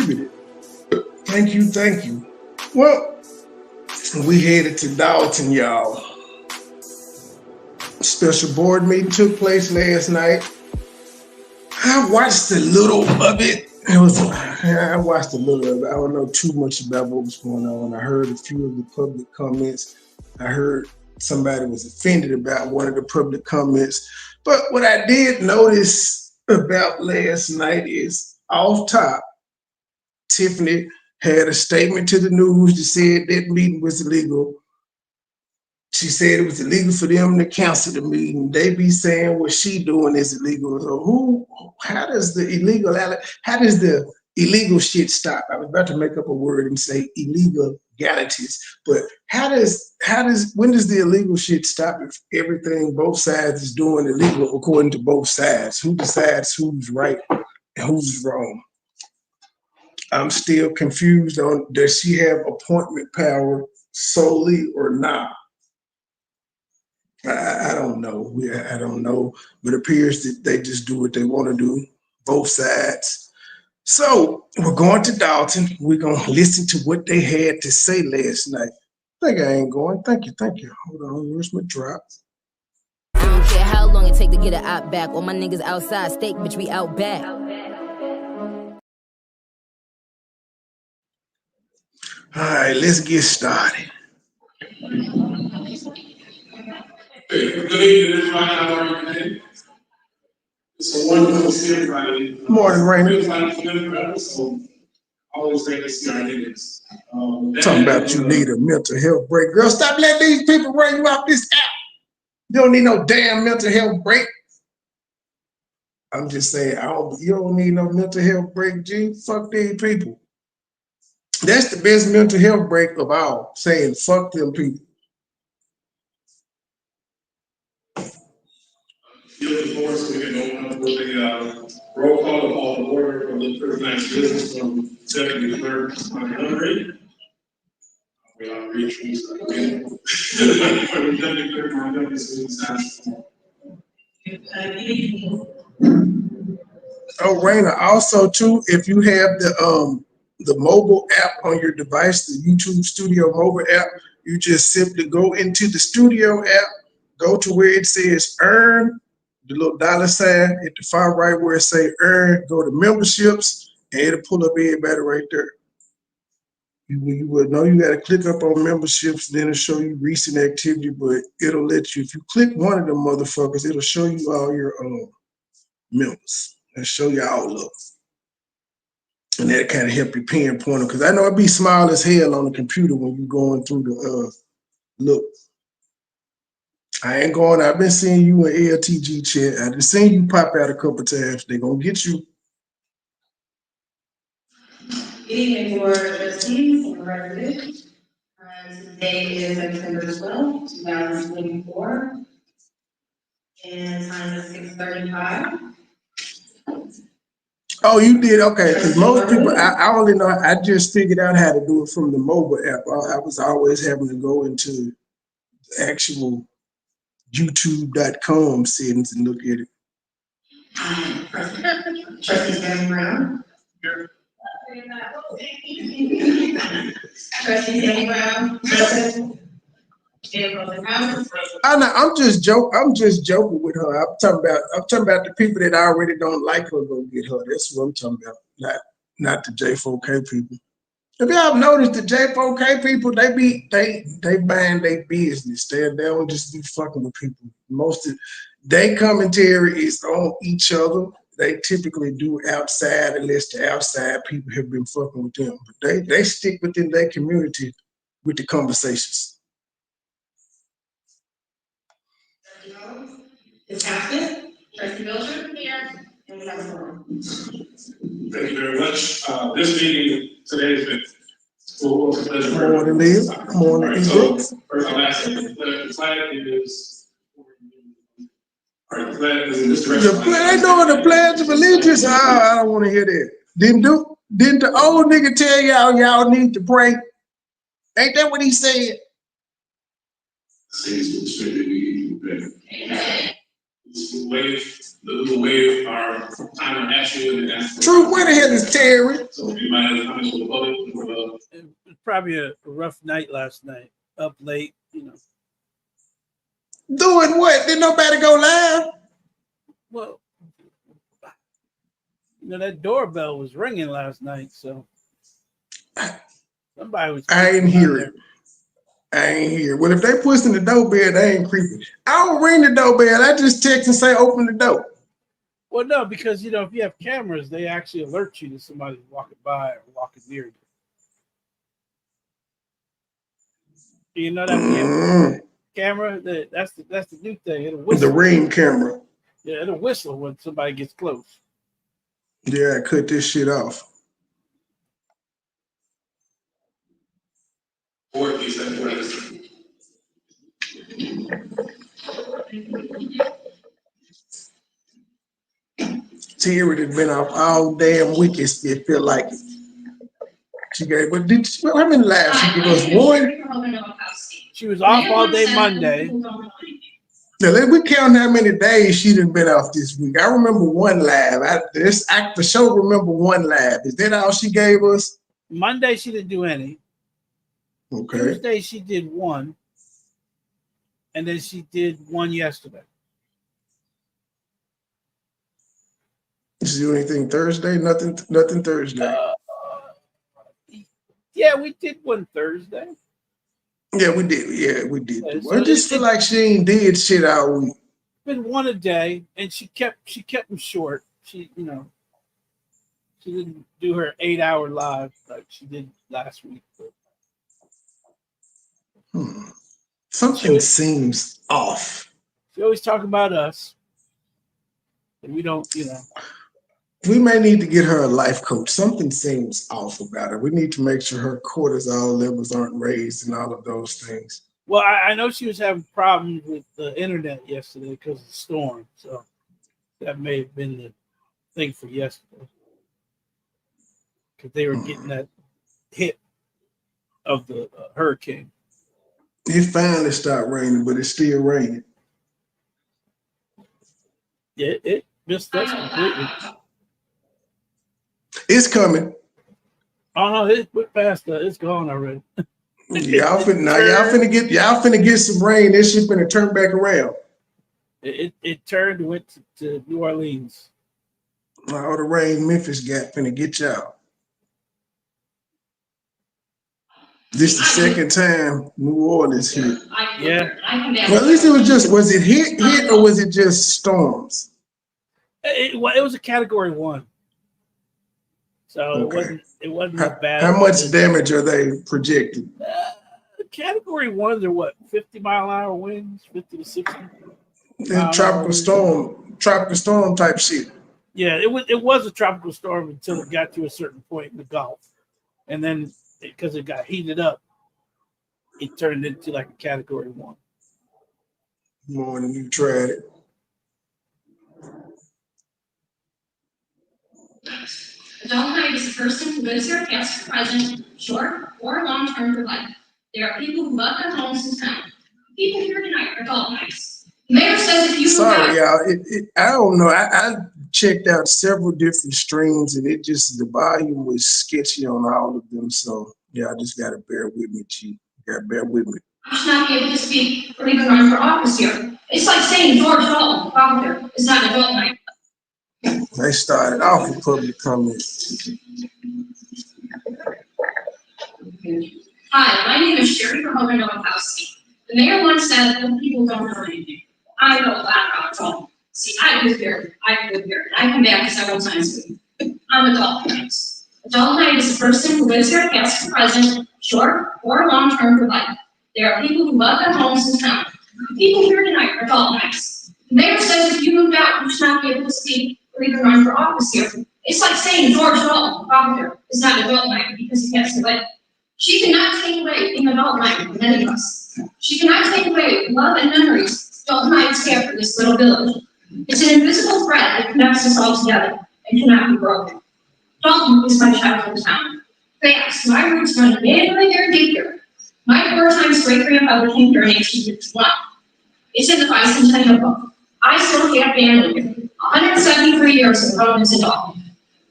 contributed. Thank you, thank you. Well, we headed to Dalton, y'all. Special board meeting took place last night. I watched a little of it. I watched a little of it. I don't know too much about what was going on. I heard a few of the public comments. I heard somebody was offended about one of the public comments. But what I did notice about last night is off top, Tiffany had a statement to the news that said that meeting was illegal. She said it was illegal for them to cancel the meeting. They be saying what she doing is illegal. So how does the illegal shit stop? I was about to make up a word and say illegalities, but when does the illegal shit stop if everything both sides is doing illegal according to both sides? Who decides who's right and who's wrong? I'm still confused on, does she have appointment power solely or not? I don't know. I don't know. But it appears that they just do what they want to do, both sides. So we're going to Dalton. We're going to listen to what they had to say last night. I think I ain't going. Thank you. Hold on. Where's my drop? I don't care how long it take to get an op back. All my niggas outside, steak, bitch, we out back. All right, let's get started. Good evening, everybody. It's a wonderful to see everybody. Morning, Rainer. So I always think it's our niggas. Talking about you need a mental health break. Girl, stop letting these people run you off this app. You don't need no damn mental health break. I'm just saying, you don't need no mental health break, G. Fuck these people. That's the best mental health break of all, saying fuck them people. Looking forward to getting open up with the roll call of all the order for the first night's business from Secretary Clerk Montgomery. We are reaching again. Deputy Clerk Montgomery is Oh, Raina, also too, if you have the mobile app on your device, the YouTube Studio mobile app, you just simply go into the Studio app, go to where it says earn, the little $sign at the far right where it say earn, go to memberships, and it'll pull up everybody right there. You would know you got to click up on memberships, then it'll show you recent activity, but it'll let you, if you click one of them motherfuckers, it'll show you all your members and show you all of them. And that kind of help you pinpoint them, because I know it'd be small as hell on the computer when you're going through the look. I ain't going. I've been seeing you in LTG chat. I've been seeing you pop out a couple times. They're gonna get you. Good evening, Board of Trustees and residents. Today is September 12th, 2024, and time is 6:35. Oh, you did? Okay, because most people, I only know, I just figured out how to do it from the mobile app. I was always having to go into the actual youtube.com settings and look at it. Trustee Sam Brown. Here. Trustee Sam Brown. Present. I'm just joking with her. I'm talking about the people that already don't like her go get her. That's what I'm talking about. Not the J4K people. If y'all noticed, the J4K people, they buying their business. They don't just be fucking with people. Most of their commentary is on each other. They typically do outside unless the outside people have been fucking with them. But they stick within their community with the conversations. Ms. Hampton, Trustee Belcher, here, and we have a forum. Thank you very much. This meeting today has been full of pleasure. Morning, Liz. Morning, First, I'll ask the flag is. All right, the flag is in this direction. They doing the Pledge of Allegiance. I don't want to hear that. Didn't the old nigga tell y'all need to pray? Ain't that what he said? Says what straight we better. waive our time of action and ask for. True, where the hell is Terry? So if anybody has comments for the public, It was probably a rough night last night. Up late, Doing what? Did nobody go live? Well, that doorbell was ringing last night, so somebody was. I ain't hear it. I ain't hear it. Well, if they pushing the doorbell, they ain't creepy. I don't ring the doorbell. I just text and say, open the door. Well, no, because if you have cameras, they actually alert you that somebody's walking by or walking near you. Do you know that camera? That's the new thing. It'll whistle. The Ring camera. Yeah, it'll whistle when somebody gets close. Yeah, cut this shit off. Or if you said what is Terry had been off all damn week. It feel like it. She gave, but how many lives she gave us? One. She was off all day Monday. Now, we count how many days she done been off this week. I remember one live. I for sure remember one live. Is that all she gave us? Monday she didn't do any. Okay. Tuesday she did one, and then she did one yesterday. Did you do anything Thursday? Nothing Thursday. Yeah, we did one Thursday. Yeah, we did. Yeah, we did. Yeah, I just feel like she ain't did shit all week. Been one a day, and she kept them short. She she didn't do her 8-hour live like she did last week. Something seems off. She always talk about us, and we don't. We may need to get her a life coach. Something seems off about her. We need to make sure her cortisol levels aren't raised and all of those things. Well, I know she was having problems with the internet yesterday because of the storm, so that may have been the thing for yesterday. Because they were getting that hit of the hurricane. It finally stopped raining, but it's still raining. Yeah, it missed us completely. It's coming. Oh no, it went past us. It's gone already. Y'all finna get some rain. This shit finna turn back around. It turned and went to New Orleans. All the rain Memphis got finna get y'all. This the second time New Orleans hit. Yeah. Well, at least it was it hit or was it just storms? It was a category 1. So Okay. it wasn't that bad. How much damage are they projected? Category 1, they're 50-mile-an-hour winds, 50 to 60. Tropical storm type shit. Yeah, it was a tropical storm until it got to a certain point in the Gulf, and then because it got heated up, it turned into like a category 1. More than you tried it. Dalton is a person who lives here past or present, short or long-term for life. There are people who love their homes and town. People here tonight are Daltonites. The mayor says if you Sorry, y'all. I don't know. I checked out several different streams, and the volume was sketchy on all of them. So yeah, I just gotta bear with me, Chief. Gotta bear with me. I should not be able to speak or even run for office here. It's like saying George Dalton, father, is not a Daltonite. They started off with public comment. Hi, my name is Sherry from Hogan House. The mayor once said that people don't know anything. I know a lot about Dalton. See, I live here, and I come back several times a week. I'm a Daltonite. A Daltonite is a person who lives here past or present, short or long-term for life. There are people who love their homes and town. The people here tonight are Daltonites. The mayor says if you moved out, you should not be able to speak or even run for office here. It's like saying George Dalton, father, is not a Daltonite because he passed away. She cannot take away being a Daltonite from any of us. She cannot take away love and memories Daltonites have for this little village. It's an invisible thread that connects us all together and cannot be broken. Dalton is my childhood town. Fast, my roots run manually there deep here. My 4 times great grandfather came here in 1851. It's in the bicentennial book. I still have family here. 173 years of government in Dalton.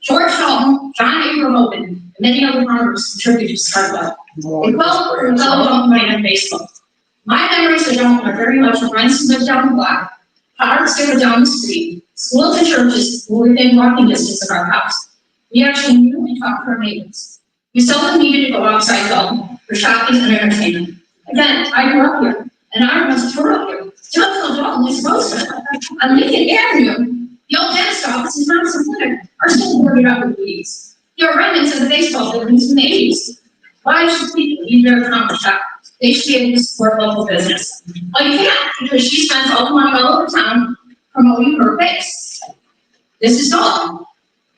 George Dalton, John Abram Open, and many other farmers contributed to start up. A quote from fellow Daltonite on Facebook. My memories of Dalton are very much of friends who lived down the block, parks that were down the street, schools and churches were within walking distance of our house. We actually knew and talked to our neighbors. We seldom needed to go outside Dalton for shopping and entertainment. Again, I grew up here, and I was grew up here. Downtown Dalton is supposed to. On Lincoln Avenue, the old dentist office and Thompson Clinic are still boarded up with weeds. There are remnants of the baseball buildings from the 80s. Why should people leave their common shop? They should be able to support local business. Well, you can't, because she spends all the money all over town promoting her base. This is Dalton.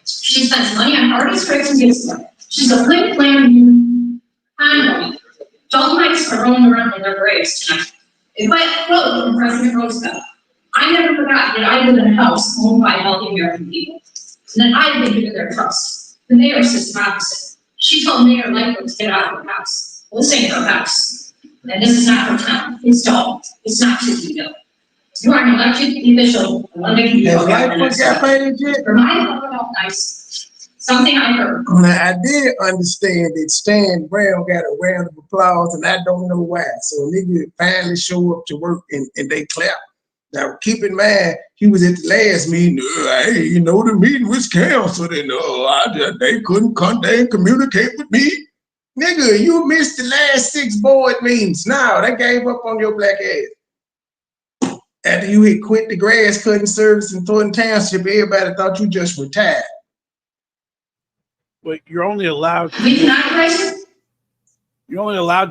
She spends money on parties, tricks, and gifts. She's a flim flam convoy. Daltonites are rolling around in their graves tonight. If I had quote from President Roosevelt, I never forgot that I live in a house owned by healthy American people, and that I've been given their trust. The mayor says the opposite. She told Mayor Lightfoot to get out of her house. Well, this ain't her house. And this is not her town. It's Dalton. It's not Citywille. You are an elected official, and one that can be Has Lightfoot got paid yet? For my public health nice. Something I heard. Now, I did understand that Stan Brown got a round of applause, and I don't know why. So a nigga finally show up to work and they clap. Now, keep in mind, he was at the last meeting. Hey, you know, the meeting was canceled, and they couldn't communicate with me. Nigga, you missed the last 6 board meetings. Now, they gave up on your black ass. After you had quit the grass cutting service in Thornton Township, everybody thought you just retired. But you're only allowed to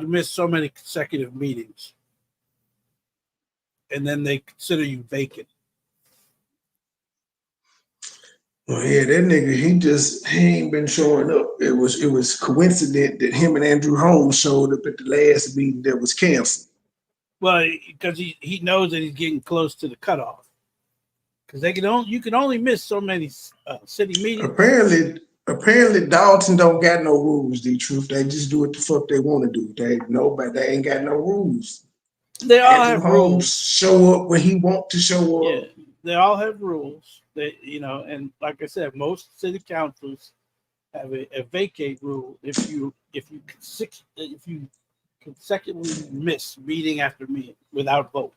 miss so many consecutive meetings. And then they consider you vacant. Well, yeah, that nigga, he ain't been showing up. It was coincident that him and Andrew Holmes showed up at the last meeting that was canceled. Well, because he knows that he's getting close to the cutoff. Because you can only miss so many city meetings. Apparently Dalton don't got no rules, D-Truth. They just do what the fuck they want to do. They ain't got no rules. They all Andrew have Holmes rules. show up when he want to show up. Yeah, they all have rules. And like I said, most city councils have a vacate rule if you consecutively miss meeting after meeting without vote.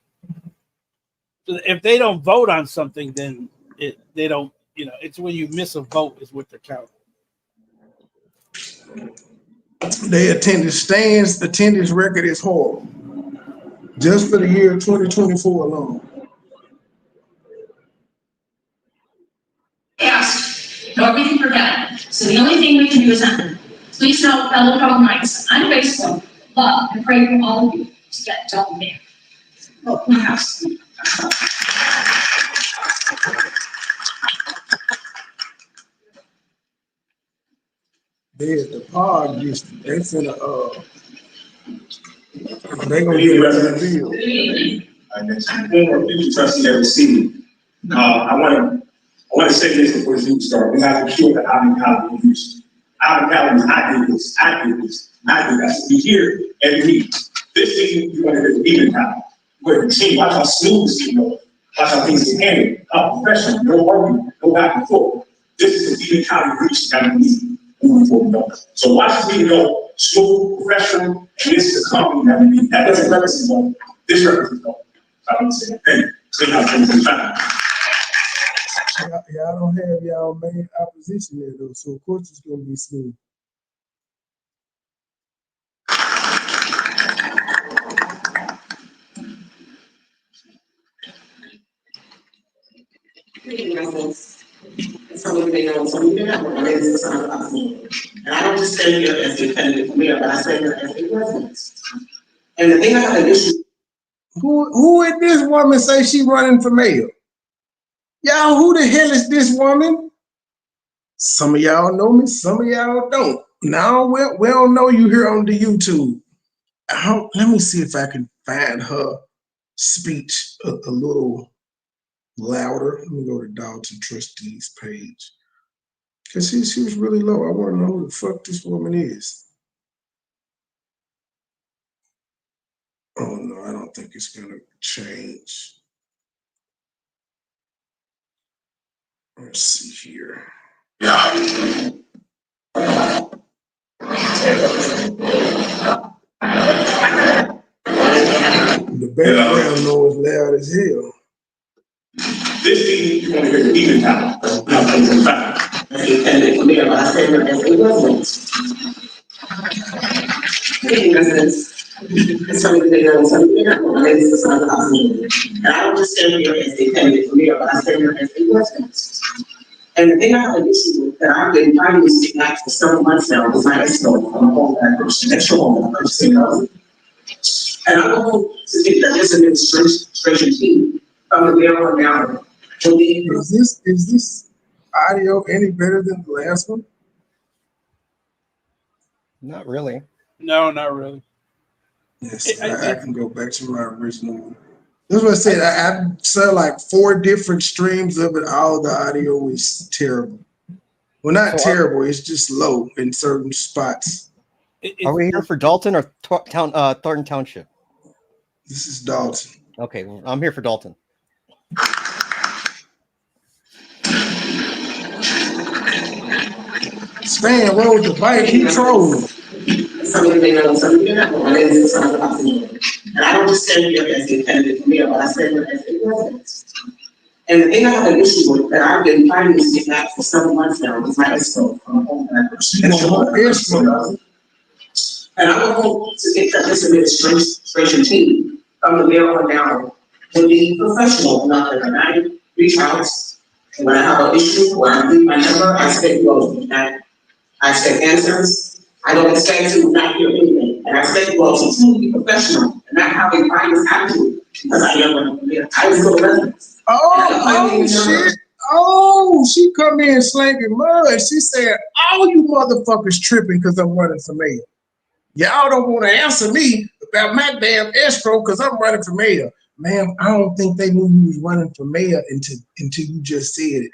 So if they don't vote on something, then they don't. It's when you miss a vote is what they're counting. Their attendance record is horrible. Just for the year 2024 alone. Yes, nobody can forget. So the only thing we can do is enter. Please know, fellow Daltonites, on Facebook, love and pray for all of you to get Dalton back. Oh, my house. There's the pod district. They finna they gonna get a bill. Former future trustee of the city. I want to say this before the news starts. We have to ensure that Alvin County is used. Alvin County is I did this. We here every week. This thing you want to do even now. Where the team, watch how smooth the team goes. Watch how things get handled. How professional, no argument, no back and forth. This is the Even County reach that we need moving forward. So watch this meeting go smooth, professional, and this is the company that we need. That doesn't represent one. This represents one. I would say, hey, clean out things in time. Y'all don't have y'all main opposition there though, so of course it's gonna be smooth. Some of they know, some of you don't know, ladies and some of me. And I don't just stay here as a candidate mayor, but I stay here as a resident. And the thing I have an issue. Who is this woman say she running for mayor? Y'all, who the hell is this woman? Some of y'all know me, some of y'all don't. Now we don't know you here on the YouTube. Let me see if I can find her speech a little louder. Let me go to Dalton Trustees page. Because she was really low. I want to know who the fuck this woman is. Oh no, I don't think it's gonna change. Let's see here. The background noise loud as hell. This meeting, you want to hear the even now. And for me, I say that as it wasn't. Meeting residents, some of the know, some of the know, ladies, it's not possible. And I don't just stand here as a candidate for mayor, but I stand here as a resident. And the thing I have an issue with that I've been trying to stick back for several months now is my escrow from a home that extra home that and I want to get that this administration team from the mayor on down. Is this audio any better than the last one? Not really. No, not really. Yes, I can go back to my original one. That's what I said. I saw like 4 different streams of it. All the audio is terrible. Well, not terrible. It's just low in certain spots. Are we here for Dalton or Thornton Township? This is Dalton. Okay, well, I'm here for Dalton. Span rolled the bike. He trolling. Some of you know, some of you know, ladies, it's not possible. And I don't just stand here as a candidate for mayor, but I stand here as a resident. And the thing I have an issue with that I've been trying to stick back for several months now is my escrow from a home that and I would hope to get that this administration team from the mayor on down to be professional enough that I reach out when I have an issue or I leave my number, I expect growth. I expect answers. I don't expect to not hear anything. And I expect growth to be professional and not have a biased attitude because I am I was a resident. Oh shit. Oh, she come in slanging mud. She said, all you motherfuckers tripping because I'm running for mayor. Y'all don't want to answer me about my damn escrow because I'm running for mayor. Ma'am, I don't think they knew you was running for mayor until you just said it.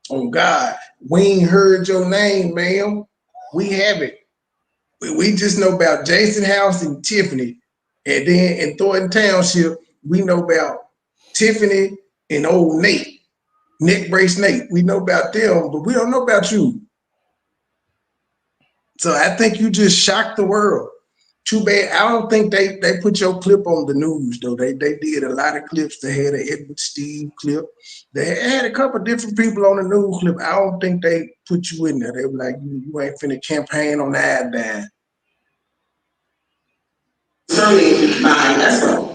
Oh God, we ain't heard your name, ma'am. We haven't. We just know about Jason House and Tiffany. And then in Thornton Township, we know about Tiffany and old Nate, neck brace Nate. We know about them, but we don't know about you. So I think you just shocked the world. Too bad. I don't think they put your clip on the news though. They did a lot of clips. They had an Edward Steve clip. They had a couple of different people on the news clip. I don't think they put you in there. They were like, you ain't finna campaign on the iodine. Certainly, my escrow.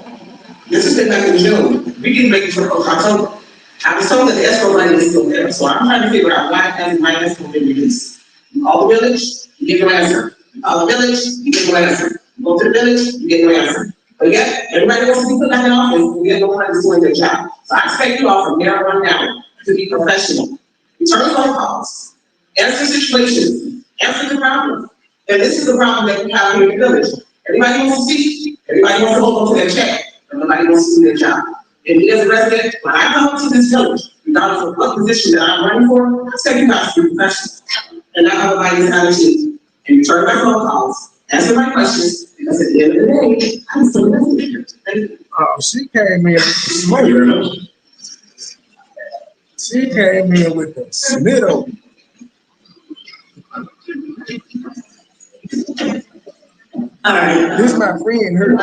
This has been back in June. We can make it to October. I was told that the escrow money is still there, so I'm trying to figure out why hasn't my escrow been released. You call the village, you get your answer. You call the village, you get your answer. You go to the village, you get your answer. But yet, everybody wants to be put back in office, we have no one that's doing their job. So I expect you all from there on down to be professional. Return phone calls, answer situations, answer the problems. And this is the problem that we have here in the village. Everybody wants to speak, everybody wants to hold on to their check, and nobody wants to do their job. And me as a resident, when I come to this village, regardless of what position that I'm running for, I expect you guys to be professional. And not have a biased attitude. And return my phone calls, answer my questions, because at the end of the day, I'm still a resident. Oh, she came in with the smoke. She came in with the smiddo. All right. This my friend, her.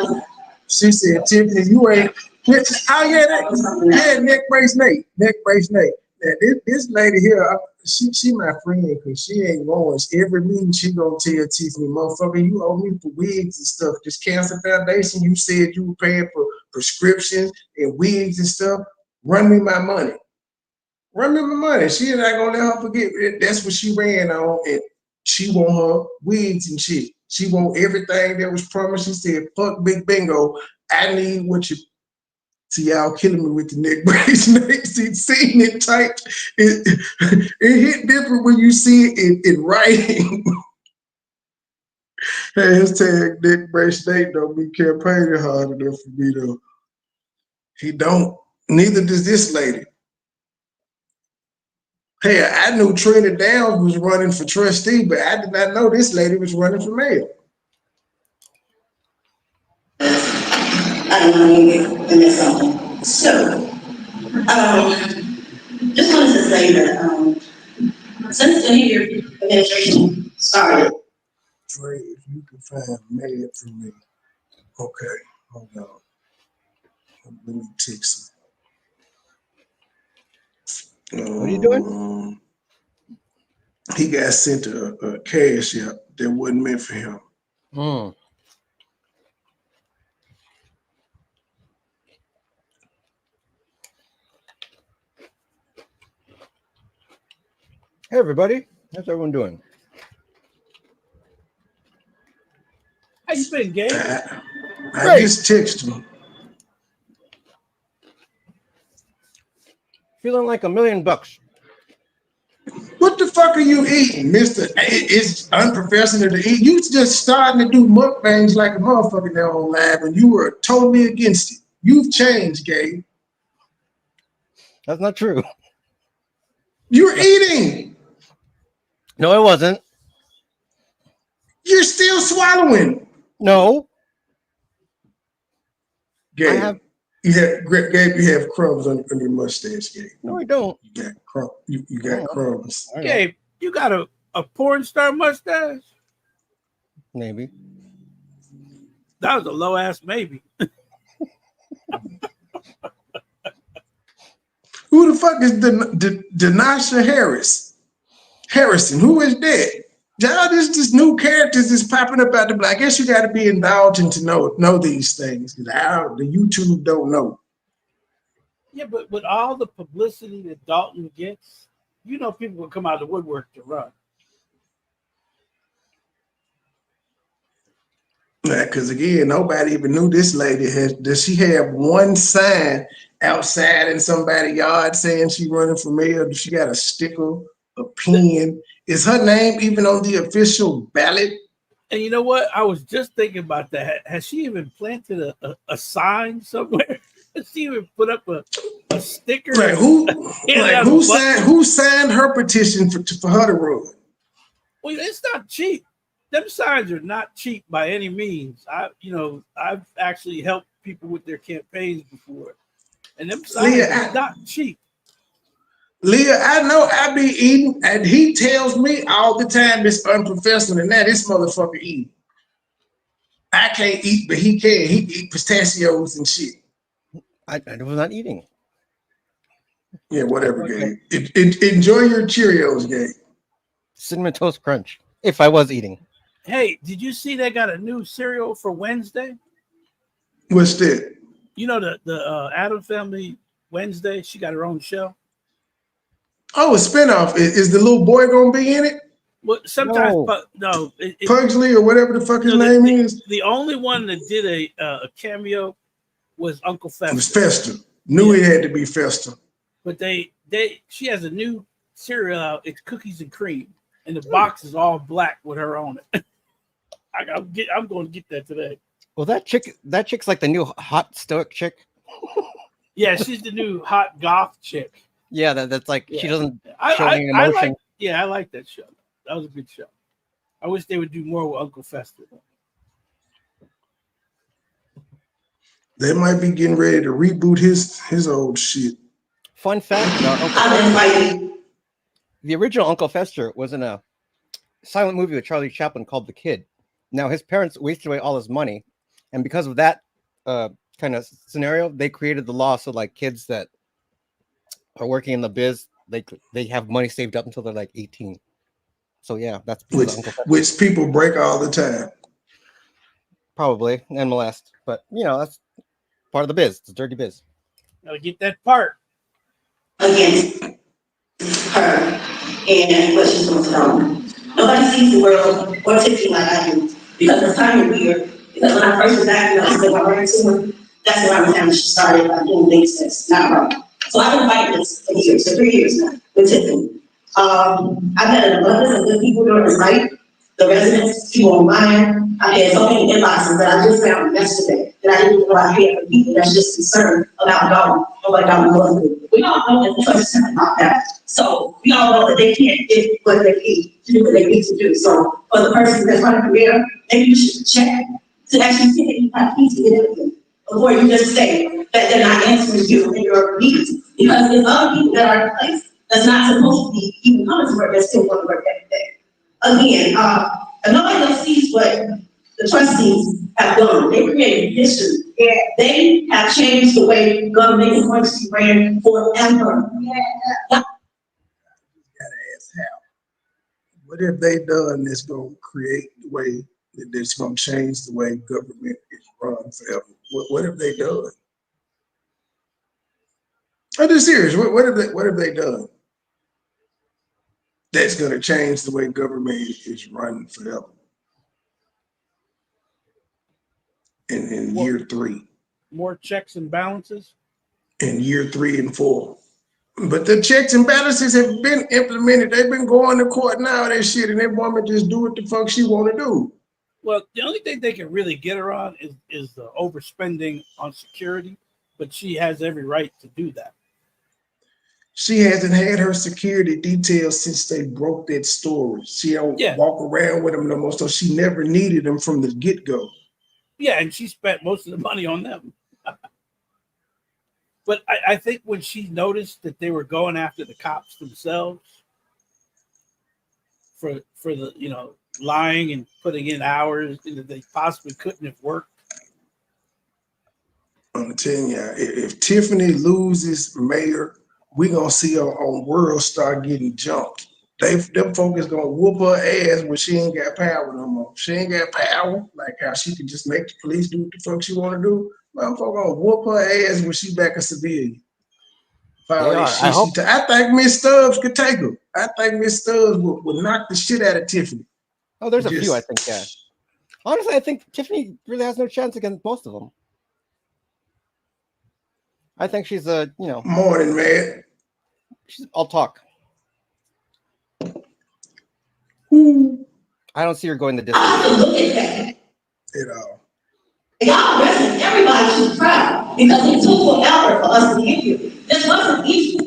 She said, Tiffany, you ain't. Oh yeah, neck brace Nate. Neck brace Nate. Now, this lady here, she my friend because she ain't going. Every meeting she gonna tell Tiffany, motherfucker, you owe me for wigs and stuff. This Cancer Foundation, you said you were paying for prescriptions and wigs and stuff. Run me my money. Run me my money. She ain't not gonna let her forget it. That's what she ran on, and she want her wigs and shit. She want everything that was promised. She said, fuck Big Bingo. I need what you. See, y'all killing me with the neck brace. Seeing it typed, it hit different when you see it in writing. Hashtag neck brace Nate don't be campaigning hard enough for me though. He don't. Neither does this lady. Hey, I knew Trina Downs was running for trustee, but I did not know this lady was running for mayor. I don't know, and that's something. So, Just wanted to say that, since the new administration started. Trey, if you can find mad for me. Okay, hold on. Let me text him. What are you doing? He got sent a cash app that wasn't meant for him. Hey, everybody. How's everyone doing? How you been, Gabe? I just texted him. Feeling like $1 million. What the fuck are you eating, Mr.? It's unprofessional to eat. You just starting to do mukbangs like a motherfucker there on live, and you were totally against it. You've changed, Gabe. That's not true. You're eating. No, I wasn't. You're still swallowing. No. Gabe, you have crumbs on your mustache, Gabe. No, I don't. You got crumbs. You got crumbs. Gabe, you got a porn star mustache? Maybe. That was a low ass maybe. Who the fuck is Denasha Harrison? Who is that? Y'all, this new characters is popping up out the black. I guess you got to be in Dalton to know these things. The YouTube don't know. Yeah, but with all the publicity that Dalton gets, you know people will come out of the woodwork to run. Because again, nobody even knew this lady does she have one sign outside in somebody's yard saying she running for mayor? Does she got a sticker, a pen? Is her name even on the official ballot? And you know what? I was just thinking about that. Has she even planted a sign somewhere? Has she even put up a sticker? Right. Who signed her petition for her to run? Well, it's not cheap. Them signs are not cheap by any means. I've actually helped people with their campaigns before, and them signs are not cheap. Leah, I know I be eating, and he tells me all the time it's unprofessional, and now this motherfucker eating. I can't eat, but he can. He eat pistachios and shit. I was not eating. Yeah, whatever, Gabe. Enjoy your Cheerios, Gabe. Cinnamon Toast Crunch. If I was eating. Hey, did you see they got a new cereal for Wednesday? What's that? You know the Adam Family Wednesday. She got her own show. Oh, a spinoff. Is the little boy gonna be in it? Well, sometimes no. Pugsley or whatever the fuck his name is. The only one that did a cameo was Uncle Fester. It was Fester. Knew it had to be Fester. But she has a new cereal out. It's cookies and cream, and the box is all black with her on it. I'm going to get that today. Well, that chick's like the new hot stoic chick. Yeah, she's the new hot goth chick. Yeah, that's like she doesn't show any emotion. I like that show. That was a good show. I wish they would do more with Uncle Fester. They might be getting ready to reboot his old shit. Fun fact: the original Uncle Fester was in a silent movie with Charlie Chaplin called The Kid. Now his parents wasted away all his money, and because of that kind of scenario, they created the law so like kids that are working in the biz, they have money saved up until they're like 18. So yeah, that's which people break all the time. Probably and molest, but that's part of the biz. It's a dirty biz. Gotta get that part against her and what she's going to tell them. Nobody sees the world or thinking like I do because it's kind of weird. Because when I first was diagnosed with my brain tumor, that's around the time she started doing things that's not right. So I've been fighting this for years, for 3 years now, with Tiffany. I've had an abundance of good people during this fight, the residents, people online. I had so many inboxes that I just found yesterday that I didn't even know I had from people that's just concerned about Dalton or what Dalton was doing. We all know that the first time about that. So we all know that they can't get what they need to do what they need to do. So for the person that's running for mayor, maybe you should check to actually see that you have peace to get everything before you just say that they're not answering you and your needs. Because there's other people that are in place that's not supposed to be even coming to work, that still want to work every day. Again, and nobody else sees what the trustees have done. They created history. Yeah, they have changed the way government is going to be ran forever. Yeah. Gotta ask how. What have they done that's gonna create the way that's gonna change the way government is run forever? What have they done? I'm just serious. What have they done that's gonna change the way government is run forever? In year 3. More checks and balances. In year 3 and 4. But the checks and balances have been implemented. They've been going to court now, that shit, and that woman just do what the fuck she want to do. Well, the only thing they can really get her on is the overspending on security, but she has every right to do that. She hasn't had her security details since they broke that story. She don't walk around with them no more, so she never needed them from the get-go. Yeah, and she spent most of the money on them. But I think when she noticed that they were going after the cops themselves for the, you know, lying and putting in hours that they possibly couldn't have worked. I'm telling you, if Tiffany loses mayor, we gonna see her on World start getting jumped. Them folks gonna whoop her ass when she ain't got power no more. She ain't got power, like how she can just make the police do what the fuck she wanna do. Motherfucker gonna whoop her ass when she back a civilian. I think Miss Stubbs could take her. I think Miss Stubbs would knock the shit out of Tiffany. Oh, there's a few, I think, yeah. Honestly, I think Tiffany really has no chance against most of them. I think she's a, you know. Morning, man. I'll talk. Ooh. I don't see her going the distance. Look at that. At all. Y'all arrested everybody should proud because it took forever for us to get here. This wasn't easy.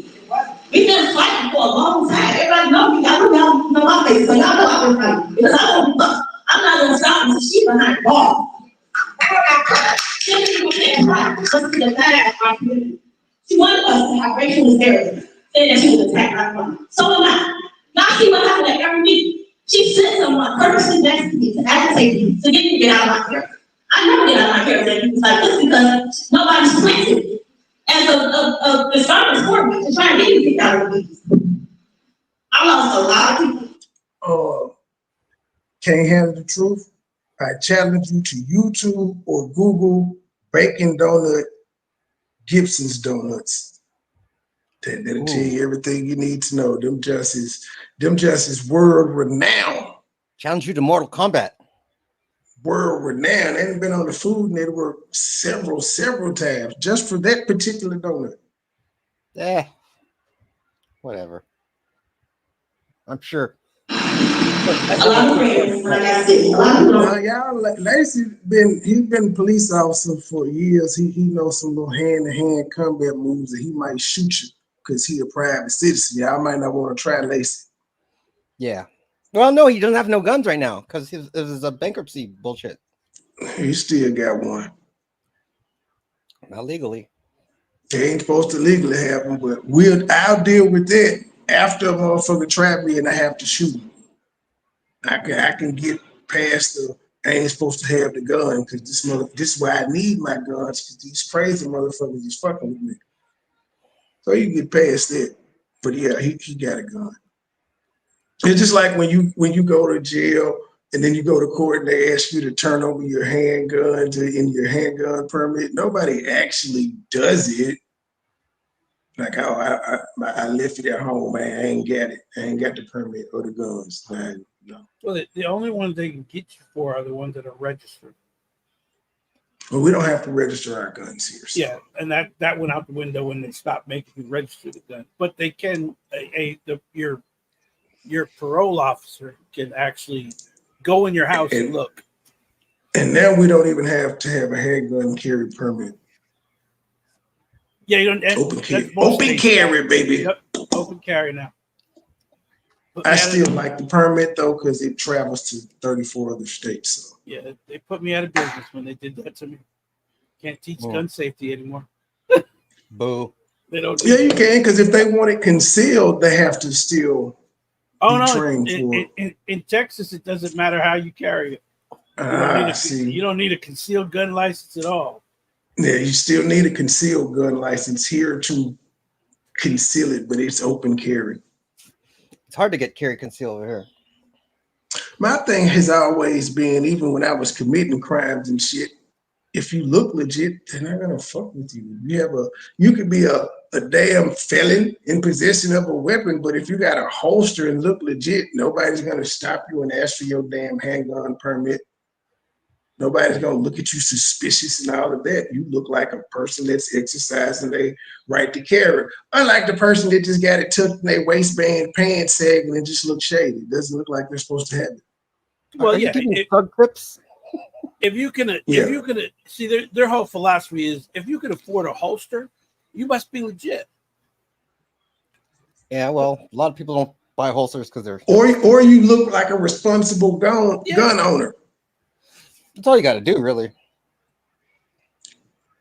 We've been fighting for a long time. Everybody know me. Y'all know my face, so y'all know I've been fighting. Because I'm not gonna stop until she behind the ball. She wanted us to have racial hysteria, saying that she was attacked by crime. So am I. Y'all see what happened at every meeting. She sent someone purposely next to me to agitate me to get me to get out of my character. I never get out of my character and things like this because nobody's planted as a discernment for me to try and get me to get out of the meetings. I lost a lot of people. Can't handle the truth? I challenge you to YouTube or Google Bacon Donut Gibson's Donuts. That'll tell you everything you need to know. Them just is world renowned. Challenge you to Mortal Kombat. World renowned. They've been on the Food Network several times just for that particular donut. Whatever. I'm sure. Lacey he's been a police officer for years. He knows some little hand-to-hand combat moves that he might shoot you because he's a private citizen. Y'all might not want to try Lacey. Yeah. Well, no, he doesn't have no guns right now because it was a bankruptcy bullshit. He still got one. Not legally. They ain't supposed to legally have them, but I'll deal with that after a motherfucker trap me and I have to shoot him. I can get past I ain't supposed to have the gun because this is why I need my guns because these crazy motherfuckers is fucking with me. So you get past that. But yeah, he got a gun. It's just like when you go to jail and then you go to court and they ask you to turn over your handgun in your handgun permit. Nobody actually does it. Like, I left it at home, man. I ain't got it. I ain't got the permit or the guns. Man, no. Well, the only ones they can get you for are the ones that are registered. Well, we don't have to register our guns here. So. Yeah, and that went out the window when they stopped making you register the gun. But they can, your parole officer can actually go in your house and look. And now we don't even have to have a handgun carry permit. Yeah, you don't. Open carry, baby. Yep, open carry now. I still like the permit though because it travels to 34 other states. So. Yeah, they put me out of business when they did that to me. Can't teach gun safety anymore. Boo. They don't. Yeah, you can, because if they want it concealed, they have to still Oh be no! trained for it. In Texas, it doesn't matter how you carry it. See. You don't need a concealed gun license at all. Yeah, you still need a concealed gun license here to conceal it, but it's open carry. It's hard to get carry concealed over here. My thing has always been, even when I was committing crimes and shit, if you look legit, they're not gonna fuck with you. You could be a damn felon in possession of a weapon, but if you got a holster and look legit, nobody's gonna stop you and ask for your damn handgun permit. Nobody's gonna look at you suspicious and all of that. You look like a person that's exercising their right to carry. Unlike the person that just got it tucked in their waistband, pants sagging, and just look shady. It doesn't look like they're supposed to have it. Well, Are you yeah. giving thug grips? If you can see their whole philosophy is if you can afford a holster, you must be legit. Yeah, well, a lot of people don't buy holsters because they're. Or you look like a responsible gun owner. That's all you got to do, really.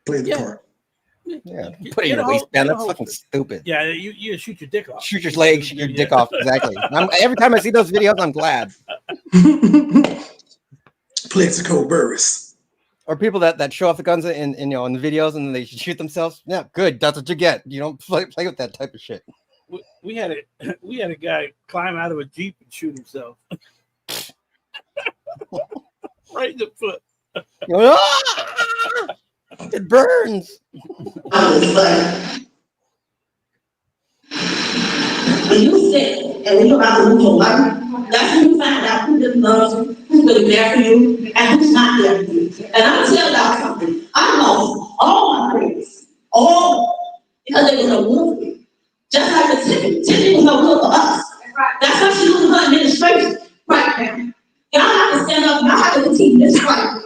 Play the part. Yeah, put it in your waistband. That's fucking stupid. Yeah, you shoot your dick off. Shoot your leg, shoot your dick off. Exactly. Every time I see those videos, I'm glad. Plexico Burris. Or people that show off the guns in the videos and then they shoot themselves. Yeah, good. That's what you get. You don't play with that type of shit. We had a guy climb out of a Jeep and shoot himself. Right in the foot. It burns. When you sit and when you're about to lose your life, that's when you find out who really loves you, who's really there for you, and who's not there for you. And I'm gonna tell y'all something. I lost all my friends, all because they were no good for me. Just like the Tiffany. Tiffany was no good for us. That's why she losing her administration right now. Y'all have to stand up and y'all have to continue this fight.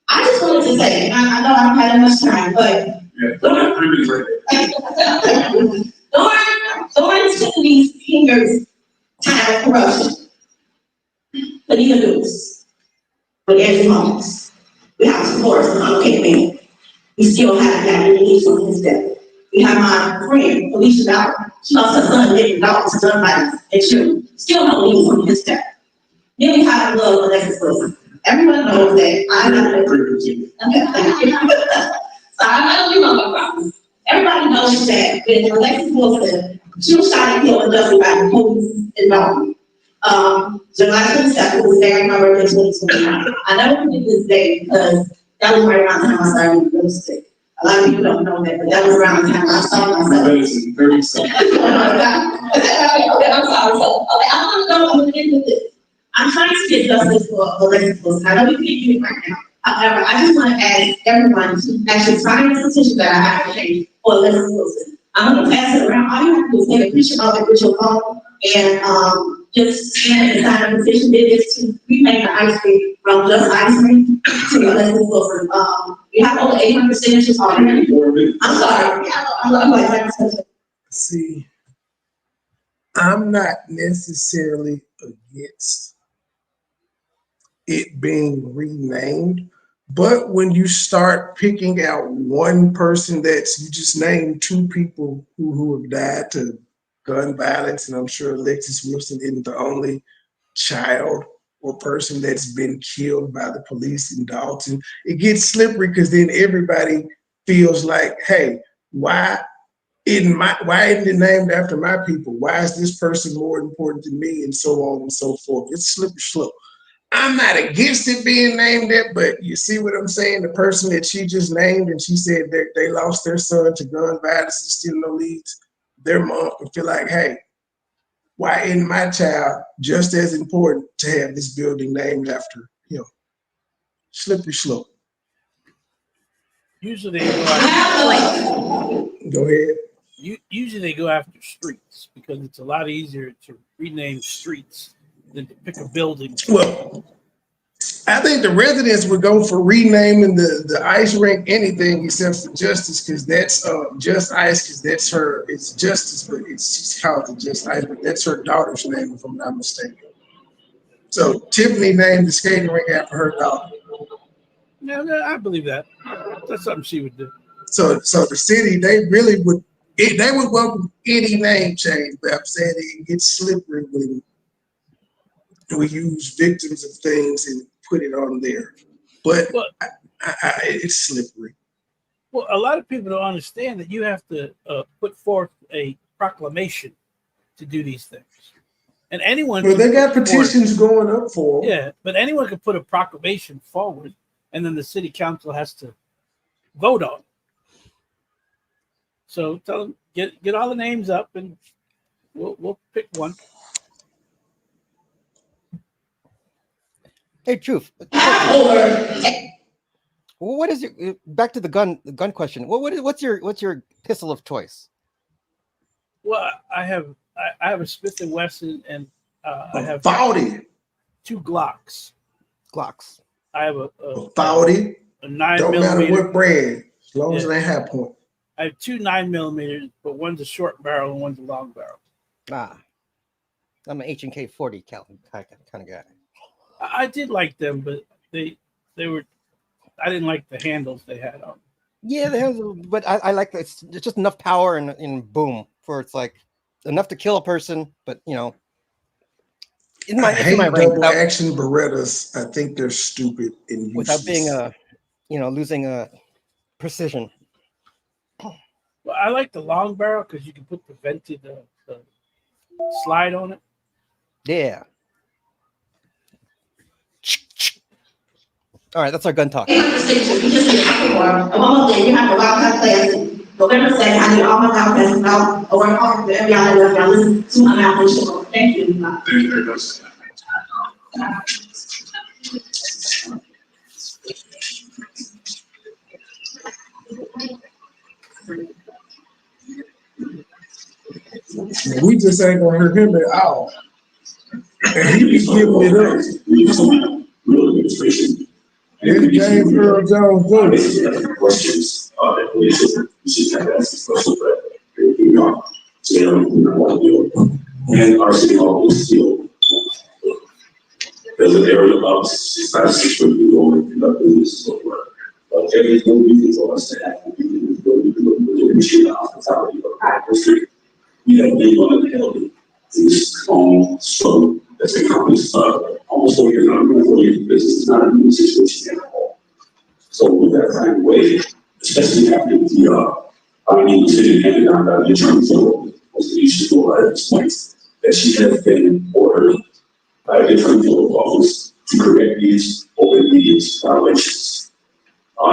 I just wanted to say, and I know I don't have that much time, but during Tiffany's fingers time of corruption, but even those, but every moment, we have support from unpaid men. We still haven't gotten released from his death. We have my friend, Alicia Dalton. She lost her son, Nick Dalton, to gun violence and children. Still no release from his death. Then we have the love of Alexis Wilson. Everyone knows that I'm not a privilege. So I don't do my problem. Everybody knows that when Alexis Wilson, she was shot and killed justly by the police in Dalton. July 27th was there, my birthday 2029. I never forget this day because that was right around the time I started real estate. A lot of people don't know that, but that was around the time I saw myself. That is in 30 seconds. Okay, I'm sorry. So, okay, I'm gonna get into this. I'm trying to get justice for Alexis Wilson. I know we can't do it right now. However, I just want to ask everyone to actually sign this petition that I have to change for Alexis Wilson. I'm going to pass it around. All you have to do is take a picture of it with your phone and just scan and sign a petition. It is to remake the ice cream from just ice cream to Alexis Wilson. We have over 800 signatures already. I'm sorry. I'm like, see, I'm not necessarily against it being renamed, but when you start picking out one person, you just named two people who have died to gun violence, and I'm sure Alexis Wilson isn't the only child or person that's been killed by the police in Dalton. It gets slippery because then everybody feels like, hey, why isn't it named after my people? Why is this person more important than me? And so on and so forth. It's slippery slope. I'm not against it being named that, but you see what I'm saying? The person that she just named and she said that they lost their son to gun violence and still no leads, their mom can feel like, hey, why isn't my child just as important to have this building named after him? Slippery slope. Usually they go after, go ahead. Usually they go after streets because it's a lot easier to rename streets than to pick a building. Well, I think the residents would go for renaming the ice rink anything except for Justice, because that's Just Ice, because that's her. It's Justice, but she's called it Just Ice, but that's her daughter's name, if I'm not mistaken. So Tiffany named the skating rink after her daughter. Yeah, I believe that. That's something she would do. So the city, they really would, they would welcome any name change, but I'm saying it gets slippery when we use victims of things and put it on there. But it's slippery. Well, a lot of people don't understand that you have to put forth a proclamation to do these things. And anyone. Well, they got petitions going up for them. Yeah, but anyone can put a proclamation forward, and then the city council has to vote on it. So tell them, get all the names up, and we'll pick one. Hey, Truth. What is your back to the gun question? What's your pistol of choice? Well, I have a Smith and Wesson, and I have 40. 2 Glocks. I have a 40. A 9 Don't millimeter. matter what brand, as long as they have point. I have 2 9mm, but one's a short barrel and one's a long barrel. I'm an H&K 40 kind of guy. I did like them, but they were. I didn't like the handles they had on. Yeah, the handles, but I like that. It's just enough power and boom for it's like enough to kill a person, but you know. I hate double action Berettas. I think they're stupid and useless. Without being losing precision. Well, I like the long barrel because you can put the vented the slide on it. Yeah. All right, that's our gun talk. You just need one thing, you have a lot of class. November 2nd, I need all my top classes out. I work hard for every other one. Y'all listen to my mouth and show. Thank you. Thank you very much. We just ain't gonna hear him at all. And he be giving it up. It's James Earl Jones Jr. Questions that we should have asked this question, but we are today and our city hall is still. There's an area about 6 where we go and conduct business so far. But there's no reason for us to have to do the hospitality of our district. We have been on the elderly. This long struggle that's been accomplished almost 4 years now. 4 years of business is not a new situation at all. So with that kind of way, especially after the new decision handed down by the attorney general, was the issue for at this point that she has been ordered by the attorney general's office to correct these open meetings violations. I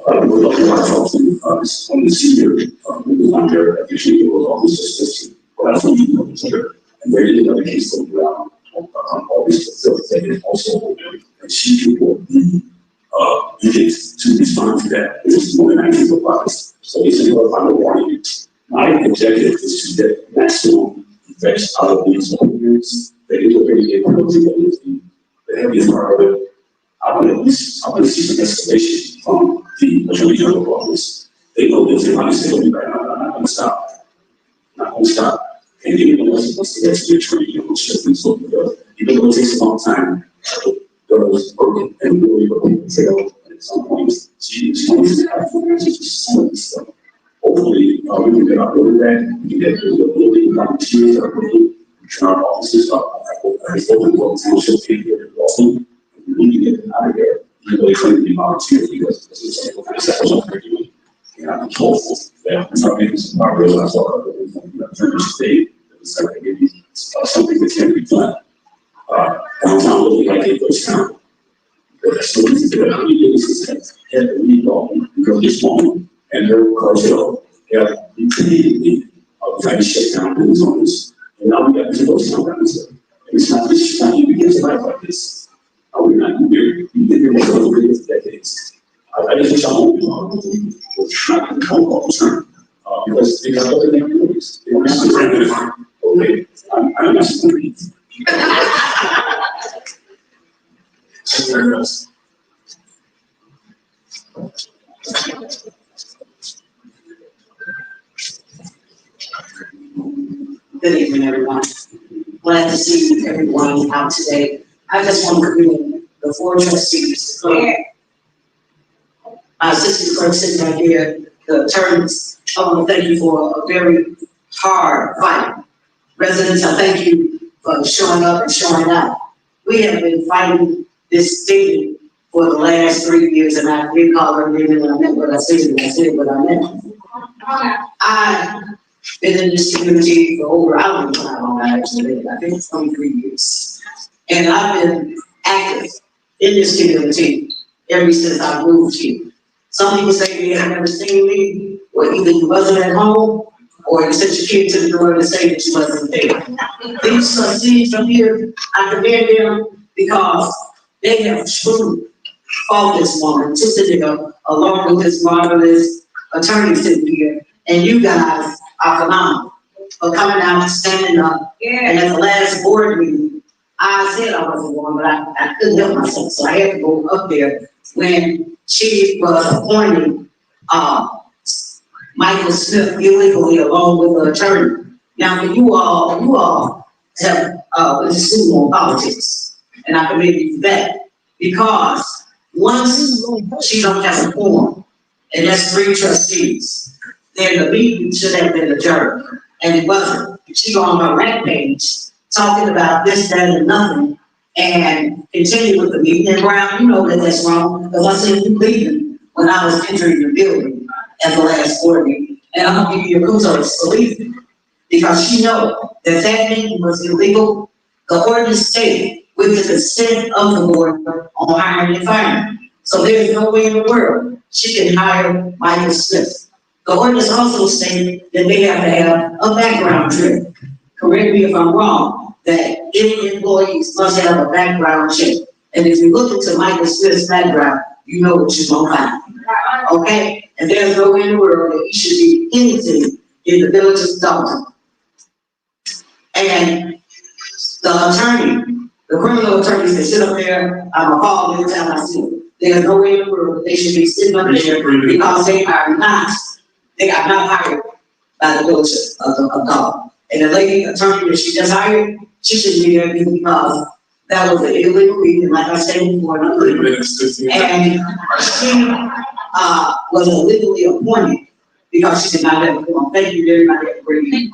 would like to talk to on the senior on their attorney general's office, but I don't even know each other. And there is another case going around all these facilities also, and she will be needed to respond to that. This is more than 90 applies. So this is what I'm warning. My objective is to get maximum effects out of these opinions. They need to really get the heaviest part of it. I want to see some escalation from the attorney general's office. They know this, they're not saying right now, I'm not going to stop. I'm not going to stop. And even though it's the attorney general shifting, so even though it takes a long time, was broken and really failed at some point. She's going to have to answer some of this stuff. Hopefully, we can get out of that. We can get the building volunteers that are really turn our offices up. I hope the township can get it Dalton. We need to get it out of there. Even though they couldn't be volunteers because this is what kind of stuff they're doing. And I'm hopeful that something I realized all of it in the state that maybe something that can be done. Downtown looking like a ghost town. But as soon as you get out, you get the lead Dalton, because this woman and her cartel have immediately tried to shut down business owners. And now we got to ghost town down this way. It's not this time you begin to life like this. We're not here. You've been here for decades. I just wish I won't be trying to come all the time. Because they got other things. They don't have to bring it on. Okay, I'm not stupid. Good evening, everyone. Glad to see everyone out today. I just want to bring the 4 trustees to come. Assistant clerk sitting right here, the attorneys, I want to thank you for a very hard fight. Residents, I thank you for showing up and showing out. We have been fighting this thing for the last 3 years, and I did call her name and I meant what I said, and I said what I meant. I've been in this community for over, I don't know how long I actually been, I think 23 years. And I've been active in this community ever since I moved here. Some people say they have never seen me, or either you wasn't at home, or you sent your kid to the door to say that you wasn't there. These trustees from here, I commend them because they have truly fought this woman to the deal, along with this marvelous attorney sitting here. And you guys are phenomenal for coming out and standing up. And at the last board meeting, I said I wasn't going, but I couldn't help myself, so I had to go up there when she was appointing Michael Smith illegally along with the attorney. Now, you all have went to school on politics, and I commend you for that, because once she don't have a quorum, and that's 3 trustees, then the meeting should have been adjourned, and it wasn't. She on her rampage talking about this, that, and nothing, and continue with the meeting. And Brown, you know that that's wrong, because I said you leaving when I was entering the building at the last board meeting. And I'm gonna give you a kudos for leaving, because she know that that meeting was illegal. The ordinance stated with the consent of the board on hiring and firing. So there's no way in the world she can hire Michael Smith. The ordinance also stated that they have to have a background check. Correct me if I'm wrong, that any employees must have a background check. And if you look into Michael Smith's background, you know what you're gonna find. Okay? And there's no way in the world that he should be anything in the village of Dalton. And the attorney, the criminal attorneys that sit up there, I'm appalled every time I see them. There's no way in the world that they should be sitting up there because they are not hired by the village of Dalton. And the lady attorney that she just hired, she should be there because that was an illegal meeting, like I said before, and she was illegally appointed because she did not have a quorum. Thank you very much for bringing me.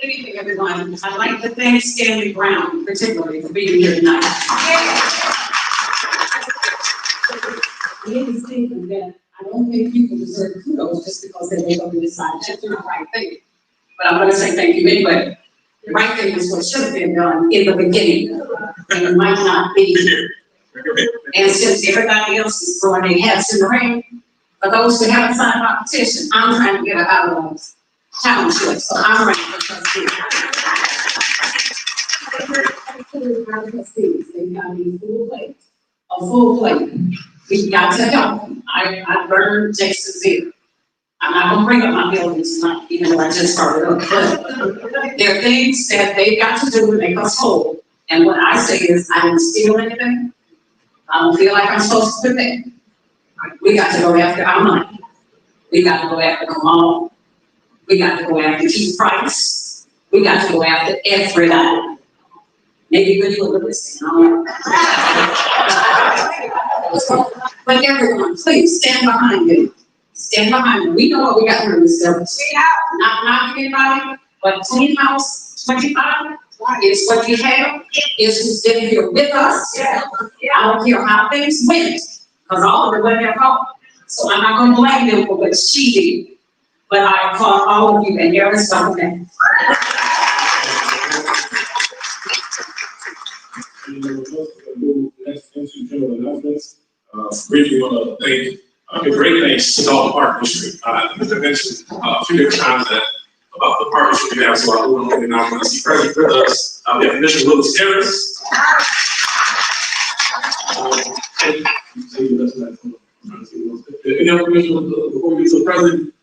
Good evening, everyone. I'd like to thank Stanley Brown particularly for being here tonight. He is thinking that I don't think people deserve kudos just because they wake up and decide that's the right thing. But I'm gonna say thank you anyway. The right thing is what should have been done in the beginning, and it might not be. And since everybody else is throwing their hats in the ring, for those who haven't signed my petition, I'm trying to get out of township, so I'm running for trustee. They got me a full plate. We got to help them. I burned Texas here. I'm not gonna bring up my building tonight, even though I just started up. But there are things that they've got to do to make us whole. And what I say is, I didn't steal anything. I don't feel like I'm supposed to do that. We got to go after our money. We got to go after Kamal. We got to go after Keith Price. We got to go after everybody. Maybe good for the listening. But everyone, please stand behind me. Stand behind me. We know what we got to do this stuff. Not knocking anybody, but Clean House 25 is what you have, is who's been here with us. I don't care how things went, because all of it went their fault. So I'm not going to blame them for what she did. But I applaud all of you, and there is something. Next into general announcements. Briefly want to thank the great thanks to Dalton Park District. Mr. mentioned a few different times that about the partnership we have, so I want to now want to see present with us. We have Mr. Willis Harris. Any other commissioners before we get to the president?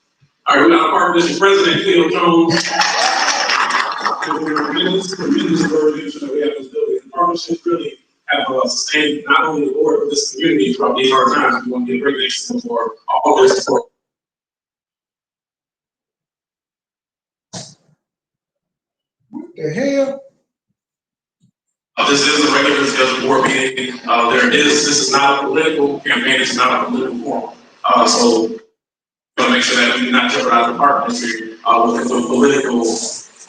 All right, we got our Park District President, Cleo Jones. Tremendous organization that we have in this building. The partnerships really have sustained not only the board, but this community throughout these hard times. We want to give great thanks for all their support. What the hell? This is a regular scheduled board meeting. This is not a political campaign, it's not a political forum. So we want to make sure that we do not jeopardize the partners here with political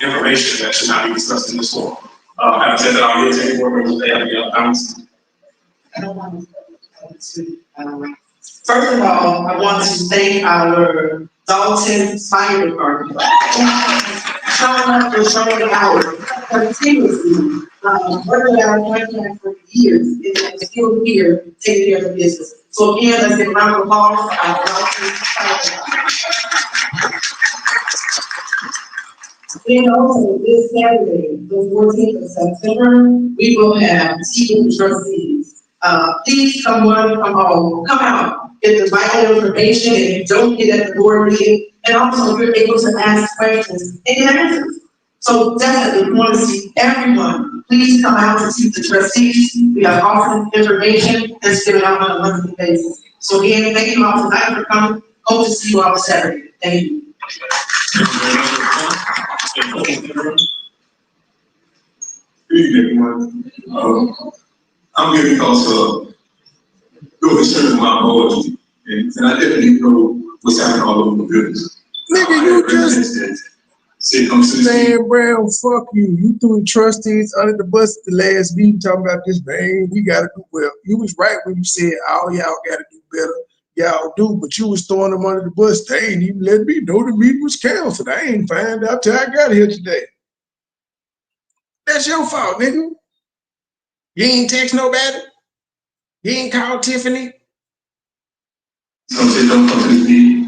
information that should not be discussed in this forum. Having said that, I'll yield to any board members they have any other comments. I don't want to, first of all, I want to thank our Dalton Fire Department. Showing up and showing out continuously. Working out contract for years and still here taking care of the business. So again, let's give a round of applause for our Dalton Fire Department. Then also this Saturday, the 14th of September, we will have team trustees. Please come out, get the vital information if you don't get at the board meeting, and also if you're able to ask questions and get answers. So definitely we want to see everyone. Please come out to see the trustees. We have awesome information that's given out on a monthly basis. So again, thank you all tonight for coming. Hope to see you all Saturday. Thank you. Good evening, everyone. I'm here because you're concerned with my poetry, and I definitely know what's happening all over the business. Nigga, you just saying, Brown, fuck you. You threw the trustees under the bus the last week talking about this, man. We gotta do well. You was right when you said all y'all gotta do better. Y'all do, but you was throwing them under the bus. They ain't even let me know the meeting was canceled. I ain't find out till I got here today. That's your fault, nigga. You ain't text nobody. You ain't called Tiffany. Some say don't come to this meeting.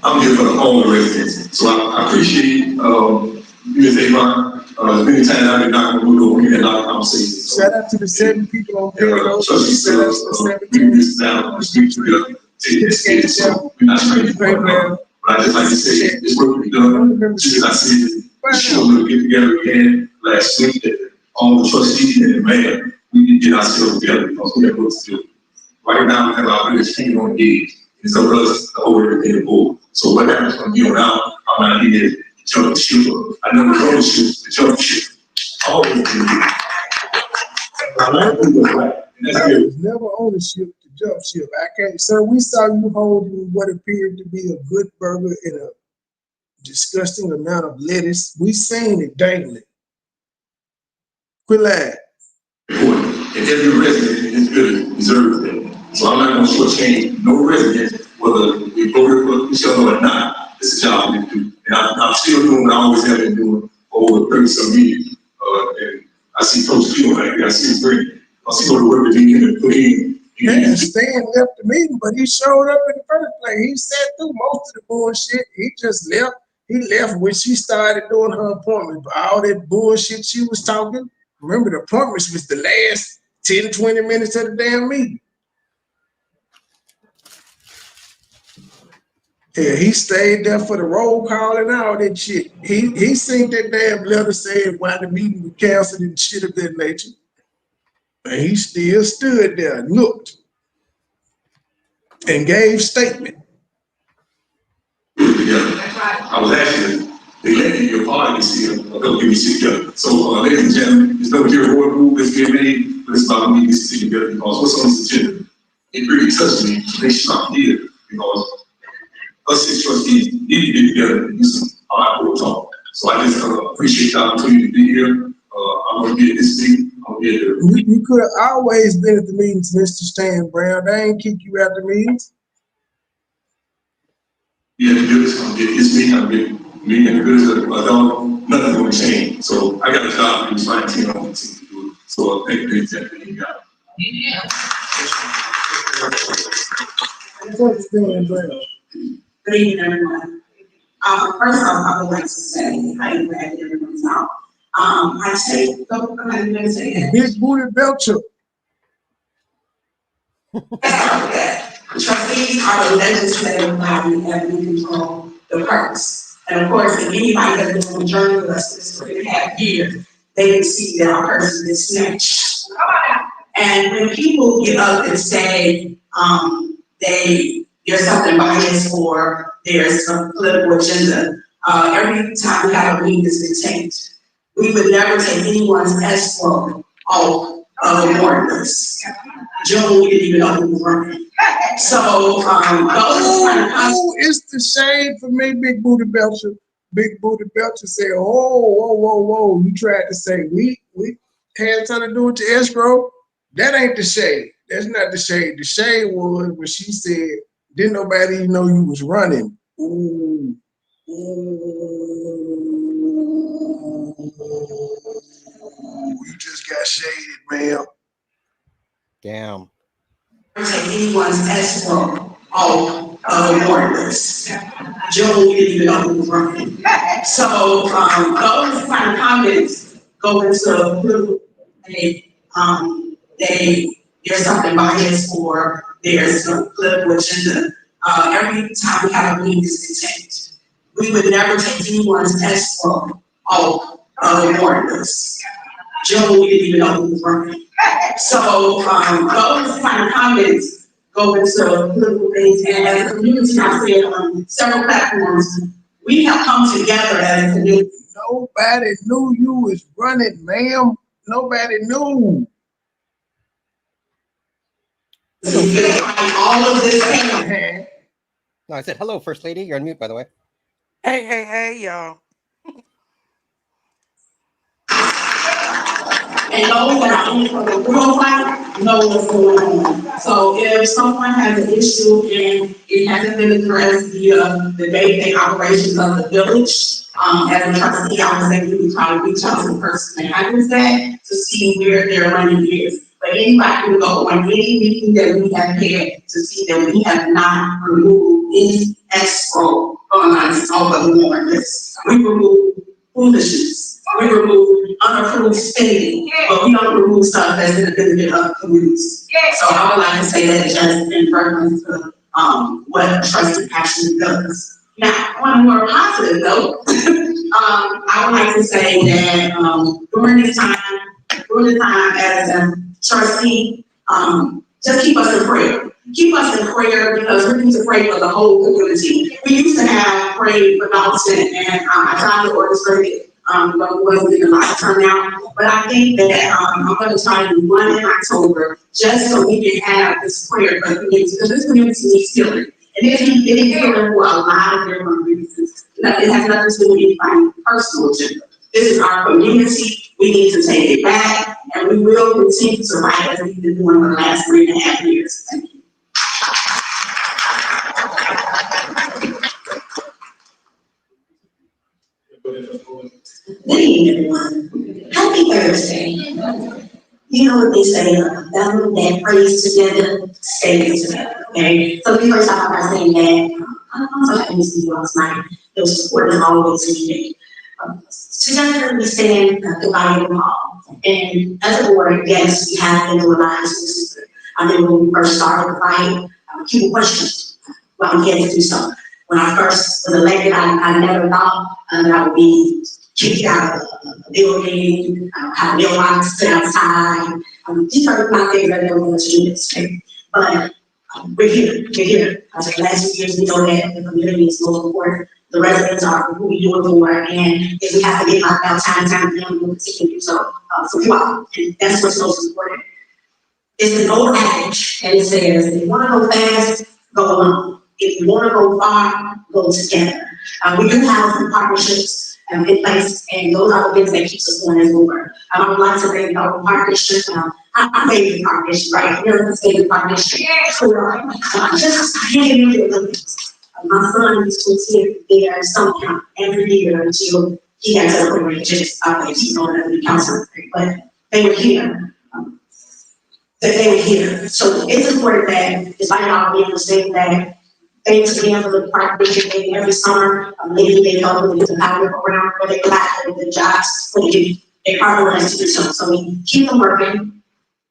I'm here for the whole residents. So I appreciate you as Avon. Many times I've been knocking on the door, we had a lot of conversations. So, shout out to the 7 people on payroll. Shout out to the 7 this down, speak to the so we're not trying to get right now. But I just like to say, this work we done. Just as I said, we sure we'll get together again last week. That all the trustees and the mayor, we need to get ourselves together because we have work to do. Right now, we have our biggest finger on the gauge. It's up to us to hold everything aboard. So what happens from here on out, I'm not here to jump the ship. I know the road ship, the jump ship. Always do it. I learned to do it right. And that's good. Was never on the ship to jump ship. I can't, sir. We saw you holding what appeared to be a good burger in a disgusting amount of lettuce. We seen it dangling. Quit lying. And every resident in this building deserves that. So I'm not going to shortchange no resident, whether we voted for each other or not. This is a job we do. And I'm still doing what I always have been doing for over 30-some years. And I see folks feeling like that. I see it's great. I see go to work with me and put in. Yeah, Stan left the meeting, but he showed up in the first place. He sat through most of the bullshit. He just left. He left when she started doing her appointment. But all that bullshit she was talking, remember the appointments was the last 10, 20 minutes of the damn meeting. Yeah, he stayed there for the roll call and all that shit. He seen that damn letter saying why the meeting was canceled and shit of that nature. And he still stood there and looked and gave statement. I was actually, they let me be a part of this here, they'll give me shit together. So, ladies and gentlemen, there's no here board move that's being made, but it's about me to sit together because what's on this agenda, it really touched me to make sure I'm here because us 6 trustees need to get together and do some hard work talk. So I just appreciate the opportunity to be here. I'm going to be at this meeting. You could have always been at the meetings, Mr. Stan Brown. They ain't kick you out the meetings. Yeah, the goods, I'm getting his meeting, I'm getting me and the goods of adult, nothing's going to change. So I got a job to do, so I can't on the team to do it. So thank you for the example you got. Stan Brown. Good evening, everyone. First off, I would like to say, I'm glad everyone's out. I say, go ahead and say it. Big booty belcher. Trustees are the legislative body that we control the purse. And of course, if anybody that's been on the journey with us this 3.5 years, they can see that our purse is snatched. And when people get up and say there's something biased or there's some political agenda, every time we have a meeting that's been tanked. We would never take anyone's escrow off of the warrants. June, we didn't even know who was running. So, those Oh, it's the shade for me, Big Booty Belcher. Big Booty Belcher said, whoa. You tried to say we had something to do with the escrow. That ain't the shade. That's not the shade. The shade was when she said, didn't nobody even know you was running. Ooh. You just got shaded, ma'am. Damn. take anyone's escrow off of the warrants. June, we didn't even know who was running. So, those kind of comments go into political, there's something biased or there's a political agenda. Every time we have a meeting discontent, we would never take anyone's escrow off of the warrants. June, we didn't even know who was running. So, those kind of comments go into political things, and as a community, I said on several platforms, we have come together as a community. Nobody knew you was running, ma'am. Nobody knew. All of this came. No, I said hello, First Lady. You're on mute, by the way. Hey, y'all. And those that are in for the real fight know what's going on. So if someone has an issue and it hasn't been addressed via the day-to-day operations of the village, as a trustee, I would say we would try to reach out to the person that handles that to see where their money is. But anybody can go on any meeting that we have had to see that we have not removed any escrow funds off of the warrant list. We remove foolishness. We remove unapproved spending, but we don't remove stuff that's in the benefit of communities. So I would like to say that just in reference to what trustee actually does. Now, on a more positive note, I would like to say that during the time as a trustee, just keep us in prayer. Keep us in prayer because we need to pray for the whole community. We used to have prayed for Dalton, and I tried to orchestrate it. But it wasn't in a lot of turnout. But I think that I'm going to try to do one in October just so we can have this prayer for the community, because this community needs healing. And it needs healing for a lot of different reasons. It has nothing to do with anybody's personal agenda. This is our community. We need to take it back, and we will continue to write as we've been doing for the last 3.5 years. Thank you. Good evening, everyone. Happy Thursday. You know what they say, them that prays together, stays together, okay? So let me first off by saying that, I'm so happy to see you last night. Your support is always needed. Together we stand divided and all. And as a board, yes, we have been doing a lot of this. I mean, when we first started the fight, people questioned why we had to do something. When I first was elected, I never thought that I would be kicked out of a building, have mailbox put outside. These are not things that I never want to do this. But we're here. As the last 2 years, we know that the community is most important. The residents are who we do it for, and if we have to get locked out time again, we'll continue to do so for you all. And that's what's most important. It's an old adage, and it says, if you want to go fast, go alone. If you want to go far, go together. We do have some partnerships in place, and those are the things that keep us going as board. I would like to thank our park district. I made the park district, right? Here in the state of park district. Just hanging in there. My son used to attend their summer camp every year until he had to graduate. Just he's on another counselor, but they were here. They were here. So it's important that, despite all we understand that. Thanks again for the park district meeting every summer. Maybe they help with the power program where they collect the jobs for the youth. They partner with us to do so. So we keep them working.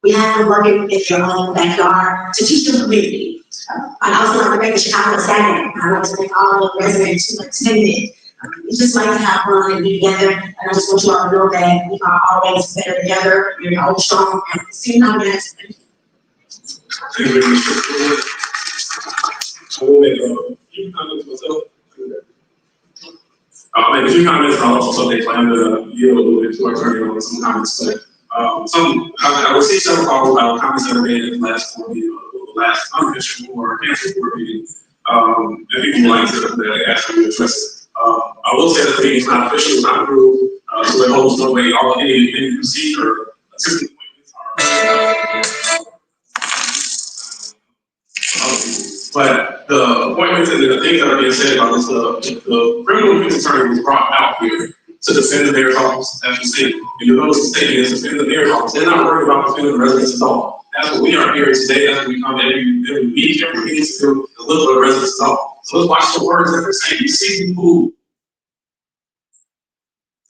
We have them working in your own backyard to teach the community. I also like to thank the Chicago Saturday. I like to thank all the residents who attended. We just like to have fun and be together. And I just want you all to know that we are always better together. We're all strong at the same time. Yes. I will make a few comments myself. I'll make a few comments, and I'll also take time to yield a little bit to our attorney on some comments. But I received several calls about comments that were made in the last unofficial or canceled board meeting. And people like to actually address it. I will say that the meeting is not official, it's not approved, so there holds no way all any procedure assistant appointments are. But the appointments and the things that are being said about this, the criminal defense attorney was brought out here to defend the mayor's office, as you see. And you notice the statement is defend the mayor's office. They're not worried about defending the residents at all. That's what we are here today. That's what we come every week, every meeting to deliver the residents at all. So let's watch the words that they're saying. You see people.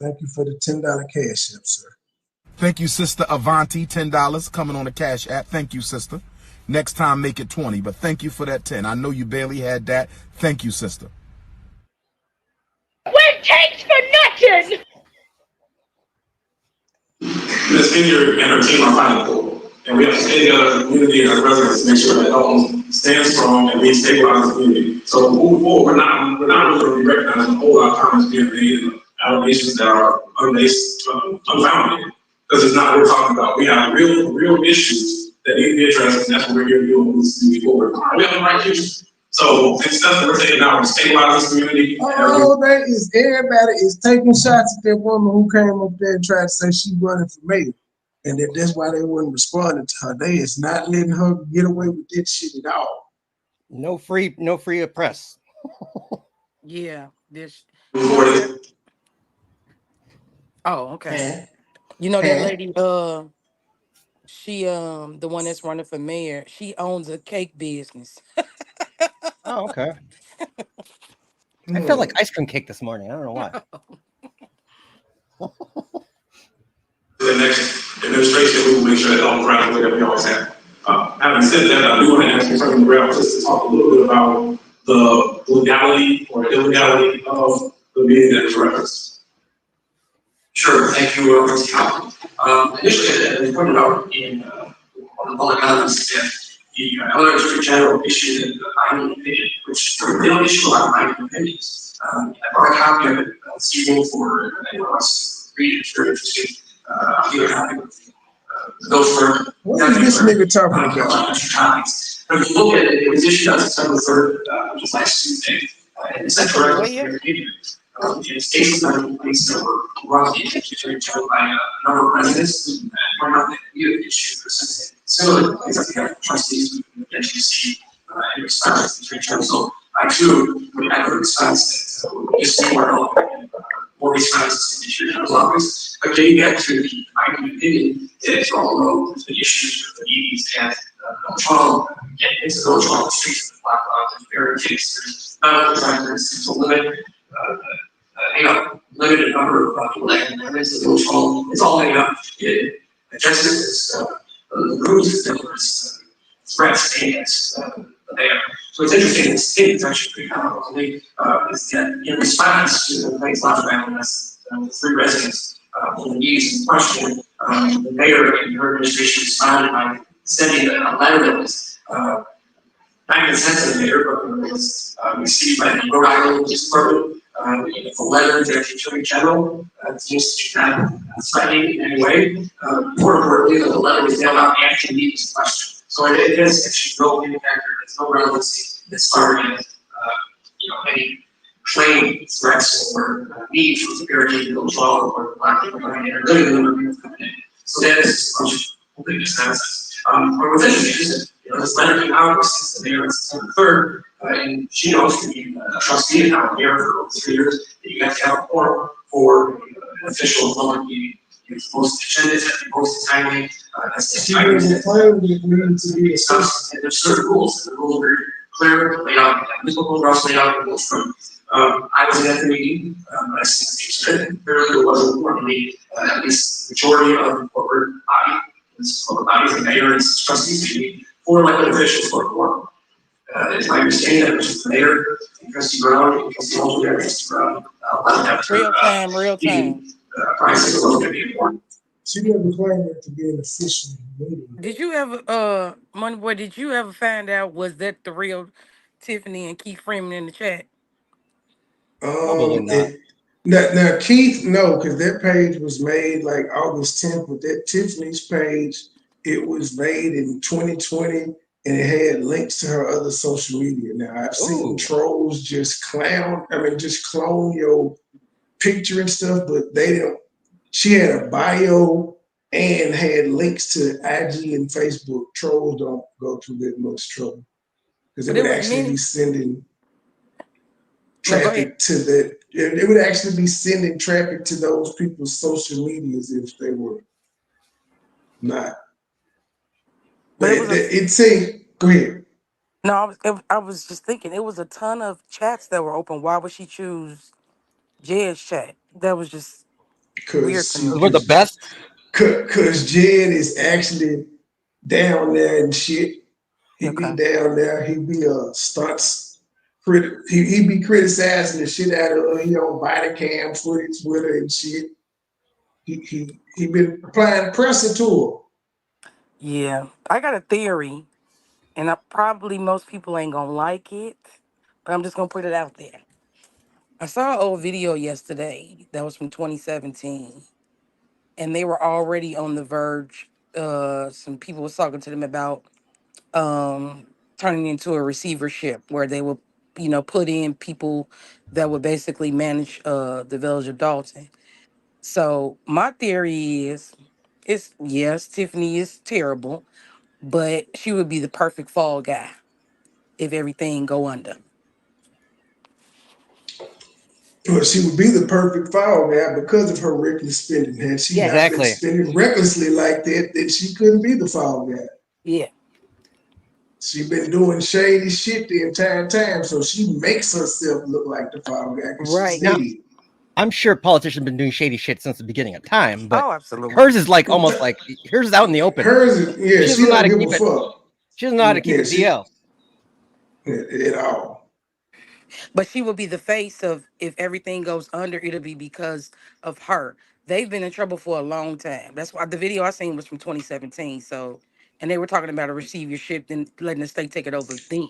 Thank you for the $10 cash app, sir. Thank you, Sister Avanti, $10 coming on the Cash App. Thank you, sister. Next time, make it 20, but thank you for that 10. I know you barely had that. Thank you, sister. What takes for nothing? Ms. Finger and her team are fighting for it. And we have to stay together as a community and as residents to make sure that Dalton stands strong and we stabilize the community. So moving forward, we're not really going to be recognizing a whole lot of comments being made and allegations that are unfounded. Because it's not what we're talking about. We have real issues that need to be addressed, and that's what we're here to do moving forward. We have the right issues. So the steps that we're taking now to stabilize this community. That is everybody is taking shots at that woman who came up there and tried to say she running for mayor. And that's why they weren't responding to her. They is not letting her get away with that shit at all. No free press. Yeah. This. Oh, Okay. You know that lady, she the one that's running for mayor, she owns a cake business. Oh, okay. I felt like ice cream cake this morning. I don't know why. The next administration, we will make sure that all the ground that we always have. Having said that, I do want to ask you something around just to talk a little bit about the legality or illegality of the meeting that is referenced. Sure, thank you, Mr. Dalton. Initially, as we pointed out in on the public comments, that the other District General issued a binding opinion, which they don't issue a lot of binding opinions. I brought a copy of it this evening for anyone else to read if you're interested. I'll give a copy of those for. What is this nigga talking about? But if you look at it, it was issued on September 3rd, which is last Tuesday. And it's correct. It's cases that have been brought to the attention by a number of residents and point out that we have issues with something similar to things that we have trustees who eventually see in response to the Attorney General. So I too would echo response that we see more responses to the Attorney General's office. But getting back to the binding opinion, that although the issues with the EDs and Trump getting into those on the streets of the block of the barricades, there's not a time to limit. Limited number of people that can come into the village hall. It's all made up. It addresses the rules that there's threats against there. So it's interesting. The state is actually pretty powerful. Is that in response to the complaints lodged by the 3 residents in the meetings in question, the mayor and her administration responded by sending a letter that was not even sent to the mayor, but was received by the Rhode Island Police Department. The letter to the Attorney General seems to be not threatening in any way. More importantly, the letter was mailed out after the meeting in question. So it is actually no impact or there's no relevancy as far as any claim threats or need for the barricade to go wall or black people coming in or living in the room coming in. So that is completely nonsense. But what's interesting is that this letter came out since the mayor on September 3rd. And she knows to be a trustee and now mayor for over 3 years that you have to have a form for an official public meeting. You're supposed to attend it, have to post it timely. That's the time to be discussed. And there's certain rules. The rules are very clear, laid out. Whistleblowers laid out the rules from. I was at the meeting. I see the clearly it wasn't important to me. At least the majority of the corporate body, this corporate body, the mayor and trustees meeting, 4 elected officials for a quorum. It's my understanding that it was the mayor, Trustee Brown, and Trustee Holmes, Trustee Brown, Real time. Price is going to be important. She never claimed it to be an official meeting. Did you ever, MoneyBoy, did you ever find out, was that the real Tiffany and Keith Freeman in the chat? Probably not. Now Keith, no, because that page was made like August 10th, but that Tiffany's page, it was made in 2020 and it had links to her other social media. Now I've seen trolls just clone your picture and stuff, but they don't. She had a bio and had links to IG and Facebook. Trolls don't go through that much trouble because it But would it was actually be many. sending No, go ahead. traffic to that. It would actually be sending traffic to those people's social medias if they were not. But it was a It's a go ahead. no. I was just thinking it was a ton of chats that were open. Why would she choose Jed's chat? That was just weird to me. We're the best. Cause Jed is actually down there and shit. He be Okay. down there. He be stunts. He be criticizing the shit out of her. He on body cam footage with her and shit. He been applying pressure to her. Yeah, I got a theory, and probably most people ain't gonna like it, but I'm just gonna put it out there. I saw an old video yesterday that was from 2017, and they were already on the verge. Some people was talking to them about turning into a receivership where they would, put in people that would basically manage the village of Dalton. So my theory is, it's yes, Tiffany is terrible, but she would be the perfect fall guy if everything go under. Well, she would be the perfect fall guy because of her reckless spending. Had she Yeah. not been Exactly. spending recklessly like that, then she couldn't be the fall guy. Yeah. She been doing shady shit the entire time, so she makes herself look like the fall guy because she's Right. Now, dead. I'm sure politicians have been doing shady shit since the beginning of time, but Oh, absolutely. hers is like almost like hers is out in the open. Hers, is, yeah, She she doesn't know how don't to give keep a it. fuck. She doesn't know how to keep Yeah, it DL. at all. But she will be the face of if everything goes under, it'll be because of her. They've been in trouble for a long time. That's why the video I seen was from 2017. So, and they were talking about a receivership and letting the state take it over then.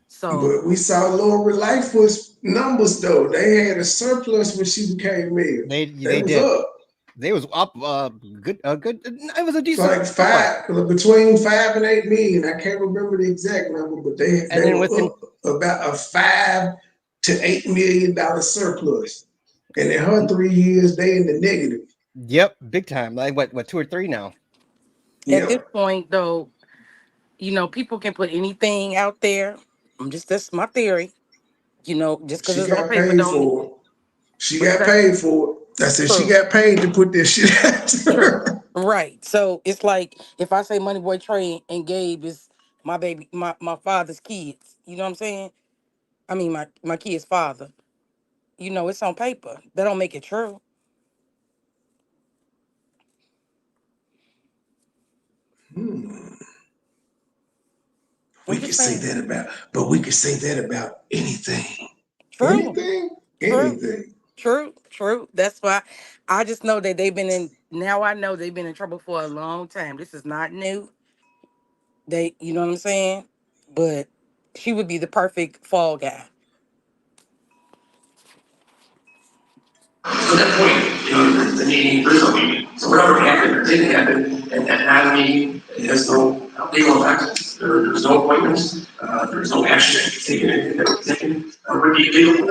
So, But we saw Lori Lightfoot's numbers though. They had a surplus when she became mayor. They They was did. up. They was up good. It was a decent Like surplus. between 5 and 8 million. I can't remember the exact number, but they And then were within up about a $5 to $8 million surplus. And in her 3 years, they in the negative. yep, big time. Like what 2 or 3 now. at this Yeah. point, though, people can put anything out there. That's my theory. Just because She it's on got paper, paid don't mean for it. She what you got say. paid for it. I said she True. got paid to put this shit out True. there. Right. So it's like if I say MoneyBoy Trey and Gabe is my baby, my father's kids. You know what I'm saying? I mean my kid's father. It's on paper. That don't make it true. We I'm could just say saying. that about anything. True. Anything? True. Anything. True. True. That's why I just know that I know they've been in trouble for a long time. This is not new. You know what I'm saying? But she would be the perfect fall guy. So at that point, the meeting, there's no meeting. So whatever happened or didn't happen at that meeting, it has no legal effect. There's no appointments. There's no action taken. Anything that was taken would be illegal.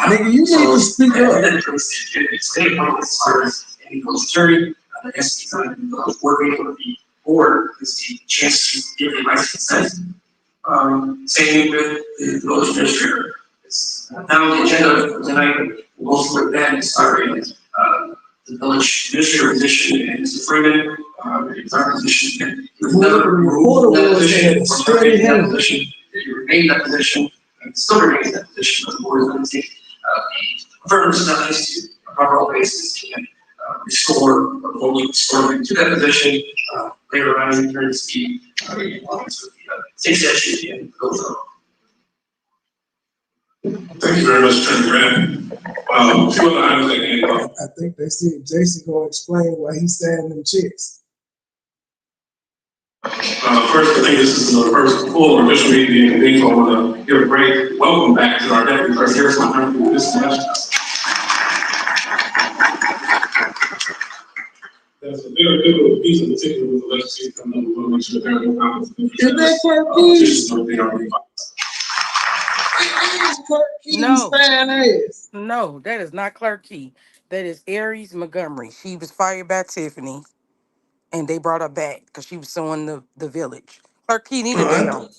Nigga, you need to speak up. It's state appointment as far as any post jury, the SC time, working with the board is the chance to give a rights consent. Same with the village administrator. It's now on the agenda tonight, we'll also look at as far as the village administrator position and Mr. Freeman, it's our position. Whoever the reporter was had a steady hand. Position, if you remain in that position, and still remain in that position, but the board is going to take the affirmative steps to a proper basis and restore them to that position. Later on, in turn, the state statute and goes on. Thank you very much, Attorney Grant. Two other items that came up. I think they said Jason gonna explain why he signed them checks. First, I think this is the first full official meeting in April. I want to give a great welcome back to our deputy clerk here. So I'm for this semester. That's a very good piece of particular with the legislature coming up. We want to make sure there are no conflicts of interest. Is that Clerk Keys? No, Fine ass. no, that is not Clerk Key. That is Aries Montgomery. She was fired by Tiffany, and they brought her back because she was suing the village. Clerk Key need a down.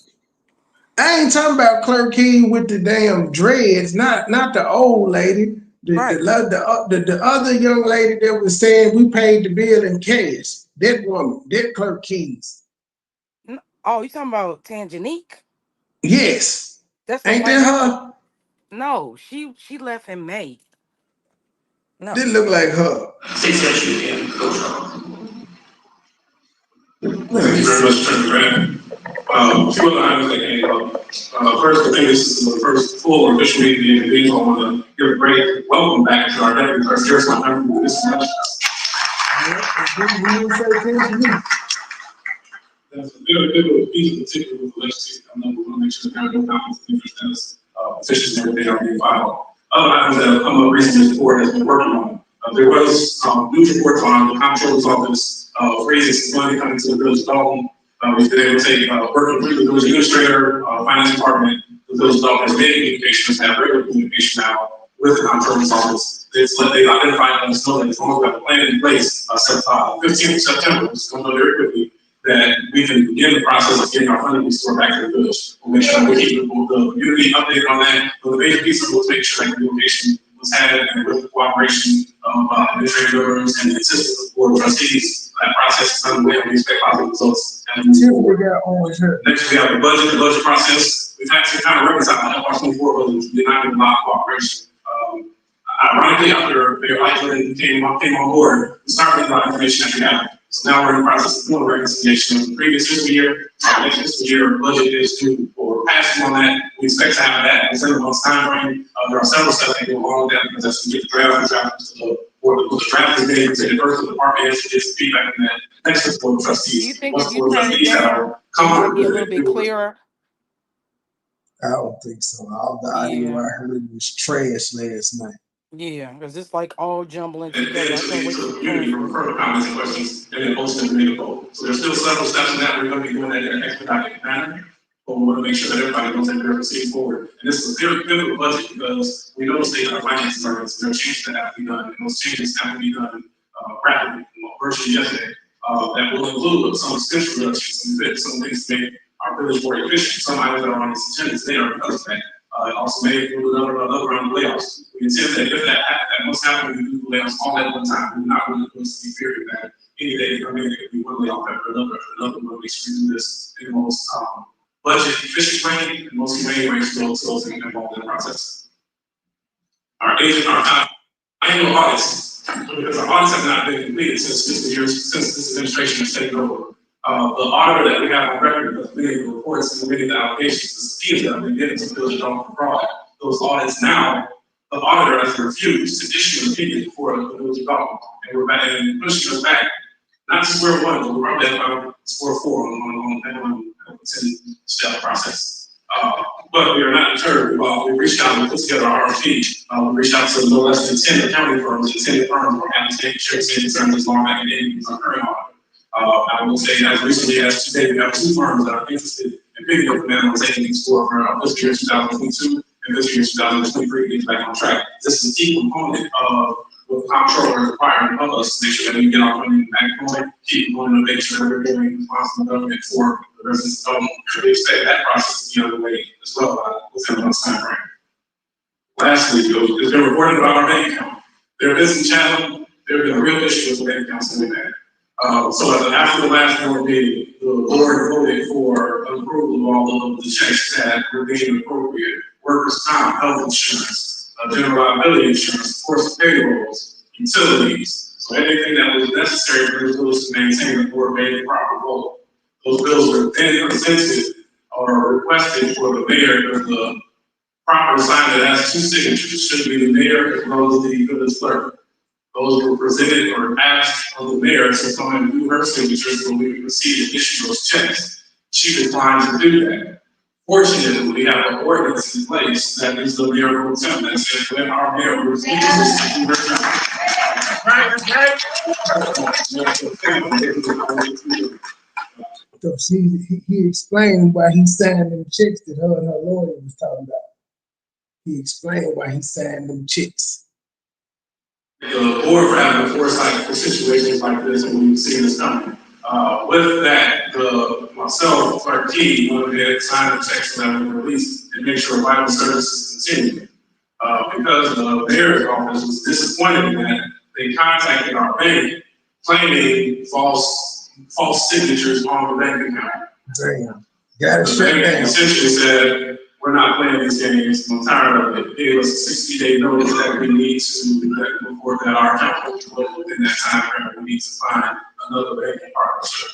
I ain't talking about Clerk Key with the damn dreads, not the old lady. The other young lady that was saying we paid the bill in cash. That woman, that Clerk Keys. Oh, you talking about Tangenique? Yes. That's ain't that her? No, she left in May. No. Didn't look like her. Thank you very much, Attorney Grant. Two other items that came up. First, I think this is the first full official meeting in April. I want to give a great welcome back to our deputy clerk here. So I'm for this semester. That's a very good piece of particular with the legislature coming up. We want to make sure that there are no conflicts of interest as officials and everything are being filed. Other items that have come up recently, the board has been working on. There was news reports on the comptroller's office raising some money coming to the village of Dalton. We've been able to take working with the village administrator, finance department, the village of Dalton has many communications, have regular communication now with the comptroller's office. They identified and know that as long as we have a plan in place, 15th of September, it's going to go very quickly, that we can begin the process of getting our funding restored back to the village. We'll make sure that we keep the community updated on that. But the major piece of it was making sure that communication was had and with the cooperation of administrative members and the assistance of the board of trustees. That process is underway and we expect positive results. Next, we have the budget process. We've had to kind of reconcile the FY24 budget, which did not get a lot of cooperation. Ironically, after Mayor Eichler came on board, we started with a lot of information that we have. So now we're in the process of doing a reconciliation of the previous fiscal year. Next fiscal year budget is due for passing on that. We expect to have that in 7 months time frame. There are several steps that go along with that because that's to get the draft to the board. The draft is being presented first to the department heads to get some feedback from that. Next to the board of trustees. Do you think if you turn it down, it might be a little bit clearer? I don't think so. All the audio I heard was trash last night. Yeah, because it's like all jumbling together. I can't wait to community for further comments and questions, and then post them in the vote. So there's still several steps in that. We're going to be doing that in an expedited manner, but we want to make sure that everybody knows that we're proceeding forward. And this is a very pivotal budget because we know the state of our finances are. So there are changes that have to be done, and those changes have to be done rapidly, virtually yesterday. That will include some expense reductions, some things to make our village more efficient. Some items that are on this agenda today are because of that. Also may include another round of layoffs. We intend that if that must happen, we do layoffs all at one time. We're not going to see period that any day come in, it could be one layoff after another. We'll make sure we do this in the most budget efficient way and most humane way so we can involved in the process. Our annual audits, because our audits have not been completed since this administration has taken over. The auditor that we have on record of many of the reports and many of the allegations, the subpoenas that have been given to the village of Dalton for fraud, those audits now, the auditor has refused to issue an opinion for the village of Dalton. And we're back and pushing us back, not to square one, but we're probably at about square four on that 10-step process. But we are not deterred. We reached out and put together our RFP. We reached out to no less than 10 accounting firms and 10 firms who have taken care of concerns as long as they can our current audit. I will say as recently as today, we have 2 firms that are interested in picking up the man on taking these for fiscal year 2022 and fiscal year 2023 to get back on track. This is a key component of what the comptroller is requiring of us to make sure that we get our funding back going, key component of making sure that we're doing responsible government for the residents of Dalton. We expect that process to be underway as well within a month's time frame. Lastly, it's been reported about our bank account. There have been some challenge, there have been a real issue with the bank accounts that we've had. So after the last board meeting, the board voted for approval of all of the checks that were deemed appropriate: workers' comp, health insurance, general liability insurance, of course, payrolls, utilities. So anything that was necessary for the bills to maintain the board made a proper vote. Those bills were then presented or requested for the mayor, because the proper assignment has 2 signatures. It should be the mayor as well as the village clerk. Those were presented or asked of the mayor to come and do her signatures so we could proceed and issue those checks. She declined to do that. Fortunately, we have an ordinance in place that is the mayor pro tem that says when our mayor was So he explained why he signed them checks that her and her lawyer was talking about. He explained why he signed them checks. The board would have the foresight for situations like this, and we've seen this coming. With that, myself, Clerk Key, went ahead and signed the checks that were released and make sure vital services continue. Because the mayor's office was disappointed in that, they contacted our bank claiming false signatures on the bank account. Damn. Got it The shut bank down. essentially said, we're not playing these games, I'm tired of it. They gave us a 60-day notice that we need to report that our account within that time frame, we need to find another banking partnership.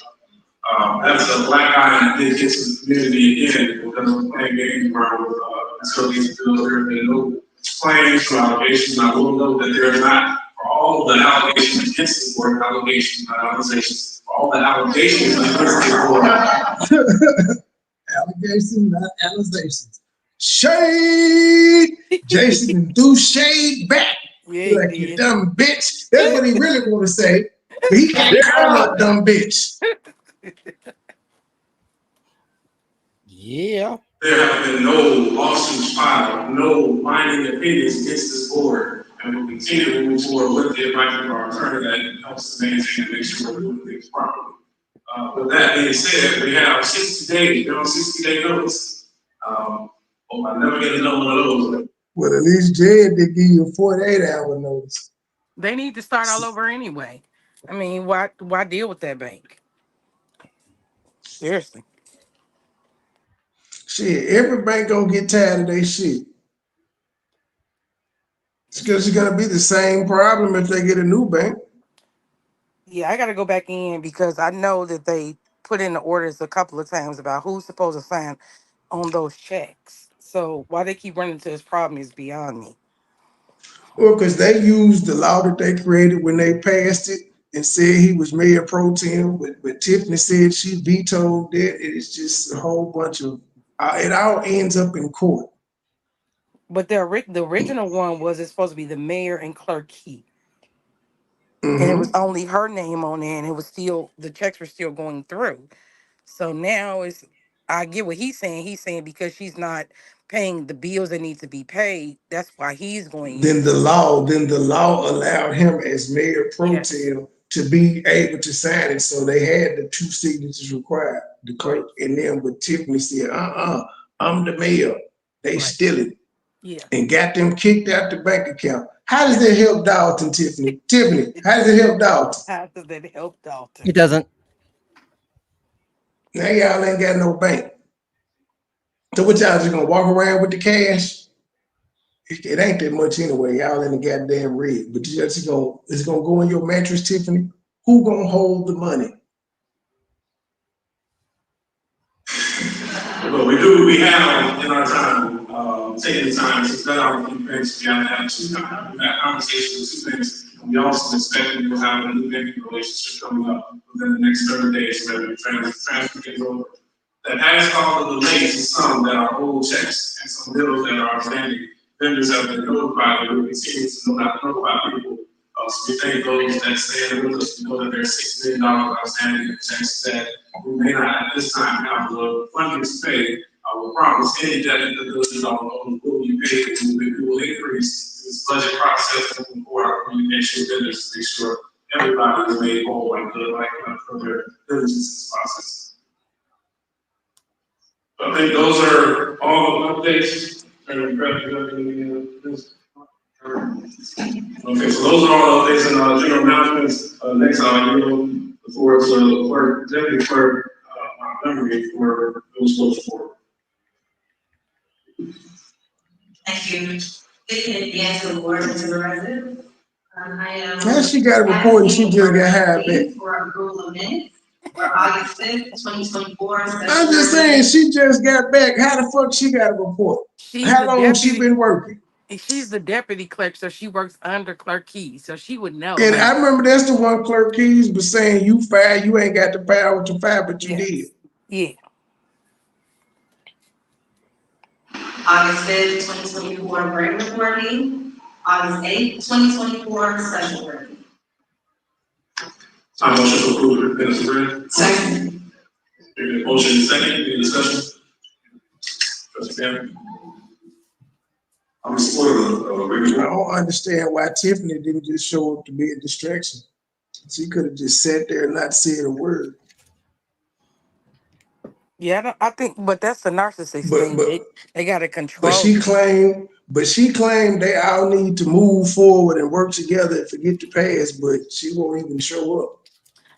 That's a black eye that did get to the community again because we're playing games around with facilities and bills. There have been no claims or allegations. I will note that there are not, for all of the allegations against the board, allegations, not allegations, for all the allegations against the board. Allegations, not allegations. Shade! Jason threw shade back. Yeah, Like, he you did. dumb bitch. That's what he really want to say. But he can't call up dumb bitch. Yeah. There have been no lawsuits filed, no binding opinions against this board, and we'll continue to move forward with the advice of our attorney that helps to maintain and make sure we're doing things properly. With that being said, we have 60 days, we're on 60-day notice. Hope I never get another one of those. Well, at least Jed did give you a 48-hour notice. They need to start all over anyway. I mean, why deal with that bank? Seriously. Shit, every bank gonna get tired of their shit. It's because it's gonna be the same problem if they get a new bank. Yeah, I got to go back in because I know that they put in the orders a couple of times about who's supposed to sign on those checks. So why they keep running into this problem is beyond me. Well, because they used the law that they created when they passed it and said he was mayor pro tem, but Tiffany said she vetoed that. It's just a whole bunch of, it all ends up in court. But the original one was it's supposed to be the mayor and clerk key. Mm-hmm. And it was only her name on there, and it was still, the checks were still going through. So now I get what he's saying. He's saying because she's not paying the bills that need to be paid, that's why he's going. Then the law allowed him as mayor pro tem to be able to sign it. So they had the 2 signatures required, the clerk and them. But Tiffany said, I'm the mayor. They steal it. Yeah. And got them kicked out the bank account. How does that help Dalton, Tiffany? Tiffany, how does it help Dalton? How does that help Dalton? It doesn't. Now y'all ain't got no bank. So what y'all just gonna walk around with the cash? It ain't that much anyway. Y'all in the goddamn red. But it's gonna go in your mattress, Tiffany. Who gonna hold the money? But we do what we have in our time, taking the time to set out a few things. We have to have we've had conversations with 2 things. We also expect we will have a new banking relationship coming up within the next 30 days where we transfer things over. That has caused a delay to some that are old checks and some bills that are outstanding. Vendors have been notified, and we continue to notify people. So we thank those that stand with us. We know that there's $6 million outstanding checks that we may not at this time have the funding to pay. I will promise any debt that the village will be paid, and we will increase this budget process moving forward. Our communication with vendors to make sure everybody is made whole and good, like further diligence in this process. I think those are all the updates. Okay, so those are all the updates and general announcements. Next, I'll yield the floor to the clerk, deputy clerk, Montgomery for those close forward. Thank you. Good evening to the board and to the residents. I am. Now she got a report and she just got hired back. For approval of minutes for August 5th, 2024. I'm just saying, she just got back. How the fuck she got a report? How long she been working? And she's the deputy clerk, so she works under Clerk Keys, so she would know. And I remember that's the one Clerk Keys was saying, you fired, you ain't got the power to fire, but you did. Yeah. August 5th, 2024, regular board meeting. August 8th, 2024, special board meeting. I motion to approve the minutes as read. Second. Motion is second, any discussion? Trustee Cameron? I'm supportive of I don't understand why Tiffany didn't just show up to be a distraction. She could have just sat there and not said a word. Yeah, I think, but that's the narcissist thing. They got to control. But she claimed they all need to move forward and work together and forget the past, but she won't even show up.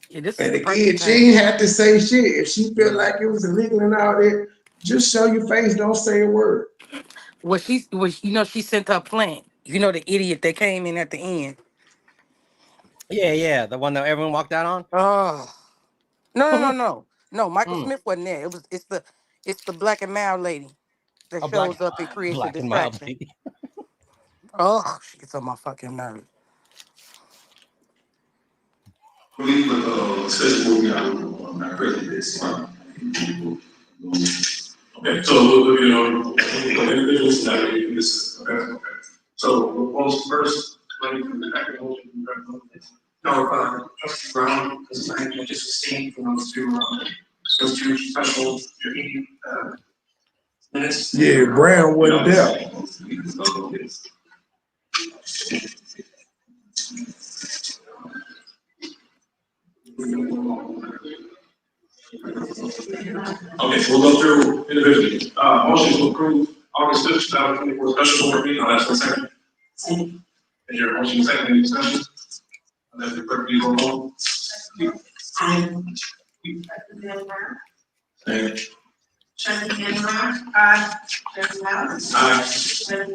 Yeah, this and is again, she ain't have to say shit. If she felt like it was illegal and all that, just show your face, don't say a word. Well, she sent her plan. You know, the idiot that came in at the end. Yeah, the one that everyone walked out on. Oh, no. Michael Smith wasn't there. It's the black and mild lady that shows up and creates a distraction. Oh, she gets on my fucking nerve. Believe the special board meeting on my president. Okay, so individuals that are in this. Okay. So we'll post first. No, Trustee Brown, this is I just abstained from those two special minutes. Yeah, Brown wasn't there. Okay, so we'll go through individually. Motion to approve August 5th, 2024 special board meeting. I'll ask for a second. Is your motion second? Any discussion? Unless the clerk please roll call. Aye. Second. Trustee Cameron. Aye. Trustee Dalton. Aye. Trustee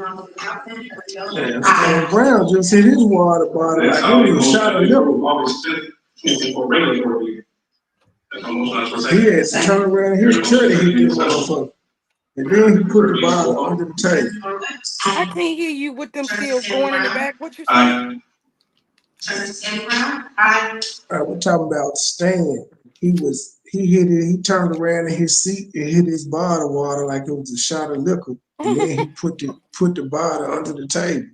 Dalton. And Brown just hit his water bottle like he was a shot of liquor. August 5th, 2024 regular board meeting. That's no motion. For a second. He had to turn around his chair to hit this motherfucker. And then he put the bottle under the table. I can't hear you with them seals going in the back. What you saying? Trustee Cameron. Aye. We're talking about Stan. He turned around in his seat and hit his bottle of water like it was a shot of liquor. And then he put the bottle under the table.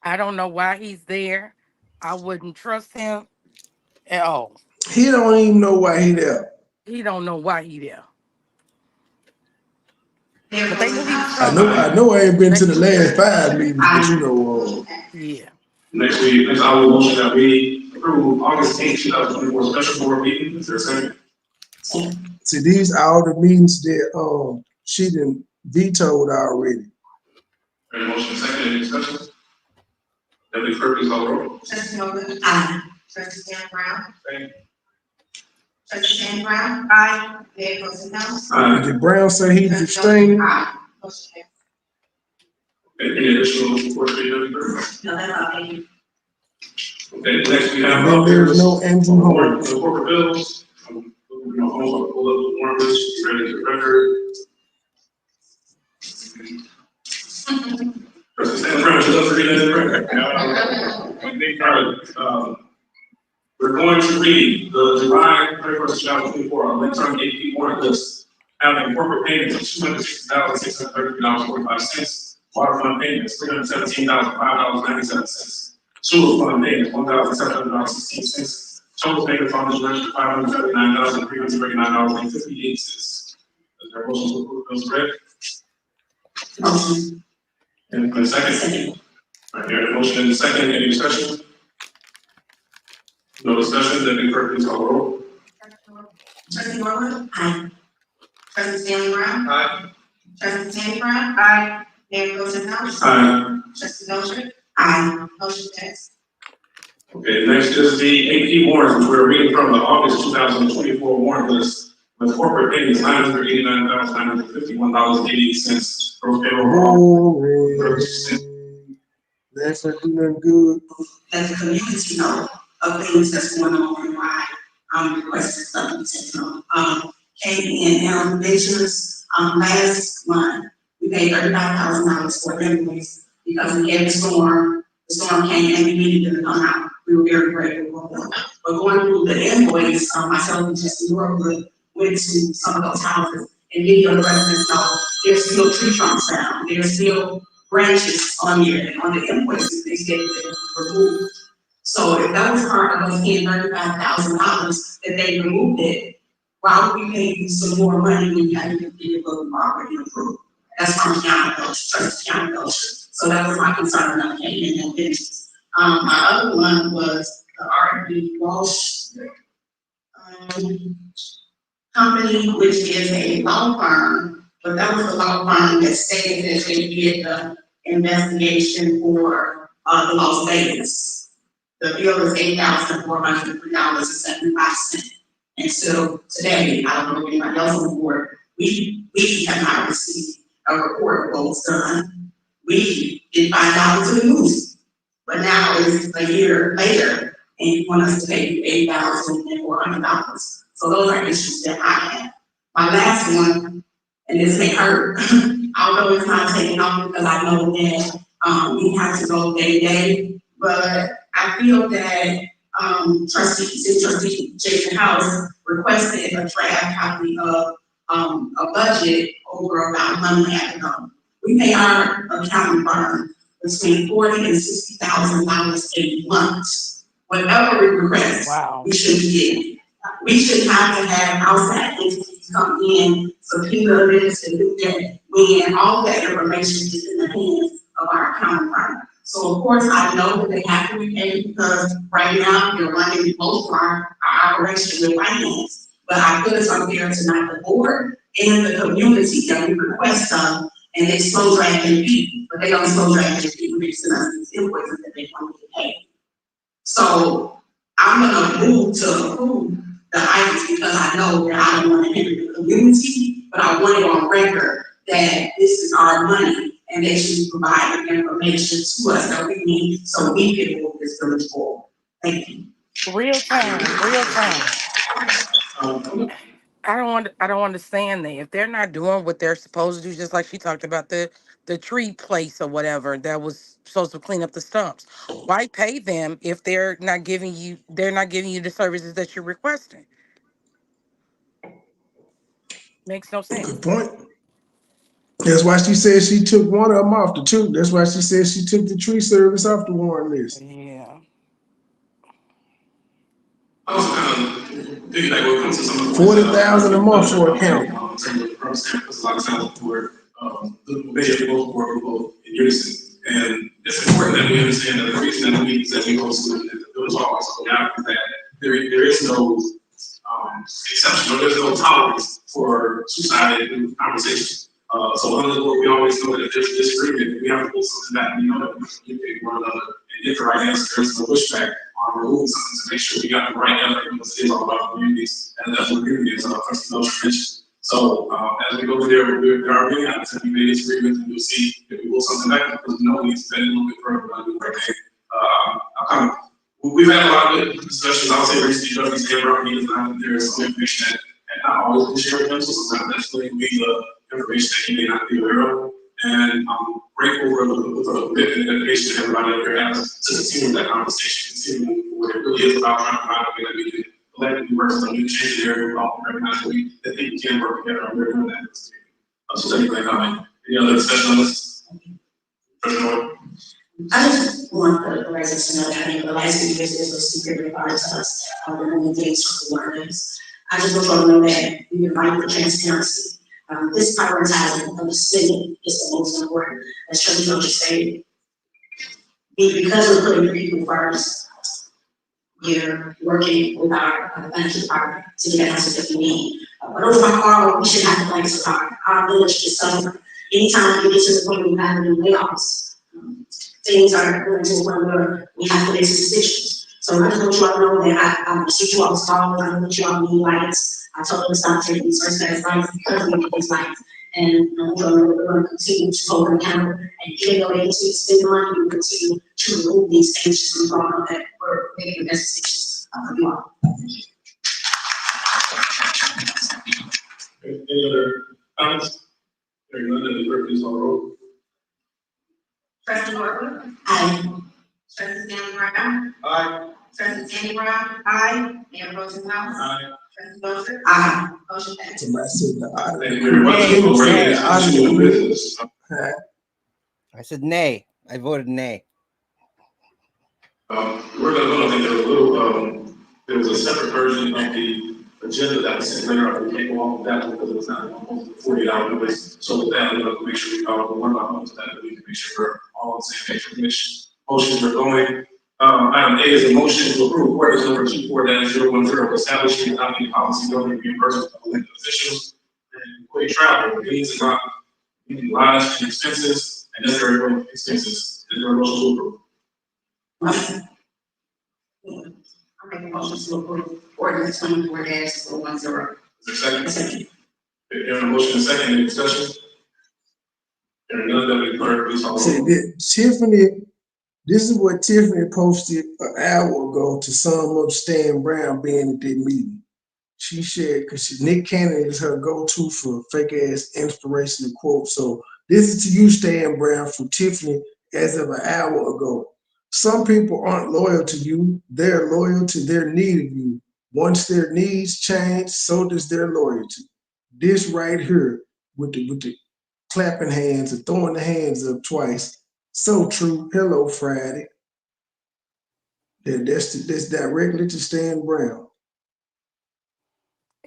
I don't know why he's there. I wouldn't trust him at all. He don't even know why he there. He don't know why he there. But they knew he was I know I ain't been to the last 5 meetings, but you know. Yeah. Next I will motion that we approve August 8th, 2024 special board meeting. Is there a second? See, these are all the meetings that she done vetoed already. Any motion second, any discussion? Deputy Clerk, please call the roll. Trustee Morgan. Aye. Trustee Brown. Aye. Trustee Brown. Aye. Mayor Pro Tem Dalton. Aye. Did Brown say he abstained? Aye. Any additional reports for you? No, that's all. Thank you. Okay, next we have. And then there's no Andrew Holmes. Corporate bills. Pull up the warrant list, ready to record. We're going to read the July 31st, 2024 electronic AP warrant list, having corporate payments of $260,633.45, water fund payments $317,005.97, sewer fund payments $1,700.16, total payment from this register $579,339.58. Is there a motion to approve those correct? Motion. And a second? Right here, motion and a second, any discussion? No discussion, then the clerk please call the roll. Trustee Morgan. Aye. Trustee Brown. Aye. Trustee Brown. Aye. Mayor Pro Tem Dalton. Aye. Trustee Dolton. Aye. Motion passed. Okay, next is the AP warrants, which we're reading from the August 2024 warrant list with corporate payments $989,951.88. Gross payroll. That's not do nothing good. As a community know of things that's going on and why I'm requesting something to K&M Ventures last month we paid $39,000 for invoice because we had the storm came and we needed them to come out. We were very grateful for them. But going through the invoice, myself and Justin Workwood went to some of those houses and many of the residents know there's still tree trunks down, there's still branches on the invoices they said that were removed. So if that was part of us paying $35,000 that they removed it, why would we pay you some more money when you hadn't been paid what we've already approved? That's from county culture. So that was my concern when I came in and finished. My other one was the R&B Walsh company, which is a law firm, but that was a law firm that stated that they did the investigation for the Las Vegas. The bill is $8,403.75. And so today, I don't know if anybody else on the board, we have not received a report of what was done. We did $5 to the news, but now it's a year later, and you want us to pay you $8,400. So those are issues that I have. My last one, and this may hurt, although it's not taking off because I know that we have to go day to day, but I feel that Trustee Jason House requested a draft copy of a budget over about a month and a half ago. We pay our accounting firm between $40,000 and $60,000 a month. Whatever we request, we should be getting. We should have to have outside entities come in, subpoena this and do that, when all that information is in the hands of our accounting firm. So of course, I know that they have to be paid because right now they're running most of our operation with finance. But I put us on here tonight, the board and the community that we request some, and they slow drag their feet, but they don't slow drag their feet when they send us these invoices that they want to pay. So I'm gonna move to approve the items because I know that I don't want to hinder the community, but I want it on record that this is our money and they should provide the information to us that we need so we can move this village forward. Thank you. Real time. I don't understand that. If they're not doing what they're supposed to do, just like she talked about the tree place or whatever that was supposed to clean up the stumps, why pay them if they're not giving you the services that you're requesting? Makes no sense. Good point. That's why she said she took one of them off the two. That's why she said she took the tree service off the warrant list. Yeah. I also kind of think like when it comes to some of the 40,000 a month for a county. In terms of the program stand, because a lot of times for they both work both in unison, and it's important that we understand that the reason that the meetings that we host in the village hall so now is that there is no exception, or there's no tolerance for two-sided conversation. So under the board, we always know that if there's a disagreement, we have to pull something back. We know that we communicate with one another and get the right answer. There's no pushback on removing something to make sure we got the right answer because it is all about communities and that's what community is Trustee Dolton mentioned. So as we go through there are many items that we may disagree with, and you'll see if we pull something back because we know we need to spend a little bit further on the right thing. We've had a lot of good discussions. I'll say recently, Trustees came around meetings and there is some information that not always been shared with them, so sometimes that's going to be the information that you may not be aware of. And I'm grateful for the commitment and dedication that everybody up here has to continue that conversation, continue moving forward. It really is about trying to find a way that we can collectively work on new changes there. We all recognize that people can work together on doing that. So anyway, any other discussion on this? I just want the residents to know that I mean, the last few years this was super required to us. When we did social workers, I just want you to know that we are fighting for transparency. This prioritizing of the spending is the most important. As Trustee Dolton said, because we're putting the people first, we're working with our financial department to get answers that we need. But overall, we should have the thanks for our village is suffering. Anytime we get to the point where we have to do layoffs, things are going to the point where we have to make decisions. So I just want you all to know that I see you all calls, I know that you all need lights. I told them to stop taking these first class lights because we need these lights. And I want you all to know that we're going to continue to hold them accountable. And even though they continue to spend money, we will continue to remove these things from the problem that we're making the best decisions for you all. Any other comments? Hearing none, the clerk, please call the roll. Trustee Norwood? Aye. Trustee Stanley Brown? Aye. Trustee Sandy Brown? Aye. Mayor Pro Tem House? Aye. Trustee Bowser? Aye. Motion passes. Somebody said the audit. Thank you very much. We'll bring it into new business. I said nay. I voted nay. We're gonna go, I think there was a little, there was a separate version of the agenda that was sent later. We can't go off of that because it was not almost 48-hour notice. So with that, we're gonna make sure we follow the one by one to that, we can make sure we're all on the same page for which motions are going. Item A is a motion to approve ordinance number 24-010, establishing a company policy governing reimbursement of elected officials and employee travel, means and not lives and expenses and necessary expenses. Is there a motion to approve? I make a motion to approve ordinance 24-010. Is there a second? Second. Hearing a motion and second, any discussion? Hearing none, Deputy Clerk, please call the roll. Tiffany, this is what Tiffany posted an hour ago to sum up Stan Brown being at that meeting. She shared, because Nick Cannon is her go-to for fake-ass inspirational quotes. So this is to you, Stan Brown, from Tiffany as of an hour ago. Some people aren't loyal to you. They're loyal to their need of you. Once their needs change, so does their loyalty. This right here with the clapping hands and throwing the hands up twice. So true. Hello, Friday. That's directly to Stan Brown.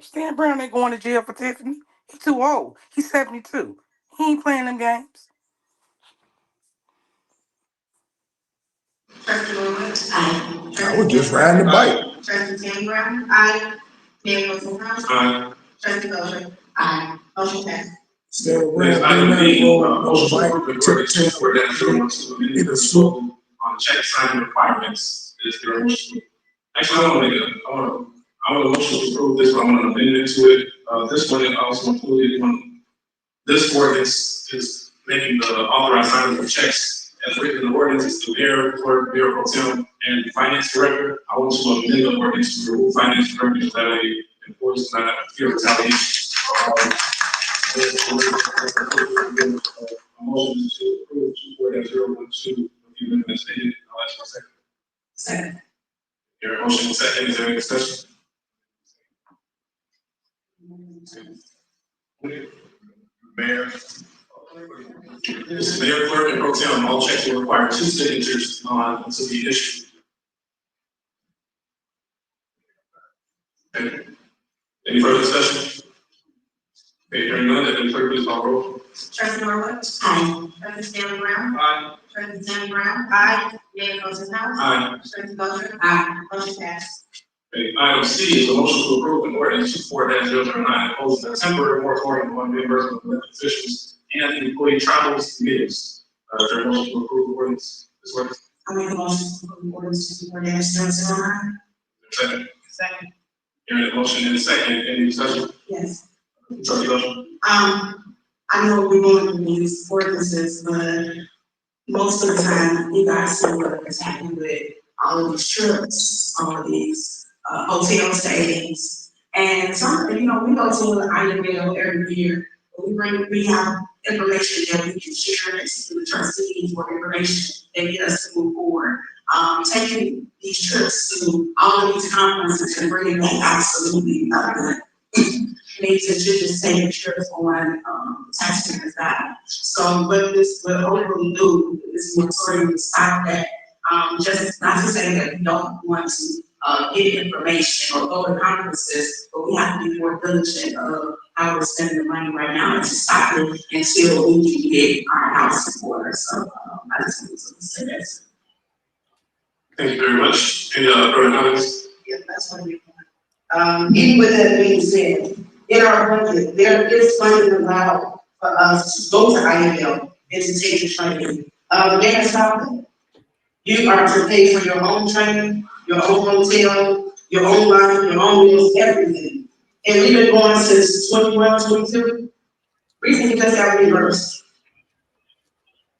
Stan Brown ain't going to jail for Tiffany. He's too old. He's 72. He ain't playing them games. Trustee Norwood? Aye. I was just riding the bike. Trustee Sandy Brown? Aye. Mayor Pro Tem House? Aye. Trustee Bowser? Aye. Motion passes. Stan Next Brown, item B, on motion to bike, approve the ordinance 24-012, in a suit. on check signing requirements. Is there a motion? Actually, I want a motion to approve this, but I want an amendment to it. This one also included on, this ordinance is making the authorized signing of checks as written in the ordinance is the mayor, clerk, mayor pro tem, and finance director. I want to amend the ordinance to remove finance director so that way employees do not have to fear retaliation. A motion to approve 24-012 with the amendment stated. I'll ask for a second. Second. Your motion is second. Is there any discussion? Mayor. This mayor, clerk, and pro tem, all checks will require 2 signatures on to be issued. Okay. Any further discussion? Okay, hearing none, then clerk, please call roll. Trustee Norwood? Aye. Trustee Stanley Brown? Aye. Trustee Sandy Brown? Aye. Mayor Pro Tem House? Aye. Trustee Bowser? Aye. Motion passes. Okay, item C is a motion to approve an ordinance 24-009 imposing a temporary moratorium on reimbursement of elected officials and employee travels meals. Is there a motion to approve the ordinance? This ordinance. I make a motion to approve ordinance 24-009. Second. Second. Hearing a motion in a second, any discussion? Yes. Trustee Dolton. I know we want to use ordinances, but most of the time, you guys see what is happening with all of these trips, all of these hotel stays. And some, we go to an item bill every year. We have information that we can share to the trustees or information that get us to move forward. Taking these trips to all of these conferences and bringing back absolutely nothing. Means that you're just taking trips on taxpayers' dime. So what this will hopefully do is moratorium to stop that. Just not to say that we don't want to get information or go to conferences, but we have to be more diligent of how we're spending the money right now and to stop it until we can get our house in order. So I just wanted to say that. Thank you very much. Any further comments? Yeah, that's what we want. Even with that being said, in our budget, there is funding allowed for us to go to IML and to take the training. Mayor Dalton, you are to pay for your own training, your own hotel, your own line, your own meals, everything. And we've been going since 21, 22. Recently just got reimbursed.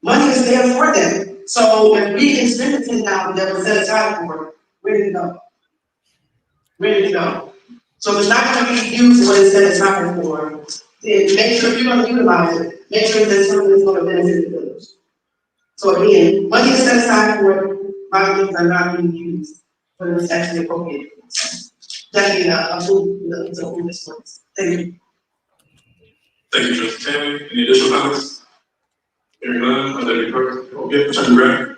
Money is there for them. So if we can spend the $10,000 that was set aside for it, where did it go? Where did it go? So it's not going to be used what it's set aside for. Make sure if you're going to utilize it, make sure that something is going to benefit the village. So again, money is set aside for it, my things are not being used, but it's actually appropriate. Definitely it's a move this place. Thank you. Thank you, Trustee Tammy. Any additional comments? Hearing none, Deputy Clerk. Okay, Trustee Grant.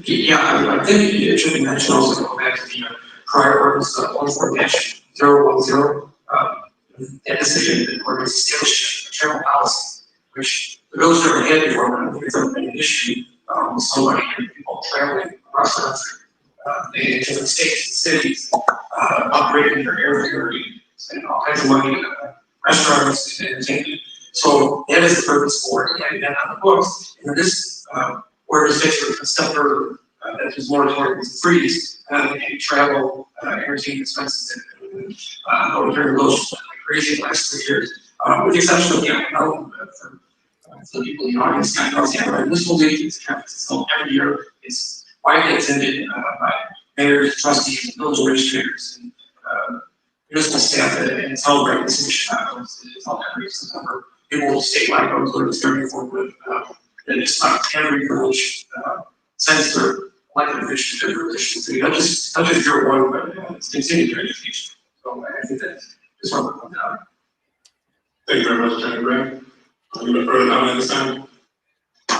Yeah, I think it should be mentioned also go back to the prior ordinance 14-010. That decision, the ordinance established a general policy, which the village never had before. When it's ever been an issue with somebody and people traveling across the country, in different states and cities, operating their airfare and all kinds of money, restaurants and entertainment. So that is the purpose for it, and that on the books. And this ordinance takes a step further, that is moratorium is freeze, and travel, entertainment expenses, over during those crazy last 3 years, with the exception of, for the people in the audience, I know the municipal league is so every year it's widely attended by mayors, trustees, village administrators, and municipal staff, and it's held right in the city of Chicago. It's held every September. People statewide go to the 34th with, and it's not every village sends their elected officials to their positions. So not just your one, but it's continued their education. So I think that just want to point out. Thank you very much, Attorney Grant. Any further comment at this time?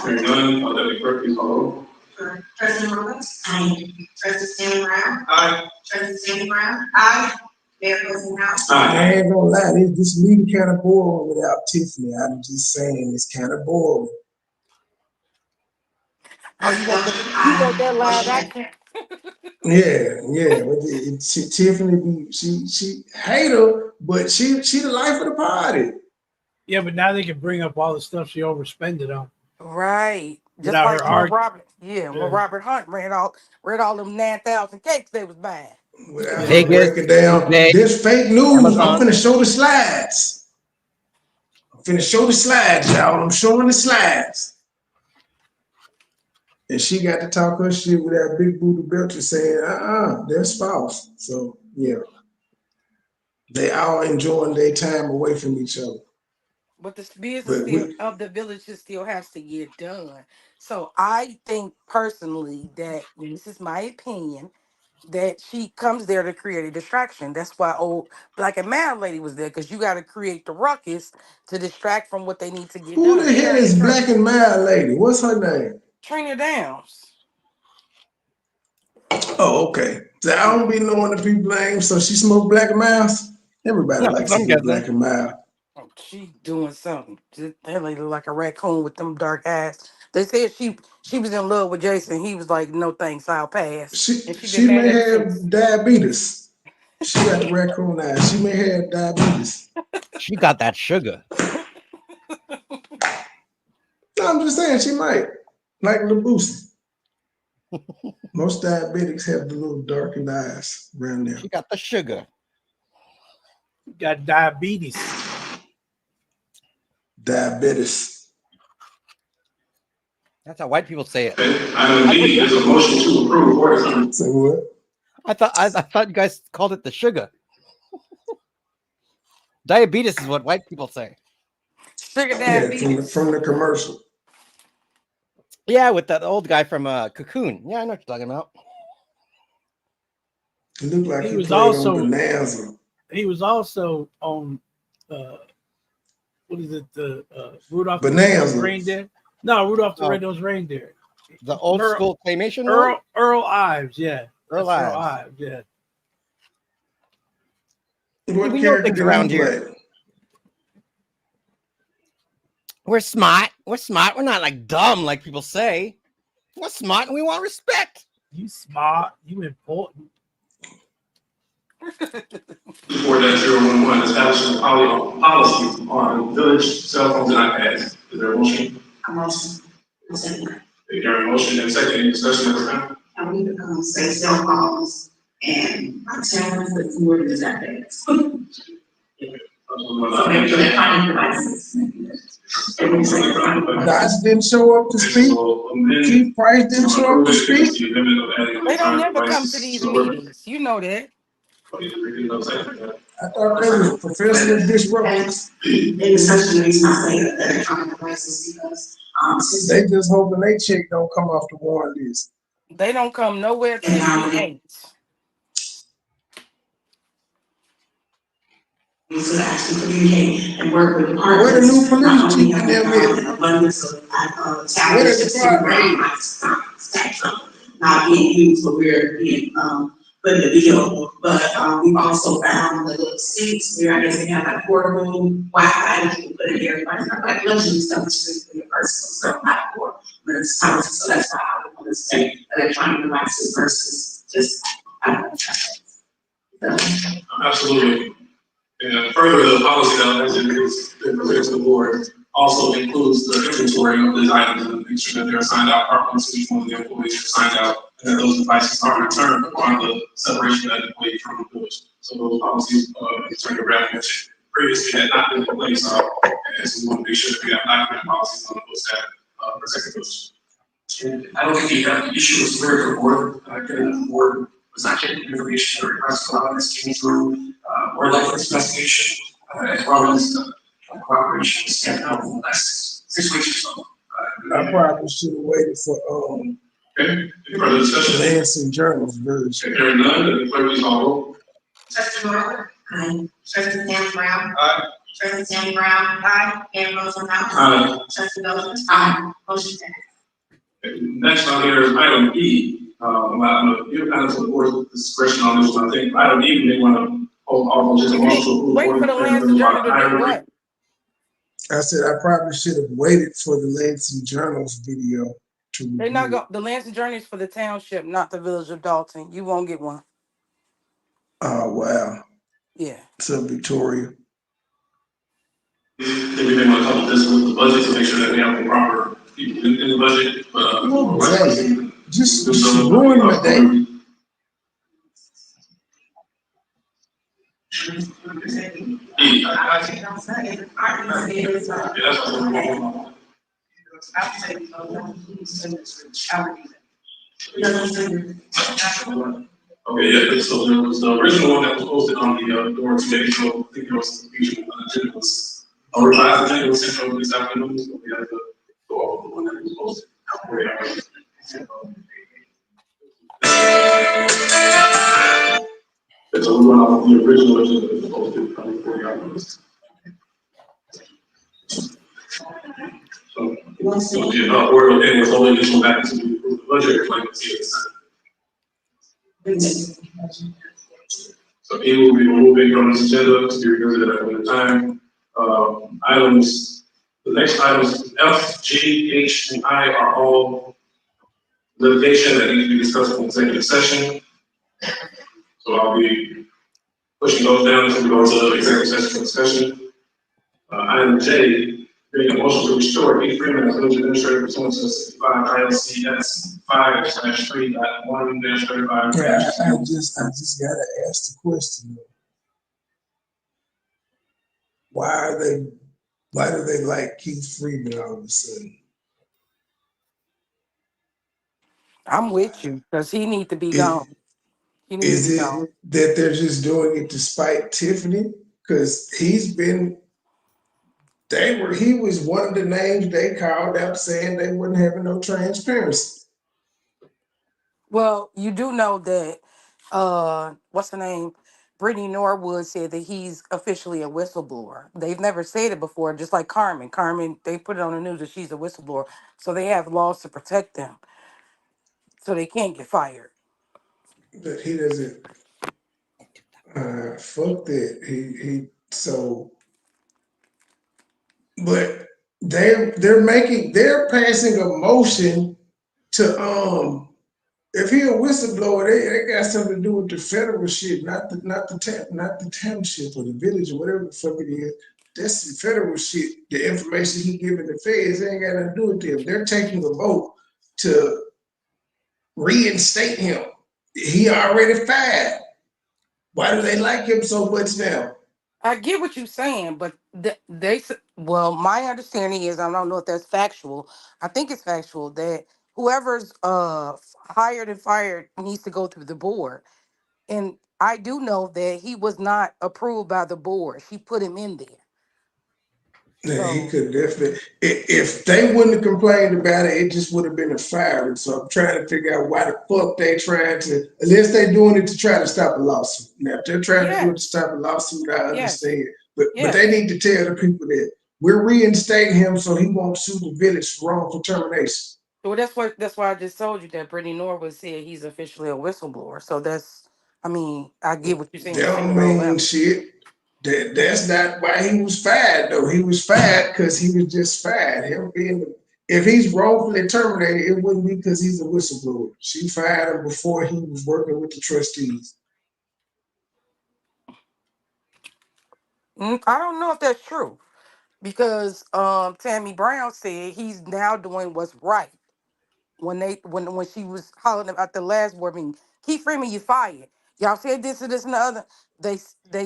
Hearing none, Deputy Clerk, please call the roll. President Roberts. Aye. Trustee Stanley Brown. Aye. Trustee Sandy Brown. Aye. Mayor Pro Tem House. I ain't gonna lie, this meeting kind of boring without Tiffany. I'm just saying, it's kind of boring. Oh, you got that live action? Yeah. But Tiffany, she hate her, but she the life of the party. Yeah, but now they can bring up all the stuff she overspended on. Right. Just Without like her when Robert Hunt read all them 9,000 cakes they was buying. Break it down. This fake news. I'm finna show the slides. Y'all. I'm showing the slides. And she got to talk her shit with that big booty Belcher saying, their spouse. So yeah. They all enjoying their time away from each other. But the business of the village still has to get done. So I think personally that, and this is my opinion, that she comes there to create a distraction. That's why old Black and Mad Lady was there, because you got to create the ruckus to distract from what they need to get Who done. the hell is Black and Mad Lady? What's her name? Trina Downs. Oh, okay. So I don't be knowing the people names. So she smoked Black and Miles. Everybody likes to get Black and Miles. Oh, she doing something. That lady look like a raccoon with them dark eyes. They said she was in love with Jason. He was like, no thanks, I'll pass. She may have diabetes. She got the raccoon eyes. She may have diabetes. She got that sugar. No, I'm just saying she might. Like Labusi. Most diabetics have the little darkened eyes around there. She got the sugar. Got diabetes. Diabetes. That's how white people say it. There's a motion to approve ordinance. Say what? I thought you guys called it the sugar. Diabetes is what white people say. Sugar diabetes. Yeah, from the commercial. Yeah, with that old guy from Cocoon. Yeah, I know what you're talking about. It looked like he was also on Bonanza. He was also on what is it? The Rudolph Bonanza. the Reindeer? No, Rudolph the Red-Nosed Reindeer. The old school claymation. Earl Ives, yeah. Earl Ives, yeah. What we know things around here. We're smart. We're smart. We're not like dumb like people say. We're smart and we want respect. You smart. You important. 4.011 establishing a policy on village cell phones and iPads. Is there a motion? A motion. Is there a motion and second? Any discussion at this time? And we say cell phones and tablets with more than iPads. Dodge didn't show up to speak. Keith Price didn't show up to speak. They don't never come to these meetings. You know that. I thought they were professional disruptors. In such a reason, I say electronic devices because They just hoping they check don't come off the warrant list. They don't come nowhere till June 8th. To actually communicate and work with Where the departments. new police chief in them An at? abundance of Where the taxes department? not being used, but we're being put in the deal. But we've also found the little seats where I guess they have like portable Wi-Fi that you can put in there. Like luxury stuff, which is for your personal stuff, not for municipalities. So that's why I would want to say electronic devices versus just Absolutely. And further, the policy that has been presented to the board also includes the inventory of these items and make sure that they're signed out properly, so each one of the employees are signed out, and that those devices are returned upon the separation of that employee from the village. So those policies, Attorney Bradley mentioned previously had not been in place, and so we want to make sure that we have documented policies on those that protect the village. I don't think the issue was clear to the board, given that the board was not getting information or requests for this came through, or like investigation, as well as cooperation with staff over the last 6 weeks or so. I probably should have waited for Okay, any further discussion? Lansing Journal's version. Hearing none, the clerk please call roll. Trustee Martin. Aye. Trustee Sam Brown. Aye. Trustee Sammy Brown. Aye. Mayor Rosenbaum. Aye. Trustee Dolton. Aye. Motion passed. Next on here is item E. I'm gonna give kind of the board's discretion on this one. I think item E, they want to hold off just a motion. Wait for the Lansing Journal to do what? I said I probably should have waited for the Lansing Journal's video to They're not going. The Lansing Journal is for the township, not the village of Dalton. You won't get one. Oh wow. Yeah. So Victoria. Maybe they want to couple this with the budget to make sure that we have the proper people in the budget. Just ruin my day. Okay, yeah, so there was the original one that was posted on the door today, so I think there was some confusion on the agenda was a revised agenda was sent over this afternoon, so we had to go over the one that was posted. And so we went off the original agenda that was posted on 40 hours. So the order of was only additional back to the budget, like to see it. So he will be removing from this agenda to be revisited at another time. Items, the next items F, G, H, and I are all litigation that needs to be discussed in executive session. So I'll be pushing those down until we go to executive session for discussion. Item J, being a motion to restore E. Freeman as village administrator pursuant to 65 ILCS 5-3.1-35. Yeah, I just gotta ask the question though. Why do they like Keith Freeman all of a sudden? I'm with you because he need to be gone. He needs to be gone. That they're just doing it to spite Tiffany? Because he was one of the names they called out saying they wouldn't have no transparency. Well, you do know that what's the name? Brittany Norwood said that he's officially a whistleblower. They've never said it before, just like Carmen. Carmen, they put it on the news that she's a whistleblower. So they have laws to protect them. So they can't get fired. But he doesn't fuck that. But they're passing a motion to if he a whistleblower, they got something to do with the federal shit, not the township or the village or whatever the fuck it is. That's the federal shit. The information he giving the feds ain't got nothing to do with them. They're taking a vote to reinstate him. He already fired. Why do they like him so much now? I get what you're saying, but my understanding is, I don't know if that's factual. I think it's factual that whoever's hired and fired needs to go through the board. And I do know that he was not approved by the board. She put him in there. Yeah, he So could definitely. If they wouldn't have complained about it, it just would have been a fire. So I'm trying to figure out why the fuck they trying to, unless they're doing it to try to stop a lawsuit. Now, if they're trying to do it to yes, stop a lawsuit, I yes, understand. But they yes. need to tell the people that we're reinstating him so he won't sue the village for wrongful termination. Well, that's why I just told you that Brittany Norwood said he's officially a whistleblower. So that's, I mean, I get what you're saying. That You send don't it all mean out. shit. That's not why he was fired though. He was fired because he was just fired. Him being if he's wrongfully terminated, it wouldn't be because he's a whistleblower. She fired him before he was working with the trustees. I don't know if that's true because Tammy Brown said he's now doing what's right. When she was hollering about the last board meeting, Keith Freeman, you fired. Y'all said this and this and the other. They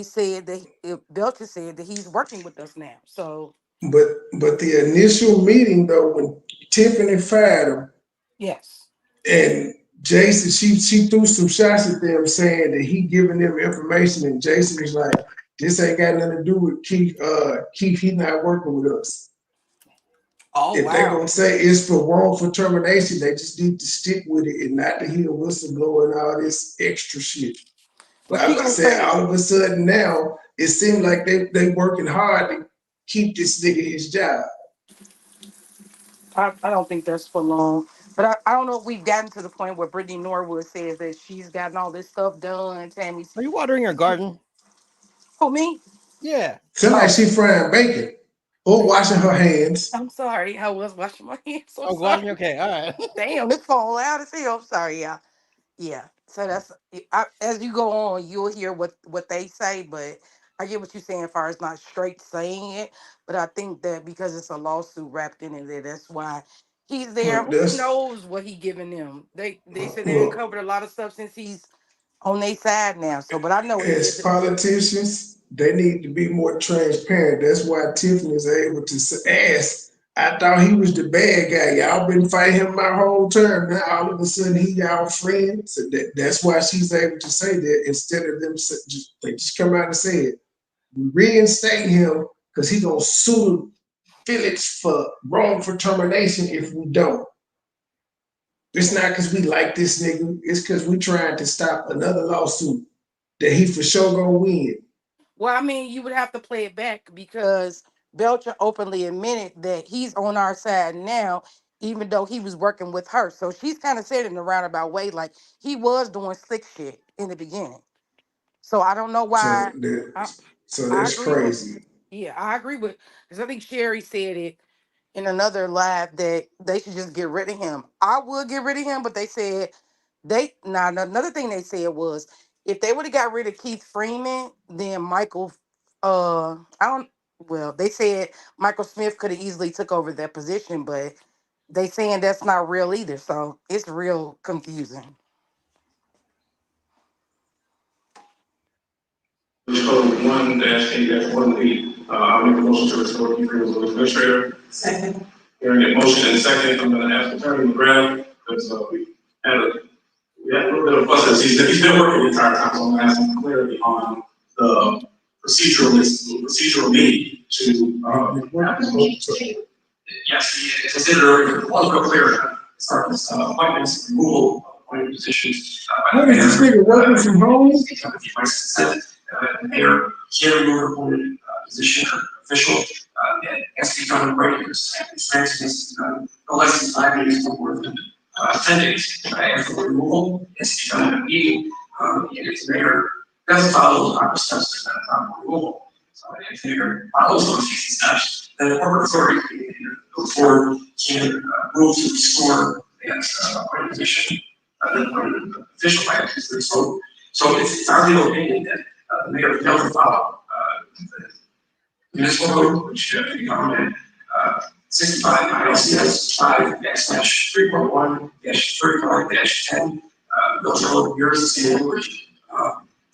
said that Belcher said that he's working with us now. So But the initial meeting though, when Tiffany fired him yes. and Jason, she threw some shots at them saying that he giving them information, and Jason was like, "This ain't got nothing to do with Keith. Keith, he not working with us." Oh If they're wow. gonna say it's for wrongful termination, they just need to stick with it and not to hear whistleblower and all this extra shit. Well, But I she was gonna say say all of a sudden now it seems like they working hard to keep this nigga his job. I don't think that's for long. But I don't know if we've gotten to the point where Brittany Norwood says that she's gotten all this stuff done. Tammy's Are you watering your garden? who me? Yeah. Feel like Oh, she frying bacon or washing her hands. I'm sorry. I was washing my hands. So Oh, washing. sorry. Okay. All right. Damn, this phone loud as hell. I'm sorry, y'all. Yeah. So that's as you go on, you'll hear what they say, but I get what you're saying as far as not straight saying it. But I think that because it's a lawsuit wrapped in it, that's why he's there. Look, Who that's knows what he giving them? They said they look. uncovered a lot of stuff since he's on their side now. So but I know he As did politicians, they need to be more transparent. That's why Tiffany's able to ask. I thought he was the bad guy. Y'all been fighting him my whole term. Now all of a sudden he y'all friend. So that's why she's able to say that instead of them they just come out and say it. Reinstate him because he gonna sue the village for wrongful termination if we don't. It's not because we like this nigga. It's because we trying to stop another lawsuit that he for sure gonna win. Well, I mean, you would have to play it back because Belcher openly admitted that he's on our side now, even though he was working with her. So she's kind of said it in a roundabout way, like he was doing slick shit in the beginning. So I don't know So why. I, I that's agree with, crazy. yeah, I agree with, because I think Sherry said it in another live that they should just get rid of him. I would get rid of him, but they said another thing they said was if they would have got rid of Keith Freeman, then Michael I don't well, they said Michael Smith could have easily took over that position, but they saying that's not real either. So it's real confusing. Code 1-8-1B, I'll make a motion to restore Keith Freeman as administrator. Second. Hearing a motion and second, I'm gonna ask Attorney McGrath, because we had a little bit of fuss. He's been working the entire time, so I'm gonna ask him clarity on the procedural need to, have this motion. So, yes, consider one real clear, as far as, appointments, removal, of appointed positions. What is this nigga working from home? Mayor can remove appointed position or official, and has to be done in regulars. For instance, no less than 5 days before the 10 days after removal, it has to be done in a meeting. If the mayor doesn't follow the proper steps to removal, so if the mayor follows those steps, then the corporate authority can go forward, can move to restore that appointed position, the appointed official by the so. So it's our legal opinion that the mayor failed to follow the municipal code, which you comment 65 ILCS 5/3.1-35-10. Those are yours to see language.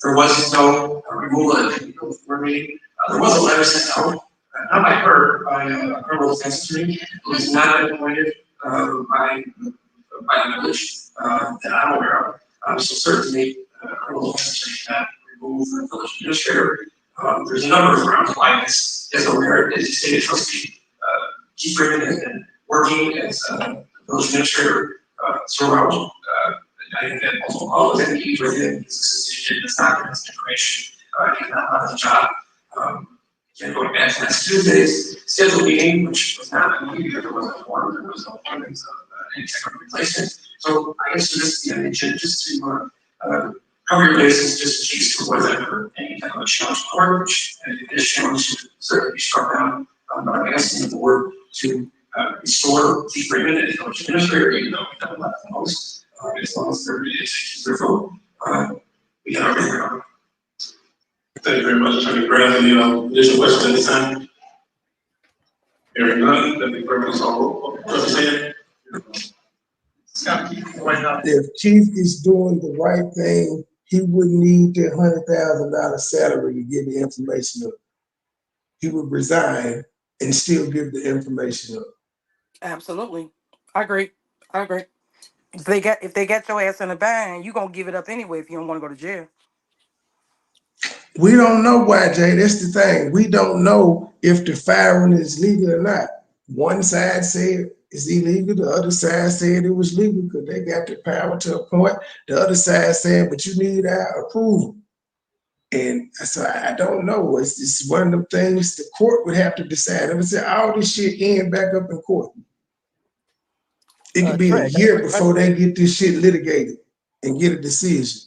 There was no removal of the board meeting. There was a letter sent out, not by her, by a criminal defense attorney. It was not appointed by the village that I'm aware of. So certainly, criminal defense attorney cannot remove the village administrator. There's a number of grounds why this as a rare, as you say, a trustee. Keith Freeman has been working as a village administrator throughout. I think that also all of that he within his decision is not his information. He's not on the job. Again, going back to last Tuesday's scheduled meeting, which was not a meeting, there wasn't a forum, there was no appointments of any type of replacement. So I guess this is the agenda just to cover your bases just in case there was ever any type of challenge to court, which this challenge should certainly be struck down. But I'm asking the board to restore Keith Freeman as village administrator, even though we've done a lot the most, as long as there is their vote. We got everything on. Thank you very much, Attorney Bradley. Additional questions at this time? Hearing none, let me purpose all. If Chief is doing the right thing, he wouldn't need the $100,000 salary to give the information up. He would resign and still give the information up. Absolutely. I agree. If they get your ass in a bind, you gonna give it up anyway if you don't want to go to jail. We don't know, YJ. That's the thing. We don't know if the firing is legal or not. One side said it's illegal. The other side said it was legal because they got the power to appoint. The other side said, but you need our approval. And so I don't know. It's just one of them things the court would have to decide. I would say all this shit end back up in court. It could be Trey, a year before they get this shit litigated and get a decision.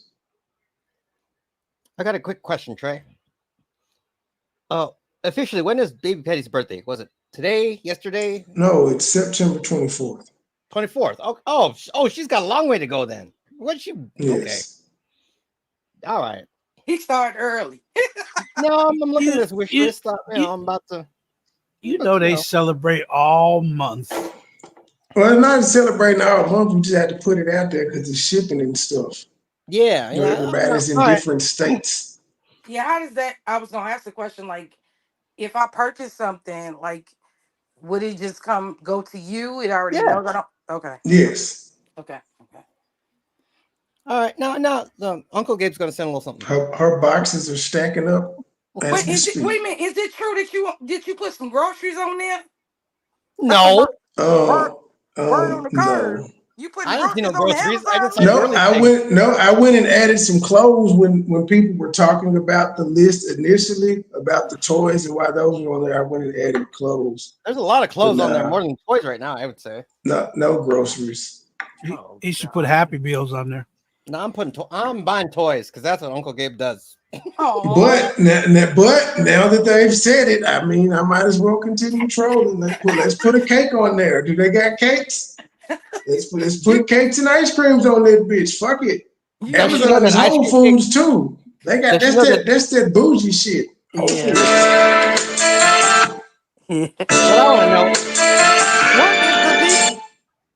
I got a quick question, Trey. Officially, when is Baby Petty's birthday? Was it today, yesterday? No, it's September 24th. 24th. Oh, she's got a long way to go then. What's she? Yes. Okay. All right. He started early. No, I'm looking at this wish list. I'm about to. They celebrate all month. Well, it's not celebrating all month. We just had to put it out there because it's shipping and stuff. Yeah. Everybody's in different states. Yeah, how does that? I was gonna ask the question, like, if I purchase something, like, would it just go to you? It already knows. Okay. Yes. Okay. All right. Now, Uncle Gabe's gonna send a little something. Her boxes are stacking up. Wait a minute. Is it true that you put some groceries on there? No. Word on the curb. No. You put groceries. I went and added some clothes when people were talking about the list initially about the toys and why those were on there. I went and added clothes. There's a lot of clothes on there, more than toys right now, I would say. No groceries. He should put Happy Meals on there. No, I'm buying toys because that's what Uncle Gabe does. But now that they've said it, I mean, I might as well continue trolling. Let's put a cake on there. Do they got cakes? Let's put cakes and ice creams on that bitch. Fuck it. Amazon is Whole Foods too. They got that's that bougie shit. Yeah.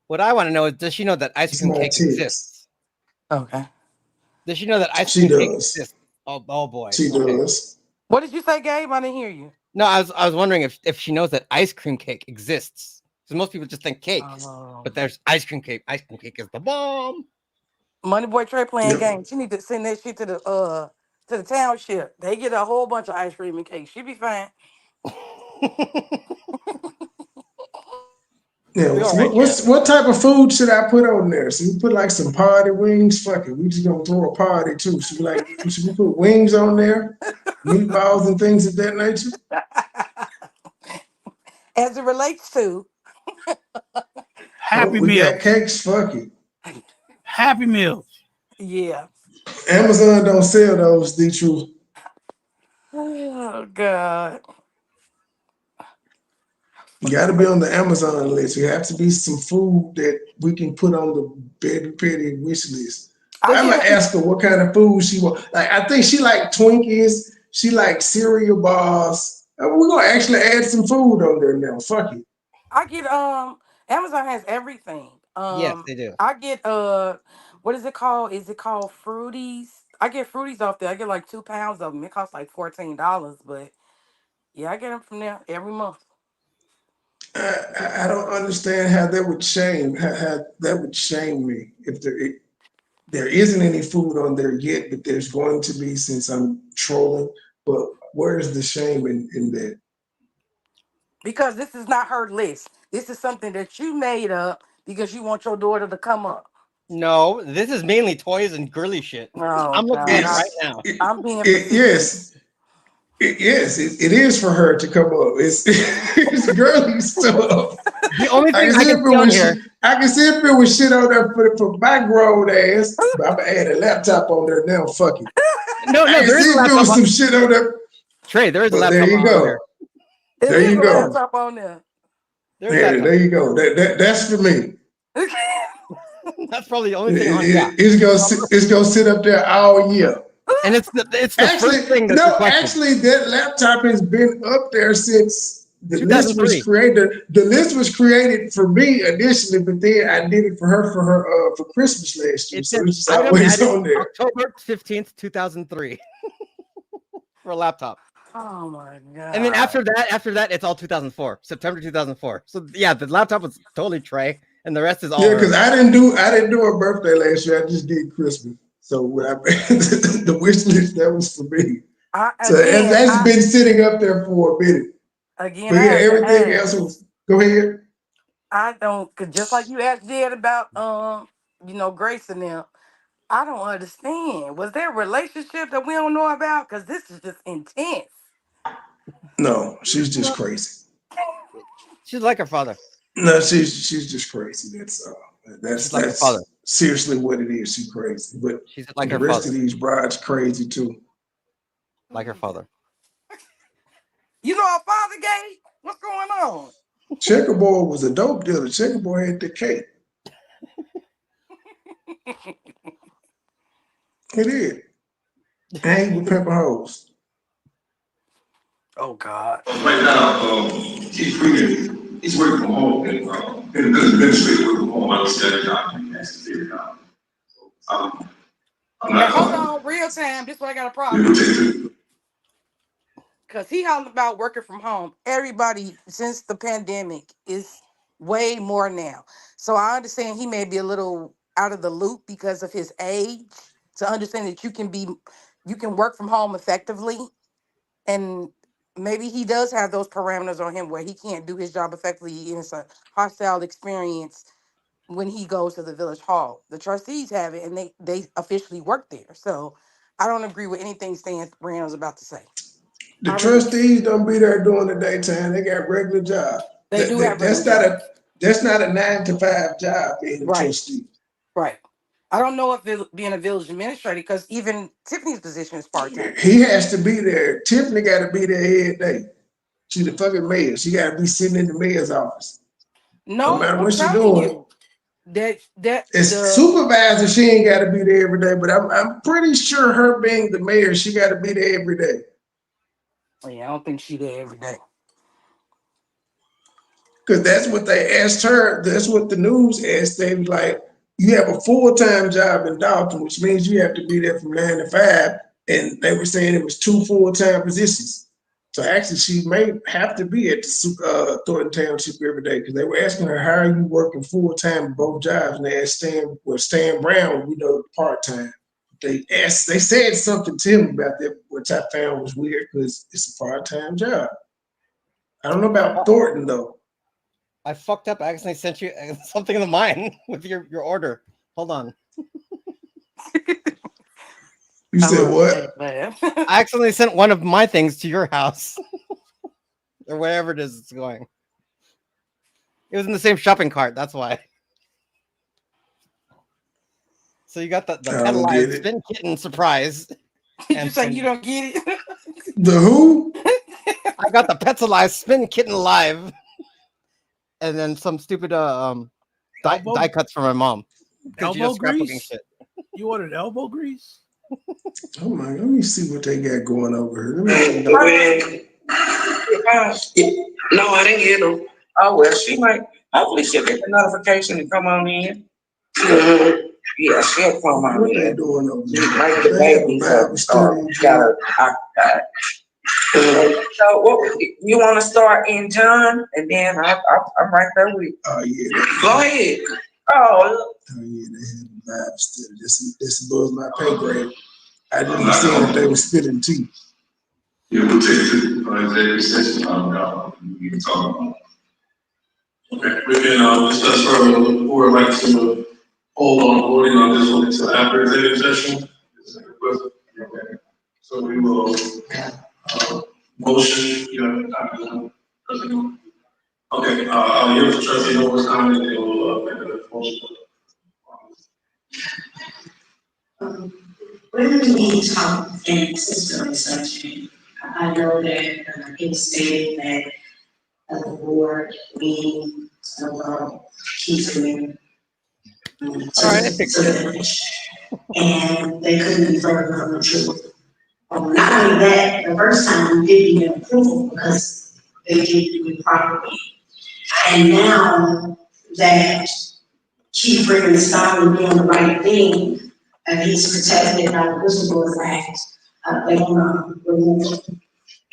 What I want to know is, does she know that ice cream cake exists? Okay. Does she know that ice cream cake exists? Oh boy. She does. What did you say, Gabe? I didn't hear you. No, I was wondering if she knows that ice cream cake exists. Because most people just think cake, but there's ice cream cake. Ice cream cake is the bomb. MoneyBoy Trey playing games. She need to send that shit to the township. They get a whole bunch of ice cream and cake. She be fine. Yeah, what type of food should I put on there? So we put like some party wings. Fuck it, we just gonna throw a party too. Should we put wings on there, meatballs and things of that nature? As it relates to Happy Meals. We got cakes. Fuck it. Happy Meals. Yeah. Amazon don't sell those. The truth. Oh God. You got to be on the Amazon list. You have to be some food that we can put on the Baby Petty wish list. I'm gonna ask her what kind of food she want. Like, I think she like Twinkies. She like cereal bars. We're gonna actually add some food on there now. Fuck it. I get Amazon has everything. Yes, they do. I get what is it called? Is it called Fruities? I get Fruities off there. I get like 2 pounds of them. It costs like $14, but yeah, I get them from there every month. I don't understand how that would shame. How that would shame me if there isn't any food on there yet, but there's going to be since I'm trolling. But where is the shame in that? Because this is not her list. This is something that you made up because you want your daughter to come up. No, this is mainly toys and girly shit. Oh, I'm looking at it right It's, now. I'm being facetious. yes, it is for her to come up. It's girly stuff. The only I thing can I see can if see it on was here. I can see if it was shit on there for my grown ass. But I'm gonna add a laptop on there now. Fuck it. No, I can there is see a if it laptop. was some shit on there. Trey, there is a But there laptop you on go. there. It There is you a go. laptop on there. There's Yeah, laptop. there you go. That's for me. That's probably the only thing on. Yeah, It's gonna sit up there all year. and it's the Actually, first thing that's no, requested. actually, that laptop has been up there since the list was 2003. created. The list was created for me initially, but then I did it for her for Christmas last year. It So says it's just item always added on there. October 15th, 2003 for a laptop. Oh my god! And then after that, it's all 2004, September 2004. So yeah, the laptop was totally Trey, and the rest is all Yeah, her. because I didn't do her birthday last year. I just did Christmas. So when the wish list that was for me. So that's been sitting up there for a minute. Again, But I yeah, have to everything ask. else was. Go ahead. I don't, cause just like you asked Jed about, Grace and them. I don't understand. Was there a relationship that we don't know about? Cause this is just intense. No, she's just crazy. She's like her father. No, she's just crazy. That's like her father. seriously what it is. She's crazy. But She's like the her rest father. of these brides crazy too. Like her father. You know our father gay? What's going on? Checkerboard was a dope dealer. Checkerboard had the cake. It did. And he would pepper hoes. Oh God. Right now, he's working from home and administrative work from home. I don't see that job. That's the job. I'm Now not hold on, real time. This is what I got a problem with. Cause he hollering about working from home. Everybody since the pandemic is way more now. So I understand he may be a little out of the loop because of his age. To understand that you can work from home effectively, and maybe he does have those parameters on him where he can't do his job effectively, and it's a hostile experience when he goes to the village hall. The trustees have it, and they officially work there. So I don't agree with anything Stan Randall's about to say. The trustees don't be there during the daytime. They got regular job. They do have regular jobs. That's not a 9 to 5 job being a Right. trustee. Right. I don't know if being a village administrator, because even Tiffany's position is part-time. He has to be there. Tiffany got to be there every day. She's the fucking mayor. She got to be sitting in the mayor's office. No matter I'm what she's telling doing. you that As supervisor, she ain't got to be there every day. But I'm pretty sure her being the mayor, she got to be there every day. Yeah, I don't think she there every day. Because that's what they asked her. That's what the news asked. They was like, you have a full-time job in Dalton, which means you have to be there from 9 to 5. And they were saying it was 2 full-time positions. So actually, she may have to be at the Thornton Township every day, because they were asking her, how are you working full-time in both jobs? And they asked Stan Brown, part-time. They said something to him about that, which I found was weird because it's a part-time job. I don't know about Thornton, though. I fucked up. I accidentally sent you something in the mine with your order. Hold on. You said what? I accidentally sent one of my things to your house. Or wherever it is it's going. It was in the same shopping cart. That's why. So you got the pedalized spin kitten surprise. You say you don't get it? The who? I got the pedalized spin kitten live. And then some stupid die cuts for my mom. Elbow grease? Shit. You ordered elbow grease? Oh my! Let me see what they got going over here. No, I didn't get them. Oh well, she might. Hopefully, she'll get the notification to come on in. Yeah, she'll come on in. What they doing over there? Like the baby, got occupied. So, what you want to start in John, and then I'm right there with you. Oh yeah. Go ahead. Oh yeah, they had the Bible study. This above my pay grade. I didn't understand that they were spitting teeth. Yeah, we'll take the executive session, we can talk about. Okay, we can, discuss further, the board like to hold on voting on this one until after executive session. Is that a request? Okay. So we will, motion, okay, I'll yield to trustee Noah's comment, and then we'll, make a motion. When we talk in system research, I know that it stated that the board being keeps doing to the finish, and they couldn't be further from the truth. Not only that, the first time we didn't get approval because they didn't do it properly, and now that Chief Ritter is finally doing the right thing, and he's protected by the Whistleblowers Act, they want to remove him.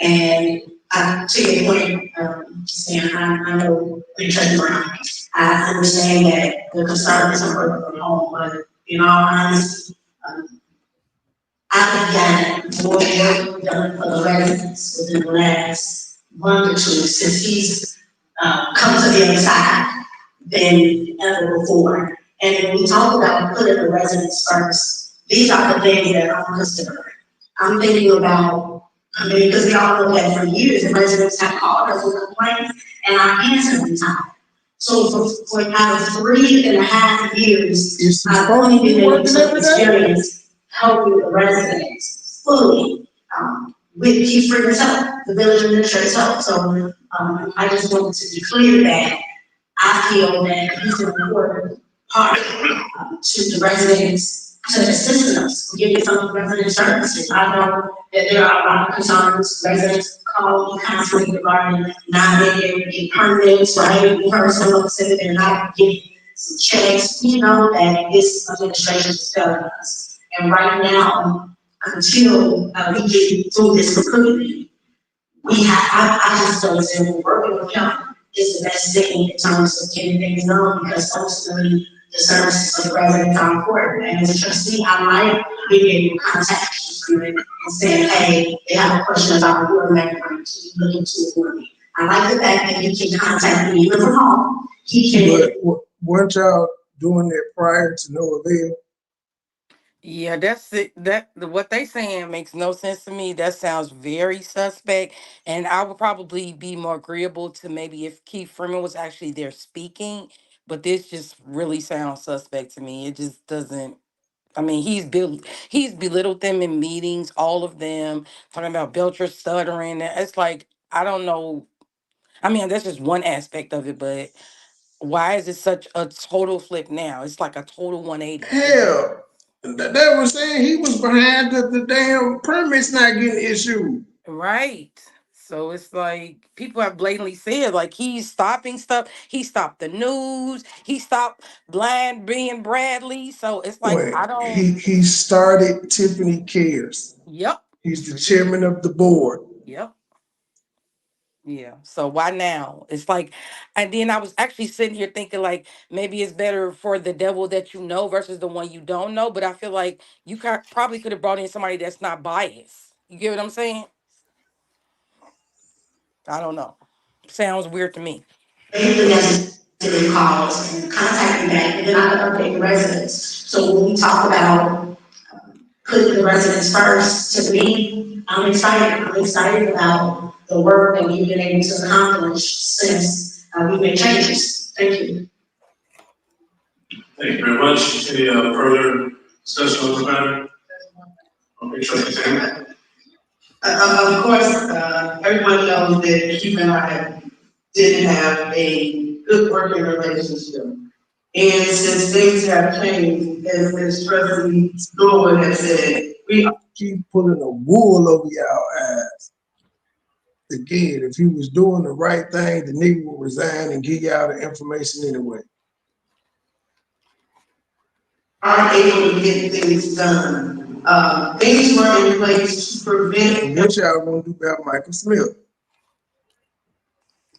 And to your point, Sam, I know Richard Brown, I understand that the concerns are working from home, but in all honesty, I've gotten more work done for the residents within the last month or two since he's come to the other side than ever before. And when we talk about putting the residents first, these are the things that I'm considering. I'm thinking about, because we all know that for years, the residents have called us with complaints, and I answer them time. So for out of 3.5 years, I've only been able to experience helping the residents fully with Chief Ritter's help, the village administrator's help. So I just wanted to be clear that I feel that he's an important part to the residents, to assist us, giving some resident services. I know that there are a lot of concerns, residents call me constantly regarding not being able to get permits, right? We heard someone say that they're not getting some checks. We know that this administration is failing us. And right now, until we get through this completely, I just don't say we're working with him is the best thing in terms of getting things done, because ultimately the services of the residents are important. And as a trustee, I might be able to contact people and say, hey, they have a question about a board member, can you look into it for me? I like the fact that he can contact me even from home. He can. But weren't y'all doing that prior to no avail? Yeah, that's it. What they saying makes no sense to me. That sounds very suspect. And I would probably be more agreeable to maybe if Keith Freeman was actually there speaking. But this just really sounds suspect to me. It just doesn't. I mean, he's belittled them in meetings, all of them, talking about Belcher stuttering. It's like, I don't know. I mean, that's just one aspect of it, but why is it such a total flip now? It's like a total 180. Hell, they were saying he was behind the damn permits not getting issued. Right. So it's like people have blatantly said, like, he's stopping stuff. He stopped the news. He stopped Blind being Bradley. So it's like, Wait, I don't. he started Tiffany Cares. Yep. He's the Sure did. chairman of the board. Yep. Yeah. So why now? It's like, and then I was actually sitting here thinking, like, maybe it's better for the devil that you know versus the one you don't know. But I feel like you probably could have brought in somebody that's not biased. You get what I'm saying? I don't know. Sounds weird to me. Usually necessary calls and contact me back, and then I can update the residents. So when we talk about putting the residents first, to me, I'm excited. I'm excited about the work that we've been able to accomplish since we made changes. Thank you. Thank you very much. Any further discussion on the matter? Okay, trustee Taylor. Of course, everyone knows that Keith and I didn't have a good working relationship. And since things have changed, as Ms. Trustee Dorwood has said, we keep pulling a wool over y'all eyes. Again, if he was doing the right thing, the nigga would resign and give y'all the information anyway. aren't able to get things done. Things were in place to prevent. And what y'all gonna do about Michael Smith?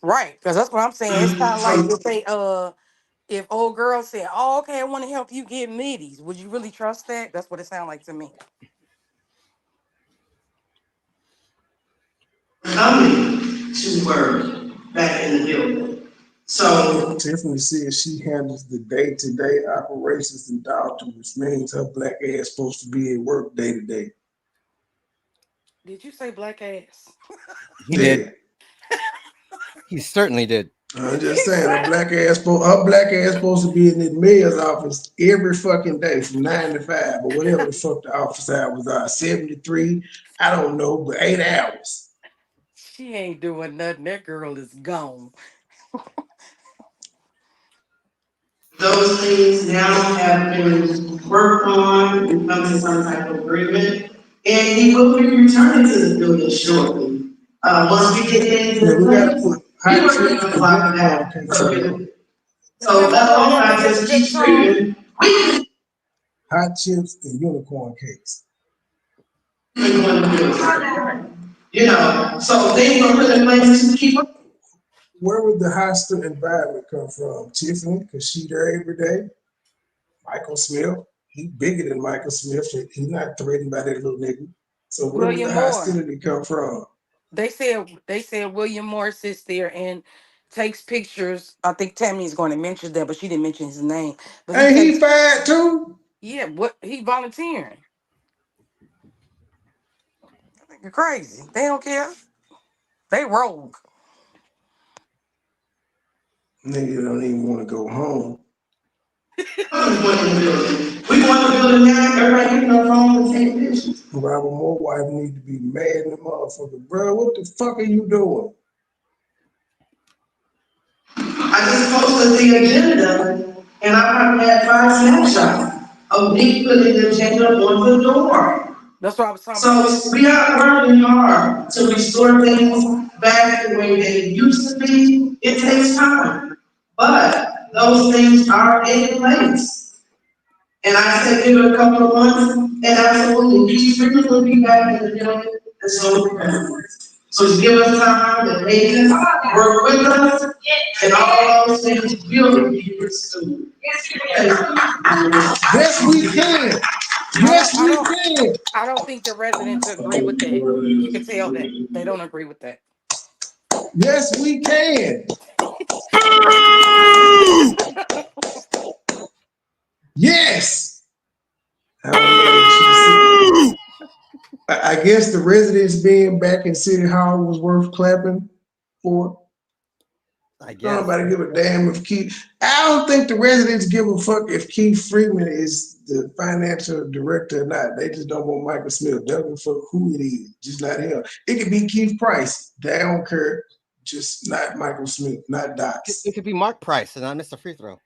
Right, because that's what I'm saying. It's kind of like if old girl said, "Oh, okay, I want to help you get middies," would you really trust that? That's what it sounds like to me. were back in the building. So, Tiffany said she handles the day-to-day operations in Dalton, which means her black ass supposed to be at work day-to-day. Did you say black ass? He did. He certainly did. I'm just saying, her black ass supposed to be in the mayor's office every fucking day from 9 to 5 or whatever the fuck the office hours are. 73, I don't know, but 8 hours. She ain't doing nothing. That girl is gone. those things now have been worked on and come to some type of agreement. And he will be returning to the building shortly. Once we get things in place, we were going to lock that. So that's all I just keep screaming. Hot chips and unicorn cakes. You know, so things are put in place to keep up. Where would the hostile environment come from? Tiffany, because she there every day. Michael Smith, he bigger than Michael Smith. He's not threatened by that little nigga. So where would the hostility come from? They said William Moore sits there and takes pictures. I think Tammy's going to mention that, but she didn't mention his name. But he fired too? Yeah, what he volunteering. I think you're crazy. They don't care. They rogue. Nigga don't even want to go home. We want to build a now, everybody getting on home and take pictures. Robert Moore wife need to be mad in the motherfucker. Bro, what the fuck are you doing? I just posted the agenda and I probably had 5 snapshots of me putting the agenda on the door. That's what I was talking about. So we are working hard to restore things back the way they used to be. It takes time, but those things are in place. And I said, give it a couple of months, and absolutely, these people will be back in the building, and so just give us time and patience, work with us, and all those things will be restored. Yes, we can. Yes, we can. I don't think the residents agree with that. You can tell that they don't agree with that. Yes, we can. Yes. I guess the residents being back in City Hall was worth clapping for. I guess. Nobody give a damn if Keith. I don't think the residents give a fuck if Keith Freeman is the financial director or not. They just don't want Michael Smith. They don't fuck who it is, just not him. It could be Keith Price. They don't care. Just not Michael Smith, not Dots. It could be Mark Price and I missed a free throw.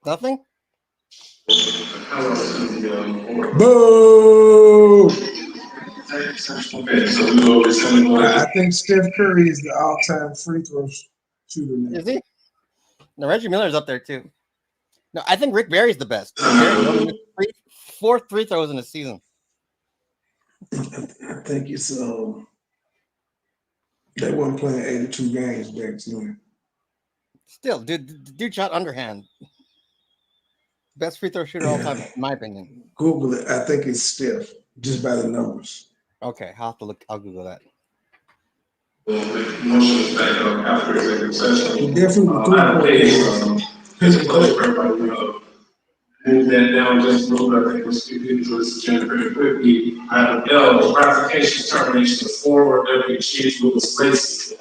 Nothing? Boo! Okay, so we go over some I think Steph Curry is the all-time free throw shooter now. Is he? No, Reggie Miller's up there too. No, I think Rick Barry's the best. Barry missed 4 free throws in a season. I think it's they weren't playing 82 games back then. Still, dude shot underhand. Best free throw shooter all time, in my opinion. Google it. I think it's Steph, just by the numbers. Okay, I'll have to look. I'll Google that. Motion is back up after executive session. Definitely. Move that down just a little bit. I think we're speaking to this agenda very quickly. Item L, ratification termination of former deputy chief Louis Lacey.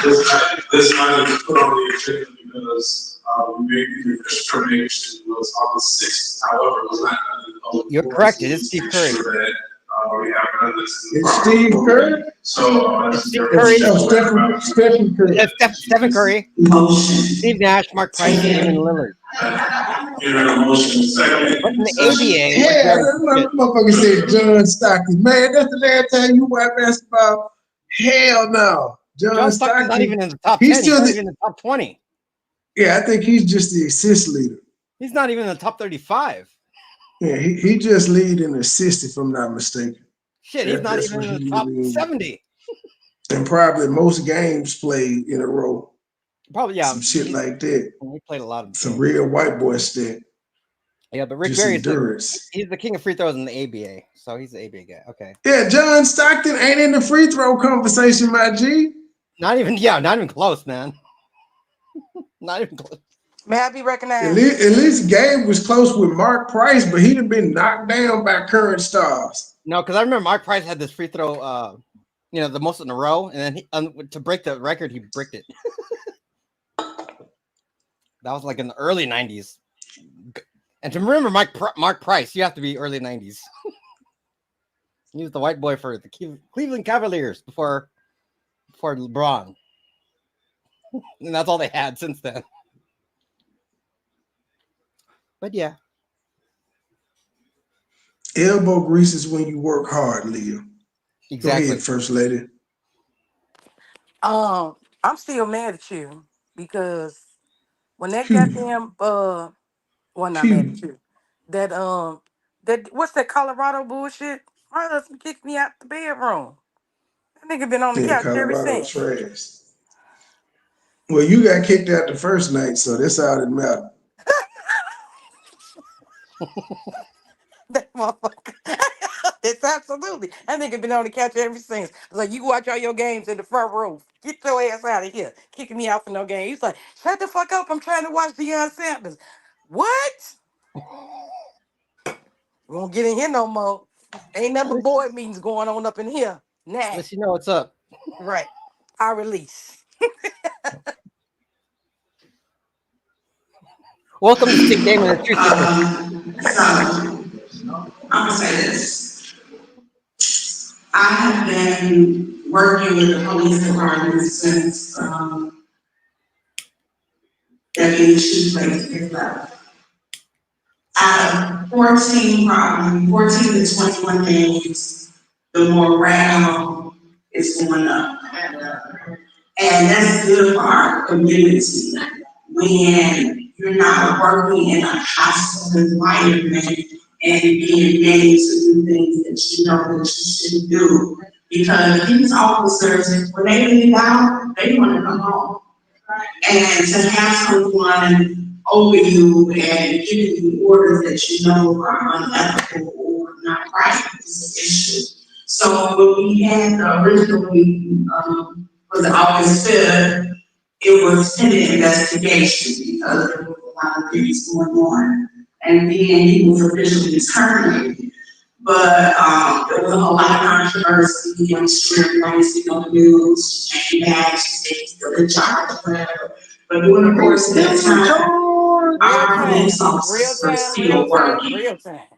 This item is put on the agenda because we made the termination was August 6th. However, it was not. You're correct. It is Steve Curry. We have done this. It's Steve Curry? So, Steve Curry. Stephen Curry. Stephen Curry. Steve Nash, Mark Price, and Lillard. Motion second. But in the ABA, yeah, that motherfucker said John Stockton. Man, that's the last time you watch basketball. Hell no. John Stockton's not even in the top 10. He's not even in the top 20. Yeah, I think he's just the assist leader. He's not even in the top 35. Yeah, he just lead in assist, if I'm not mistaken. Shit, he's not even in the top 70. And probably most games played in a row. Probably, yeah. Some shit like that. We played a lot of some real white boy shit. Yeah, but Rick Just Barry endurance. he's the king of free throws in the ABA, so he's the ABA guy. Okay. Yeah, John Stockton ain't in the free throw conversation, my G. Not even close, man. Not even close. May I be recognized? At least Gabe was close with Mark Price, but he'd have been knocked down by current stars. No, because I remember Mark Price had this free throw, the most in a row, and then to break the record, he bricked it. That was like in the early 90s. And to remember Mark Price, you have to be early 90s. He was the white boy for the Cleveland Cavaliers before LeBron. And that's all they had since then. But yeah. Elbow grease is when you work hard, Leah. Exactly. Go ahead, First Lady. I'm still mad at you because when that goddamn well, not mad at you. That what's that Colorado bullshit? My husband kicked me out the bedroom. That nigga been on the Yeah, couch ever Colorado since. trash. Well, you got kicked out the first night, so that's all that matters. That motherfucker. It's absolutely. That nigga been on the couch ever since. It's like, you watch all your games in the front room. Get your ass out of here. Kicking me out for no game. He's like, shut the fuck up. I'm trying to watch Deion Sanders. What? We won't get in here no more. Ain't nothing but board meetings going on up in here. Nah. Unless you know what's up. Right. I release. Welcome to Stick Game and the Truth. I'm gonna say this. I have been working with the police department since Deputy Chief Lake left. Out of 14 to 21 days, the morale is going up. And that's good for our community. When you're not working in a hostile environment and being made to do things that you know that you shouldn't do. Because these officers, when they leave out, they want to come home. And to have someone over you and giving you orders that you know are unethical or not right is an issue. So when we had the original meeting for the August 5th, it was an investigation because there was a lot of things going on. And then he was officially terminated. But there was a whole lot of controversy. I'm sure everybody's seen on the news. She came back, she said he's still in charge, whatever. But during the course of that time, our police officers were still working. Real time.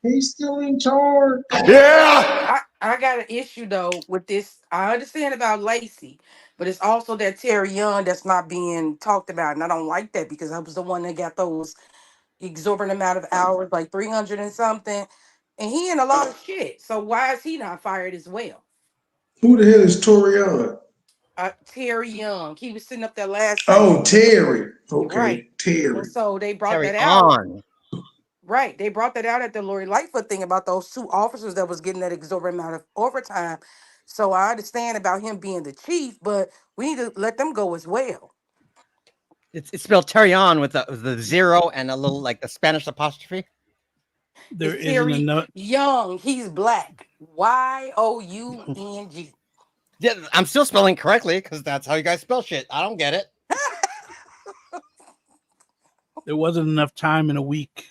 He's still in charge. Yeah. I got an issue though with this. I understand about Lacey, but it's also that Terry Young that's not being talked about, and I don't like that because I was the one that got those exorbitant amount of hours, like 300 and something, and he in a lot of shit. So why is he not fired as well? Who the hell is Torian? Terry Young. He was sitting up there last time. Oh, Terry. Okay, right. Terry. And so they brought Terry that out. on. Right. They brought that out at the Lori Lightfoot thing about those two officers that was getting that exorbitant amount of overtime. So I understand about him being the chief, but we need to let them go as well. It's spelled Terry on with the zero and a little like the Spanish apostrophe. There It's isn't Terry enough. Young. He's black. Young. Yeah, I'm still spelling correctly because that's how you guys spell shit. I don't get it. There wasn't enough time in a week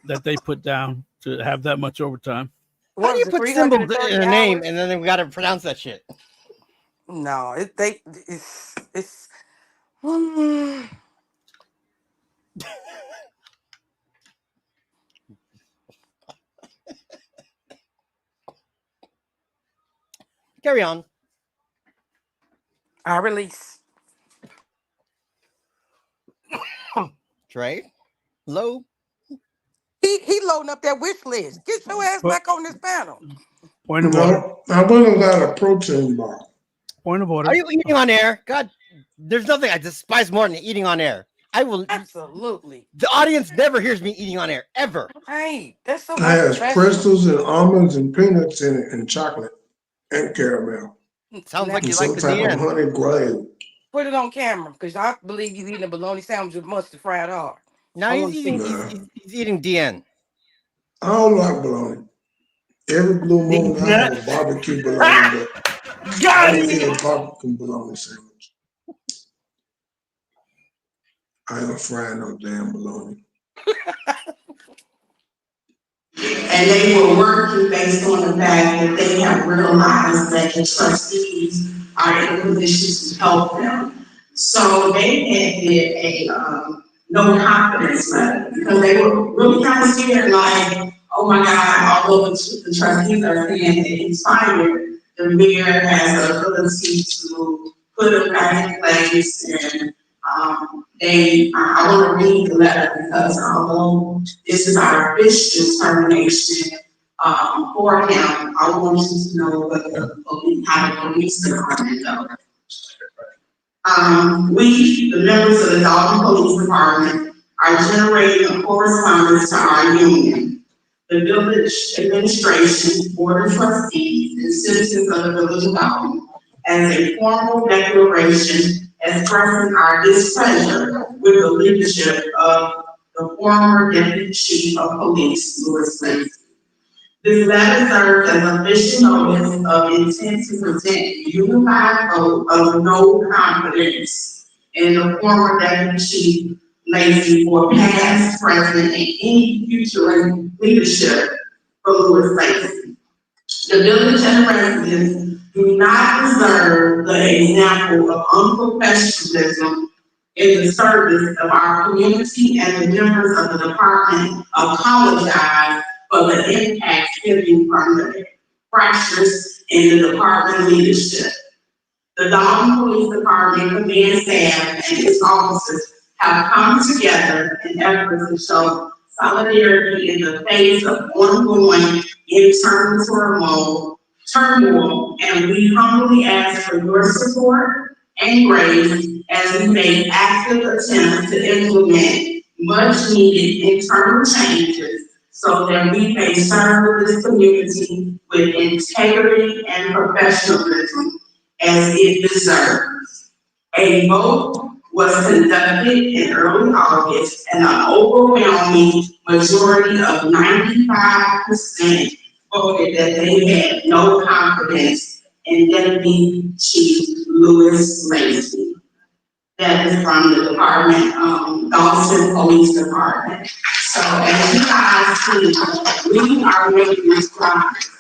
that they put down to have that much overtime. How do you put symbols in a name and then we got to pronounce that shit? No, it's Carry on. I release. Trey, low. He loading up that wish list. Get your ass back on this panel. Point of order. I wouldn't got a protein bar. Point of order. Are you eating on air? God, there's nothing I despise more than eating on air. I will absolutely. The audience never hears me eating on air ever. Hey, that's so. It has crystals and almonds and peanuts in it and chocolate and caramel. Sounds like you some like the type DM. of honey glazed. Put it on camera because I believe you eating a bologna sandwich with mustard fried hard. Now I he's wanna see- he's eating DN. I don't like bologna. Every blue moon I have a barbecue bologna, but I don't eat a barbecue bologna sandwich. I ain't frying no damn bologna. And they were working based on the fact that they have realized that the trustees are in a position to help them. So they had did a no confidence letter because they were really kind of scared, like, oh my God, although the trustees are saying that he's fired, the mayor has the ability to put him back in place and I want to read the letter because although this is our official termination for him, I want you to know what how the police department goes. We, the members of the Dalton Police Department, are generating a correspondence to our union. The village administration, board of trustees, and citizens of the village of Dalton, as a formal declaration expressing our displeasure with the leadership of the former deputy chief of police, Louis Lacey. This letter serves as official notice of intent to present unified vote of no confidence in the former deputy chief Lacey for past, present, and any future leadership for Louis Lacey. The village and residents do not deserve the example of unprofessionalism in the service of our community, and the members of the department apologize for the impact stemming from the fractures in the department leadership. The Dalton Police Department command staff and its officers have come together in efforts to show solidarity in the face of ongoing internal turmoil, and we humbly ask for your support and grace as we make active attempts to implement much needed internal changes so that we may serve this community with integrity and professionalism as it deserves. A vote was conducted in early August, and an overwhelming majority of 95% voted that they had no confidence in Deputy Chief Louis Lacey. That is from the department, Dalton Police Department. So as you guys see, we are making this progress.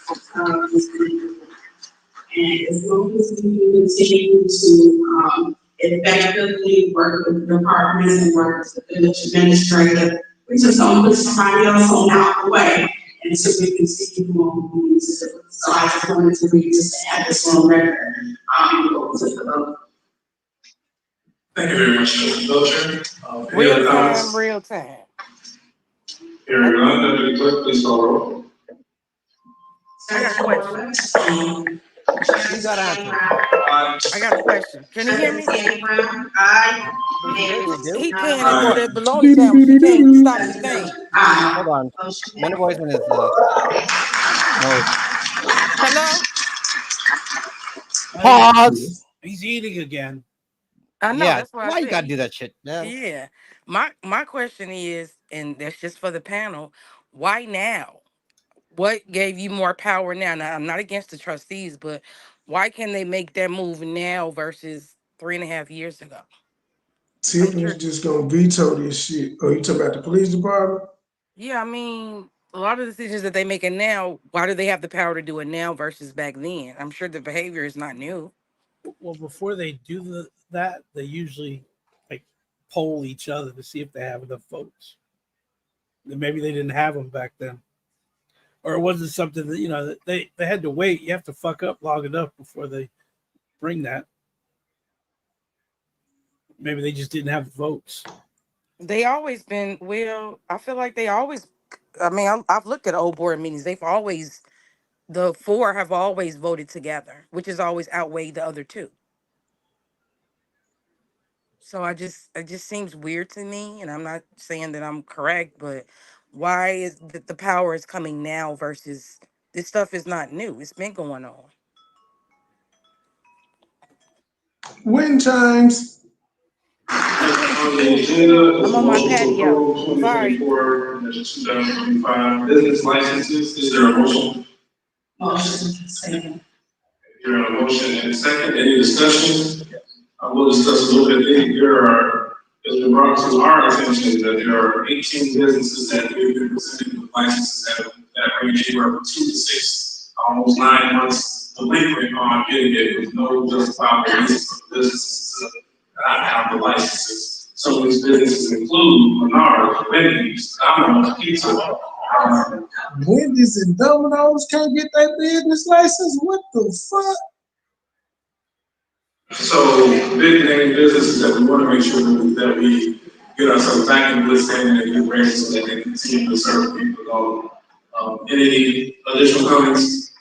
And as long as we continue to effectively work with the departments and work with the village administrator, we just don't put somebody else on out the way until we can see who we need to do. So I just wanted to read just to add this on record. Go to the vote. Thank you very much, Mr. Belcher. Any Real other time, comments? real time. Hearing none, Deputy Clerk, please call roll. I got a question. You got answer. I got a question. Can you hear me? Aye. He can't enjoy that bologna sandwich. He can't stop his thing. Hold on. MoneyBoy's in his mode. Hello? Pause. He's eating again. I know, Yeah. that's why I Why you said gotta do that shit? yeah. My question is, and that's just for the panel, why now? What gave you more power now? Now, I'm not against the trustees, but why can they make that move now versus 3.5 years ago? Tiffany's just gonna veto this shit. Oh, you talking about the police department? Yeah, I mean, a lot of decisions that they making now, why do they have the power to do it now versus back then? I'm sure the behavior is not new. Well, before they do that, they usually like poll each other to see if they have enough votes. Then maybe they didn't have them back then, or it wasn't something that they had to wait. You have to fuck up long enough before they bring that. Maybe they just didn't have the votes. They always been, well, I feel like they always, I mean, I've looked at old board meetings. The four have always voted together, which has always outweighed the other two. So it just seems weird to me, and I'm not saying that I'm correct, but why is the power is coming now versus this stuff is not new. It's been going on. Win times. On the agenda is I'm a on my motion to patio. approve Sorry. 2024 and 2025 business licenses. Is there a motion? Motion, second. Here a motion and a second. Any discussion? I will discuss a little bit. There are, as been brought to our attention, that there are 18 businesses that we've been presenting with licenses that range anywhere from 2 to 6, almost 9 months delinquent on getting it with no justifiable reason for the businesses to not have the licenses. Some of these businesses include Menards, Wendy's, Domino's Pizza. Wendy's and Domino's can't get their business license? What the fuck? So big name businesses that we want to make sure that we get ourselves back in good standing and get ready so that they continue to serve people. Any additional comments?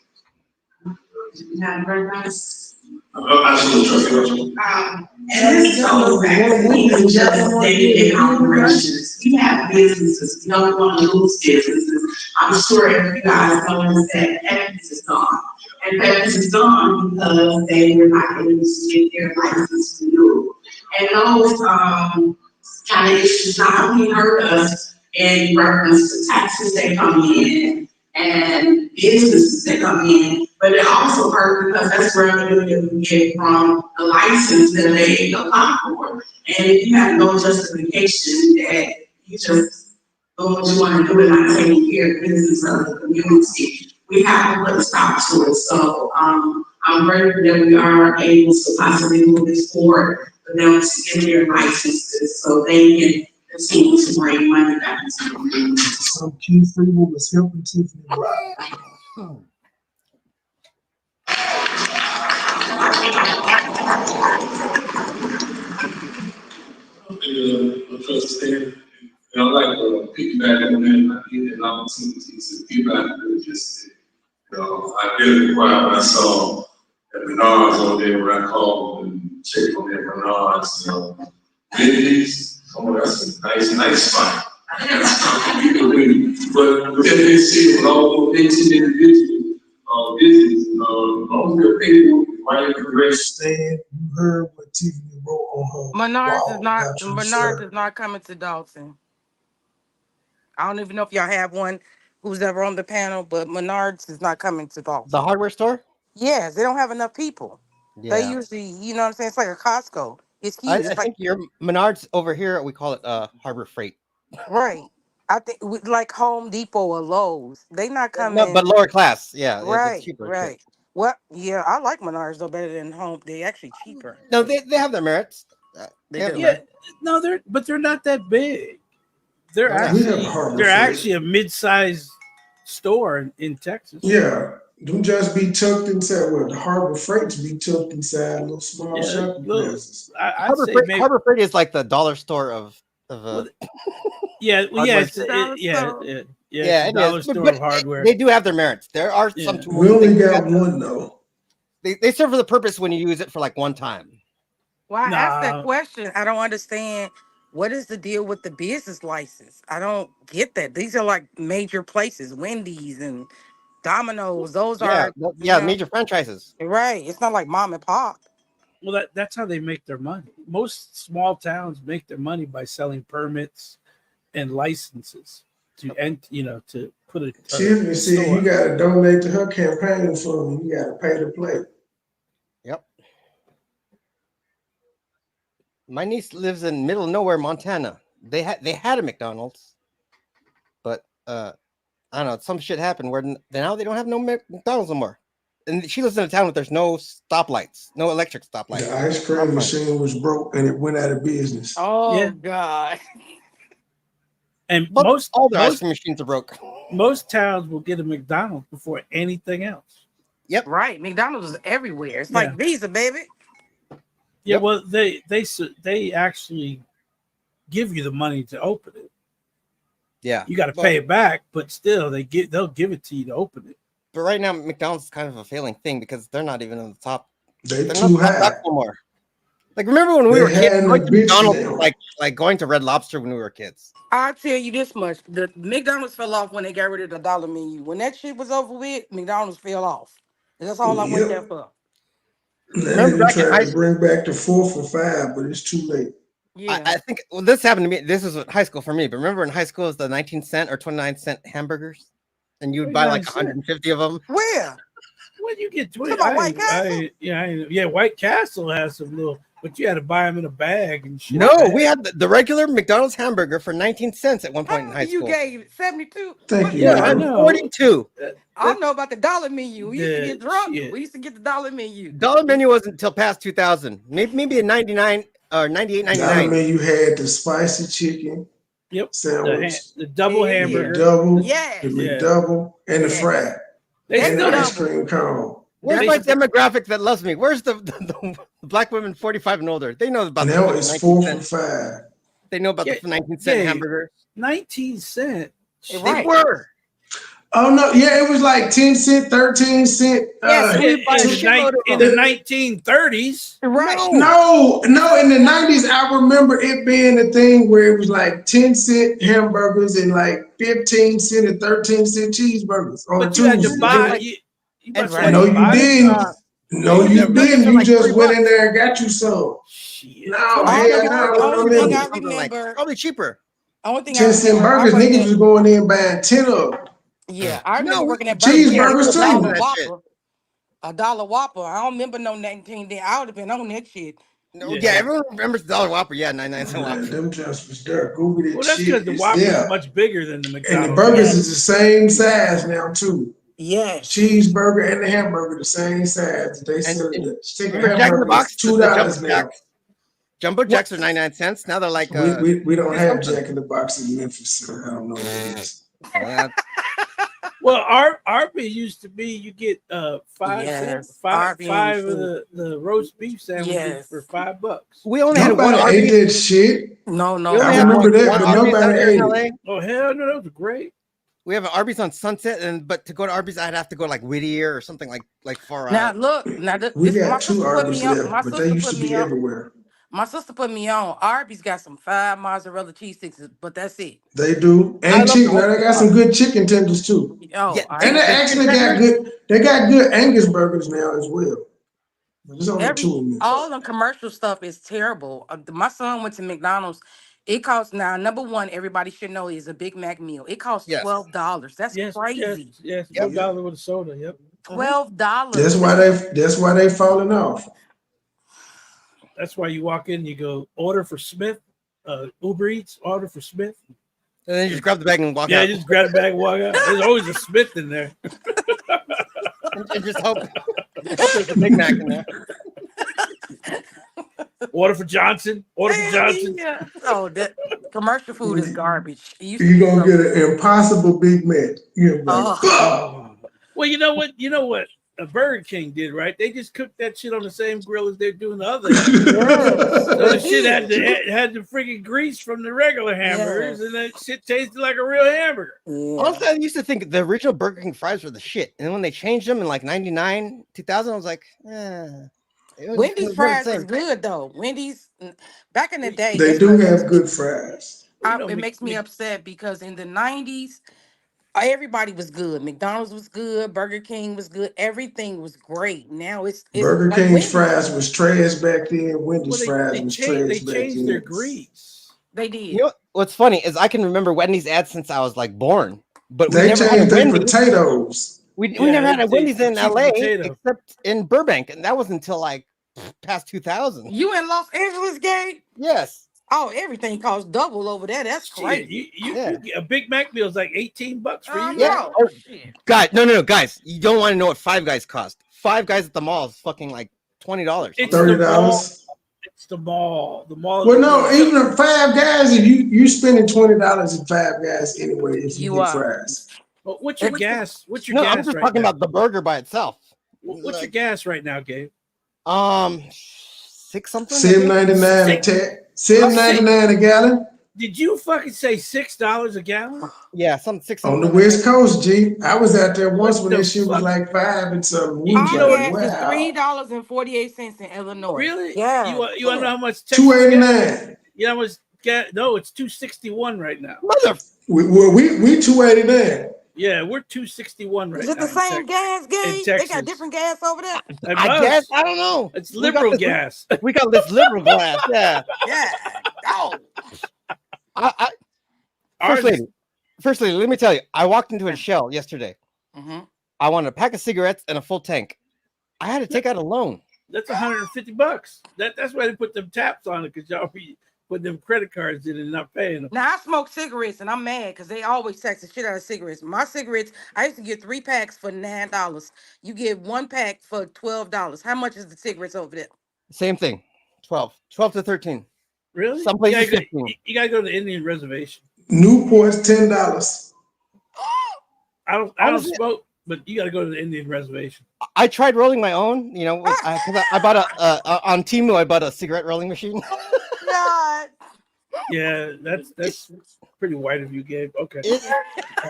Not very nice. Absolutely, And this goes back to even just day-to-day operations. We have businesses, we don't want to lose businesses. I'm sure if you guys noticed that Pepsi is gone. And Pepsi is gone because they were not able to get their license renewed. And those, kind of issues not only hurt us in reference to taxes that come in and businesses that come in, but it also hurt because that's revenue that we get from the license that they apply for. And if you have no justification that you just do what you want to do and not taking care of business of the community, we have to put a stop to it. So I'm grateful that we are able to possibly move this forward for them to get their licenses so they can continue to bring money back into the community. Some key freedom was helping Tiffany Rock. Trustee, I'd like to piggyback on that. I need an opportunity to give back to just, I did inquire when I saw that Menards over there where I called and checked on their Menards, Wendy's, that's a nice spot. But within this city, with all 18 individual business, all the people, right, correct. Stan, you heard what Tiffany wrote on her Menards wall is not about you, Menards sir. is not coming to Dalton. I don't even know if y'all have one who's ever on the panel, but Menards is not coming to Dalton. The hardware store? Yes, they don't have enough people. They Yeah. usually, you know what I'm saying? It's like a Costco. It's huge. I It's like, think your Menards over here, we call it Harbor Freight. right. I think like Home Depot or Lowe's. They not No, but coming. lower class. Yeah, it's Right, cheaper too. right. Well, yeah, I like Menards though better than Home. They actually cheaper. No, they have their merits. They have do. their merits. No, they're not that big. They're Yeah. We have Harbor they're Freight. actually a mid-sized store in Texas. Yeah, don't just be tucked inside. Well, the Harbor Freights be tucked inside little small shopping plazas. I'd say maybe Harbor Freight is like the dollar store of yeah, well, yeah, hardware. it's, yeah, store. it's a it dollar is. store But of hardware. they do have their merits. There are some Yeah. tools. We only got one though. They serve for the purpose when you use it for like one time. Well, I asked that Nah. question. I don't understand. What is the deal with the business license? I don't get that. These are like major places, Wendy's and Domino's. Those are, Major franchises. right. It's not like mom and pop. Well, that's how they make their money. Most small towns make their money by selling permits and licenses to to put a Tiffany said you gotta donate to her campaign fund. You gotta pay to play. Yep. My niece lives in middle of nowhere, Montana. They had a McDonald's, but I don't know. Some shit happened where now they don't have no McDonald's anymore. And she lives in a town where there's no stoplights, no electric stoplights. The ice cream machine was broke and it went out of business. Oh God. And But most all the ice cream machines are broke. Most towns will get a McDonald's before anything else. Yep. Right. McDonald's is everywhere. It's like Visa, baby. Yeah. Yep. Well, they actually give you the money to open it. Yeah. You got to pay it back, but still they'll give it to you to open it. But right now, McDonald's is kind of a failing thing because they're not even on the top. They're too high anymore. Like remember when we were kids, going to McDonald's, like going to Red Lobster when we were kids. I'll tell you this much: the McDonald's fell off when they got rid of the dollar menu. When that shit was over with, McDonald's fell off. And that's all I went there for. Then they tried to bring back the 4 for $5, but it's too late. Yeah. I think this happened to me. This is high school for me, but remember in high school, it was the 19-cent or 29-cent hamburgers, and you would buy like 150 of them. Where? When you get 20, Talking about White Castle? Yeah, White Castle has some little, but you had to buy them in a bag and shit. No, we had the regular McDonald's hamburger for 19 cents at one point in high You school. gave 72. Thank you. Yeah, I know. 42. I don't know about the dollar menu. We used to get drunk. shit. We used to get the dollar menu. Dollar menu wasn't until past 2000. Maybe in 99 or 98, Dollar 99. menu had the spicy chicken Yep. sandwich, The double Yeah. hamburger. the double, Yeah. the Yeah. McDouble, and the Yeah. fry, They and the still ice cream cone. Where's They- my demographic that loves me? Where's the black women 45 and older? They know about And the that was 19 4 cent. for $5. They know about Yeah, the 19-cent yeah. hamburger. 19-cent. Right. They were. Oh no, yeah, it was like 10 cent, 13 cent. Yes, In, we buy a in, shitload of in them. the 1930s. Right. No, in the 90s, I remember it being a thing where it was like 10 cent hamburgers and like 15 cent and 13 cent cheeseburgers on But you had to Tuesday. buy. Like- You That's must right. No, have to you buy it. didn't. No, you you never- didn't. for You like just $3 went in there and got you some. Shit. No, All hell the- no, only no, thing no. I Something like remember, probably cheaper. only thing 10 cent burgers, niggas was going in buying 10 of them. Yeah, I remember No, working at cheeseburgers Burger King, too. $1 That shit. Whopper. $1 Whopper. I don't remember no 19 then. I would have been on that shit. No, Yeah. yeah, everyone remembers the Dollar Whopper. Yeah, 99-cent Man, Whopper. them just was there. Google that Well, that's shit. because the It's Whopper there. is much bigger than the And McDonald's. the burgers is the same size now too. Yes. Cheeseburger and the hamburger the same size. They sell and the chicken remember Jack in the hamburger Box? is The $2 Jumbo now. Jacks? Jumbo Jacks are 99 cents. Now they're like We don't have something. Jack in the Box in Memphis, so I don't know what it is. Well, Arby used to be you get five Yes, five Arby's five of food. the roast beef sandwiches Yes. for $5. we only had one Nobody ate Arby's. that shit. No, We no. only I had remember that, one but Arby's out nobody here in ate it. LA. Oh hell no, those are great. We have an Arby's on Sunset, but to go to Arby's, I'd have to go like Whittier or something like far Now out. look, now this, We my got 2 sister put Arby's me on. left, My but they sister used put to me be on. everywhere. My sister put me on. Arby's got some fried mozzarella cheese sticks, but that's it. They do. I And love chicken. the Now they got some good chicken tenders too. Oh, Yeah, And they actually got good, they got good Angus burgers now as well. But there's only 2 in there. all the commercial stuff is terrible. My son went to McDonald's. It costs now. Number one, everybody should know is a Big Mac meal. It costs Yes. $12. That's Yes, crazy. yes, Yep. $12 with a soda. Yep. $12. That's why they falling off. That's why you walk in, you go order for Smith, Uber Eats, order for Smith. And then you just grab the bag and walk Yeah, out. just grab the bag and walk out. There's always a Smith in there. and just hope there's a Big Mac in there. Order for Johnson. Order for Johnson. Yeah. Oh, that commercial food is garbage. It used to You be gonna so- get an impossible Big Mac. You're like, Oh. Well, you know what a Burger King did, right? They just cooked that shit on the same grill as they're doing the other. So the shit had the freaking grease from the regular hamburgers, and that shit tasted like a real hamburger. Also, I used to think the original Burger King fries were the shit, and then when they changed them in like 99, 2000, I was like, Wendy's fries is good though. Wendy's back in the day, they that's do what- have good fries. it makes me upset because in the 90s, everybody was good. McDonald's was good, Burger King was good, everything was great. Now it's Burger like King's Wendy's. fries was trash back then. Wendy's fries They was changed, trash they back changed then. their grease. They did. You know what's funny is I can remember Wendy's ads since I was like born, but we They never had a changed their Wendy's. potatoes. We Yeah, never had a they- Wendy's in cheap LA potato. except in Burbank, and that was until like past 2000. You in Los Angeles, Gabe? Yes. Oh, everything costs double over there. That's Shit, crazy. you get a Big Mac meal is like $18 for you. Yeah. Oh, guys, no, guys, you don't want to know what Five Guys cost. Five Guys at the mall is fucking like $20. It's $30. the mall. It's the mall. The mall. Well, no, even at Five Guys, if you spending $20 at Five Guys anyway, if you You get are. fries. But what's your gas? What's your No, gas I'm just right talking now? about the burger by itself. What's your gas right now, Gabe? 6 something. $7.99 a tat. $7.99 a gallon. Did you fucking say $6 a gallon? Yeah, some 6 On something. the West Coast, G. I was out there once What when the that shit was fuck? like 5 and something. We Our was gas like, is wow. $3.48 in Illinois. Really? Yeah. You want to know how much? Texas gas- $2.89. You know how much gas? No, it's $2.61 right now. We 2.89. Yeah, we're $2.61 right Is now. it the in same gas, in Gabe? They Texas. got different gas over there. It I must. guess I don't know. It's We got liberal this- gas. We got this liberal glass. Yeah. Yeah. go. First lady, let me tell you, I walked into a Shell yesterday. Mm-hmm. I wanted a pack of cigarettes and a full tank. I had to take out a loan. That's $150. That's why they put them taps on it, because y'all be putting them credit cards in and not paying them. Now I smoke cigarettes and I'm mad because they always tax the shit out of cigarettes. My cigarettes, I used to get 3 packs for $9. You get 1 pack for $12. How much is the cigarettes over there? Same thing, 12 to 13. Really? Some places 15. You gotta go to the Indian reservation. Newport's $10. I don't smoke, but you gotta go to the Indian reservation. I tried rolling my own, you know, I bought on Temu. I bought a cigarette rolling machine. God. Yeah, that's pretty white of you, Gabe. Okay.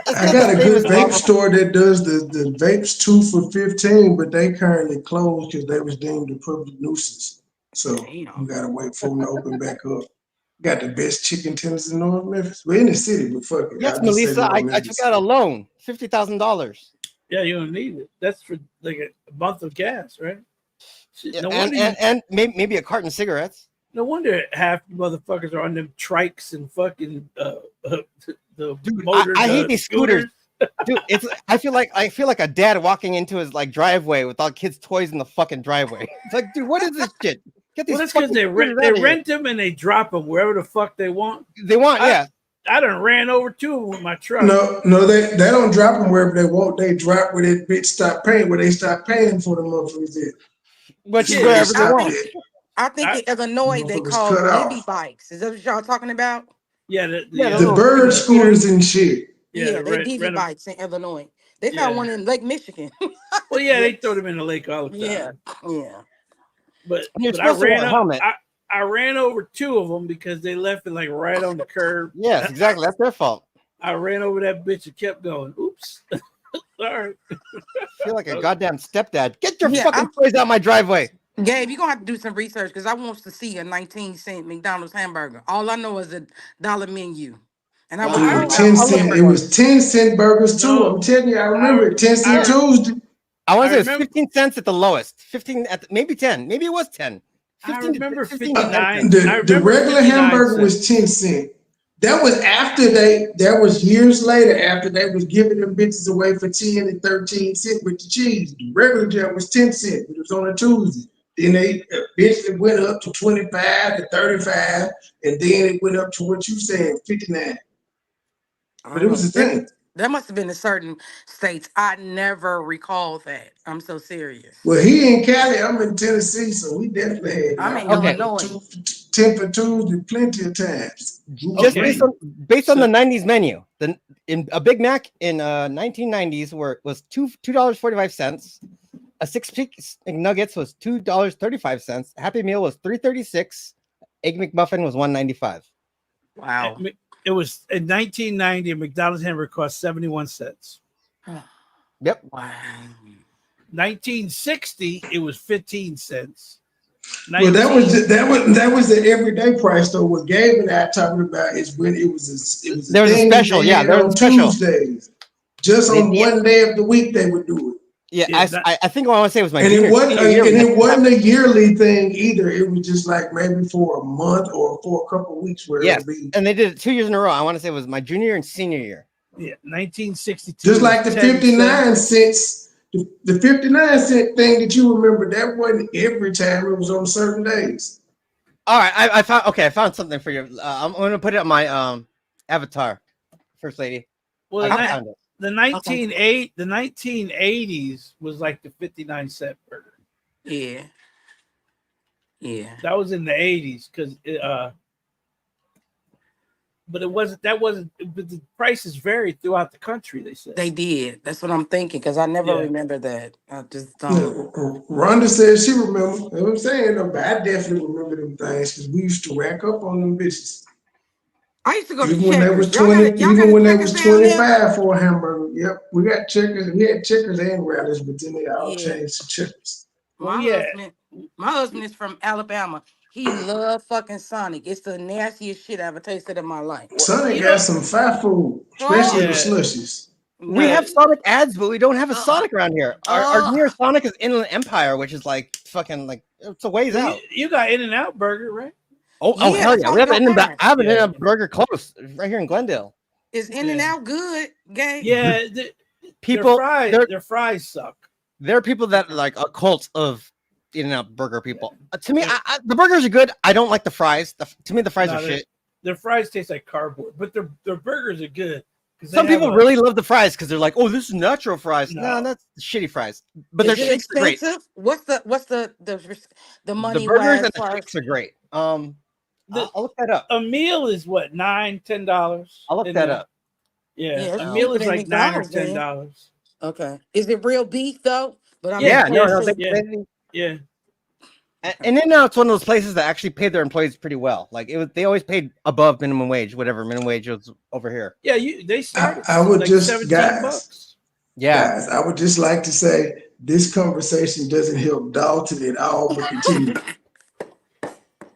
I got a good vape store that does the vapes 2 for $15, but they currently closed because they was deemed a public nuisance. So you gotta wait for them to open back up. Got the best chicken tenders in North Memphis. We're in the city, but fuck it. Yes, Melissa, I took out a loan, $50,000. Yeah, you don't need it. That's for like a month of gas, right? Yeah, and maybe a carton of cigarettes. No wonder half the motherfuckers are on them trikes and fucking the Dude, motor. I hate these scooters. Dude, I feel like a dad walking into his like driveway with all kids' toys in the fucking driveway. It's like, dude, what is this shit? Get these. Well, that's because they rent them and they drop them wherever the fuck they want. Yeah. I done ran over 2 of them with my truck. No, they don't drop them wherever they want. They drop where that bitch stop paying, where they stop paying for the motherfuckers there. Which is wherever they want. I think in Illinois they call Libby bikes. Is that what y'all talking about? Yeah, the bird scooters and shit. Yeah, they DV bikes in Illinois. They found one in Lake Michigan. Well, yeah, they throw them in the lake all the time. Yeah. But I ran over 2 of them because they left it like right on the curb. Yes, exactly. That's their fault. I ran over that bitch and kept going. Oops. Sorry. I feel like a goddamn stepdad. Get your fucking toys out my driveway. Gabe, you're gonna have to do some research because I want to see a 19-cent McDonald's hamburger. All I know is a dollar menu. And I was 10 cent. It was 10-cent burgers too. I'm telling you, I remember it. 10-cent Tuesday. I want to say it was 15 cents at the lowest. 15 at maybe 10. Maybe it was 10. 15 I remember 59. The regular hamburger was 10 cents. That was that was years later after they was giving them bitches away for 10 and 13 cents with the cheese. The regular job was 10 cents, but it was on a Tuesday. Then they eventually went up to 25 to 35, and then it went up to what you said, 59. But it was a thing. That must have been in certain states. I never recall that. I'm so serious. Well, he in Cali, I'm in Tennessee, so we definitely had it. I'm in Illinois. 10 for Tuesday plenty of times. Just based on the 90s menu, in a Big Mac in 1990s was $2.45. A 6-piece McNuggets was $2.35. Happy Meal was $3.36. Egg McMuffin was $1.95. Wow. It was in 1990. A McDonald's hamburger cost 71 cents. Yep. Wow. 1960, it was 15 cents. Well, that was the everyday price though. What Gabe and I talking about is when it was a there was a special, yeah, there was a special. Tuesdays. Just on one day of the week they would do it. Yeah, I think what I want to say was my and it wasn't a yearly thing either. It was just like maybe for a month or for a couple of weeks where it would be. And they did it 2 years in a row. I want to say it was my junior and senior year. Yeah, 1962. Just like the 59 cents, the 59 cent thing that you remember, that wasn't every time. It was on certain days. All right, I found something for you. I'm going to put it on my avatar, First Lady. Well, the 1980s was like the 59-cent burger. Yeah. That was in the 80s because but the prices varied throughout the country, they said. They did. That's what I'm thinking because I never remember that. I just don't. Rhonda said she remember. You know what I'm saying? But I definitely remember them things because we used to rack up on them bitches. I used to go to even when they was 20, even when they was 25 for a hamburger. Yep, we got checkers. We had checkers and rallies, but then they all changed to checkers. My husband is from Alabama. He loved fucking Sonic. It's the nastiest shit I ever tasted in my life. Sonic got some fat food, especially the slushies. We have Sonic ads, but we don't have a Sonic around here. Our nearest Sonic is Inland Empire, which is like fucking like it's a ways out. You got In-N-Out Burger, right? Oh, Yeah, hell that's yeah. all We have y'all an got. I have an Yeah. In-N-Out burger close right here in Glendale. Is In and Out good, gang? Yeah, People, their fries suck. there are people that like are cults of In-N-Out burger people. To me, the burgers are good. I don't like the fries. To me, the fries are shit. Their fries taste like cardboard, but their burgers are good. Some people really love the fries because they're like, "Oh, this is natural fries." No, No. that's shitty fries. But Is their it shakes are great. expensive? What's the The money burgers wise and the far? shakes are great. I'll look that up. A meal is what, $9-10? I'll look that up. Yeah, Yeah, it's a meal cheaper is than like $9 or McDonald's, man. $10. Okay. Is it real beef though? But I'm Yeah, no, yeah. And then now it's one of those places that actually paid their employees pretty well. Like they always paid above minimum wage, whatever minimum wage was over here. Yeah, they started. I would like just, $17. guys, Yeah. guys, I would just like to say this conversation doesn't help Dalton at all, but continue.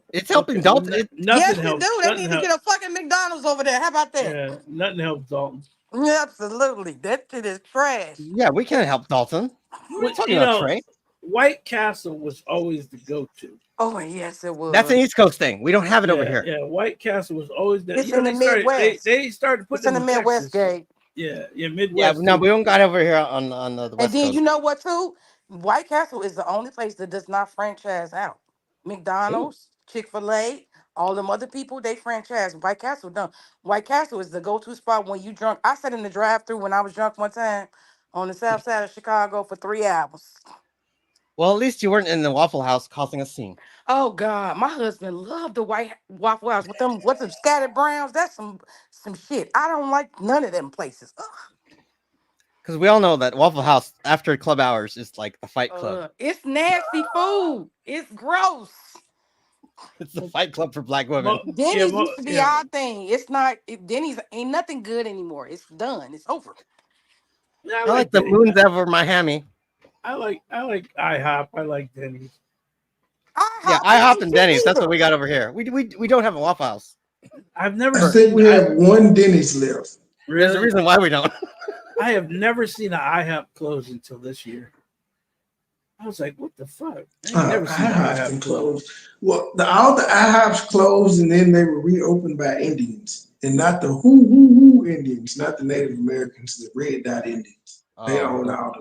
It's helping Dalton. Nothing yes, we helps. do. They Nothing need to get a fucking McDonald's over there. How about that? Yeah, nothing helps Dalton. Yeah, absolutely. That shit is trash. Yeah, we can't help Dalton. We're talking You about know, Trey. White Castle was always the go-to. Oh yes, it was. That's an East Coast thing. We don't have it over here. Yeah, White Castle was always the. It's You know, in the Midwest. They started putting It's in the Midwest, Gay. Yeah, Yeah, Midwest. no, we don't got it over here on the West And then Coast. you know what too? White Castle is the only place that does not franchise out. McDonald's, Chick-fil-A, all them other people, they franchise. White Castle don't. White Castle is the go-to spot when you drunk. I sat in the drive-thru when I was drunk one time on the south side of Chicago for 3 hours. Well, at least you weren't in the Waffle House causing a scene. Oh God, my husband loved the white Waffle House with them scattered browns. That's some shit. I don't like none of them places. Ugh. Because we all know that Waffle House after club hours is like the Fight Club. It's nasty food. It's gross. It's the Fight Club for black women. Denny's used to be our thing. It's not. Denny's ain't nothing good anymore. It's done. It's over. Yeah, I like the moons over Miami. I like IHOP. I like Denny's. Yeah, IHOP and Denny's. That's what we got over here. We don't have a Waffle House. I've never. I think we have one Denny's left. There's a reason why we don't. I have never seen an IHOP close until this year. I was like, what the fuck? I never seen an IHOP closed. Well, all the IHOPs closed and then they were reopened by Indians. And not the who Indians, not the Native Americans, the red dot Indians. They own all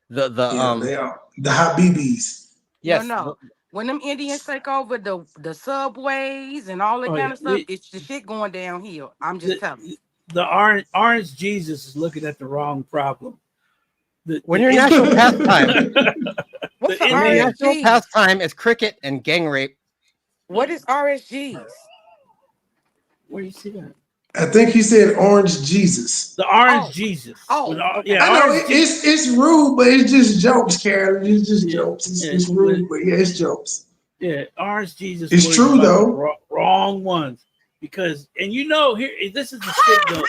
the they are the Habibis. Yes. No. When them Indians take over the subways and all that kind of stuff, it's the shit going downhill. I'm just telling you. The orange Jesus is looking at the wrong problem. When your national pastime, What's the national pastime is cricket and gang rape. What is RSGs? Where do you see that? I think he said Orange Jesus. The Orange Jesus. Yeah. I know it's rude, but it's just jokes, Carol. It's just jokes. It's rude, but yeah, it's jokes. Yeah, Orange Jesus. It's true though. Wrong ones, because here this is the signal.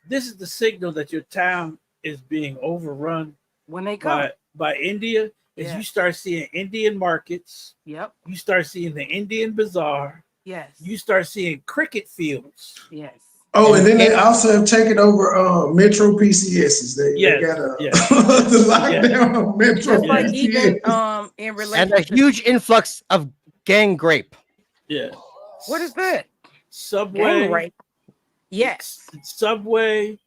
This is the signal that your town is being overrun when they come by India. Is you start seeing Indian markets. Yep. You start seeing the Indian bazaar. Yes. You start seeing cricket fields. Yes. Oh, and then they also have taken over Metro PCSs. They got the lockdown of Metro Just like PCS. even in relation And a huge influx of gang rape. Yeah. What is that? Subway. Gang rape. Yes. Subway,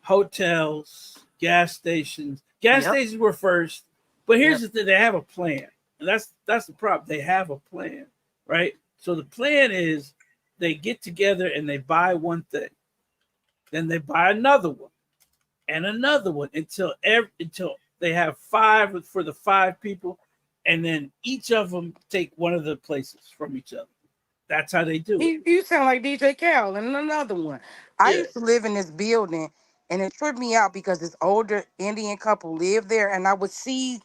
hotels, gas stations. Gas stations were first, but here's the thing: they have a plan, and that's the problem. They have a plan, right? So the plan is they get together and they buy one thing, then they buy another one, and another one until they have 5 for the 5 people, and then each of them take one of the places from each other. That's how they do it. You sound like DJ Khaled and another one. I used to live in this building, and it tripped me out because this older Indian couple lived there, and I would see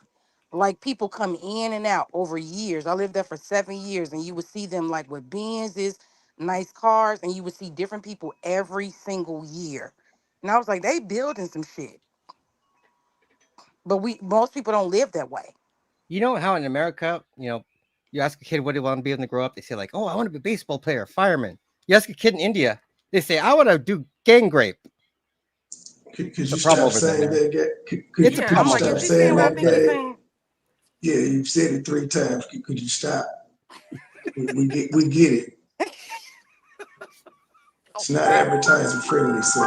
like people come in and out over years. I lived there for 7 years, and you would see them like with Benzes, nice cars, and you would see different people every single year. And I was like, they building some shit. But most people don't live that way. You know how in America, you ask a kid what they want to be when they grow up, they say like, "Oh, I want to be a baseball player, fireman." You ask a kid in India, they say, "I want to do gang rape." Could you stop saying that? Could you stop saying that? Yeah, you've said it 3 times. Could you stop? We get it. It's not advertising friendly, so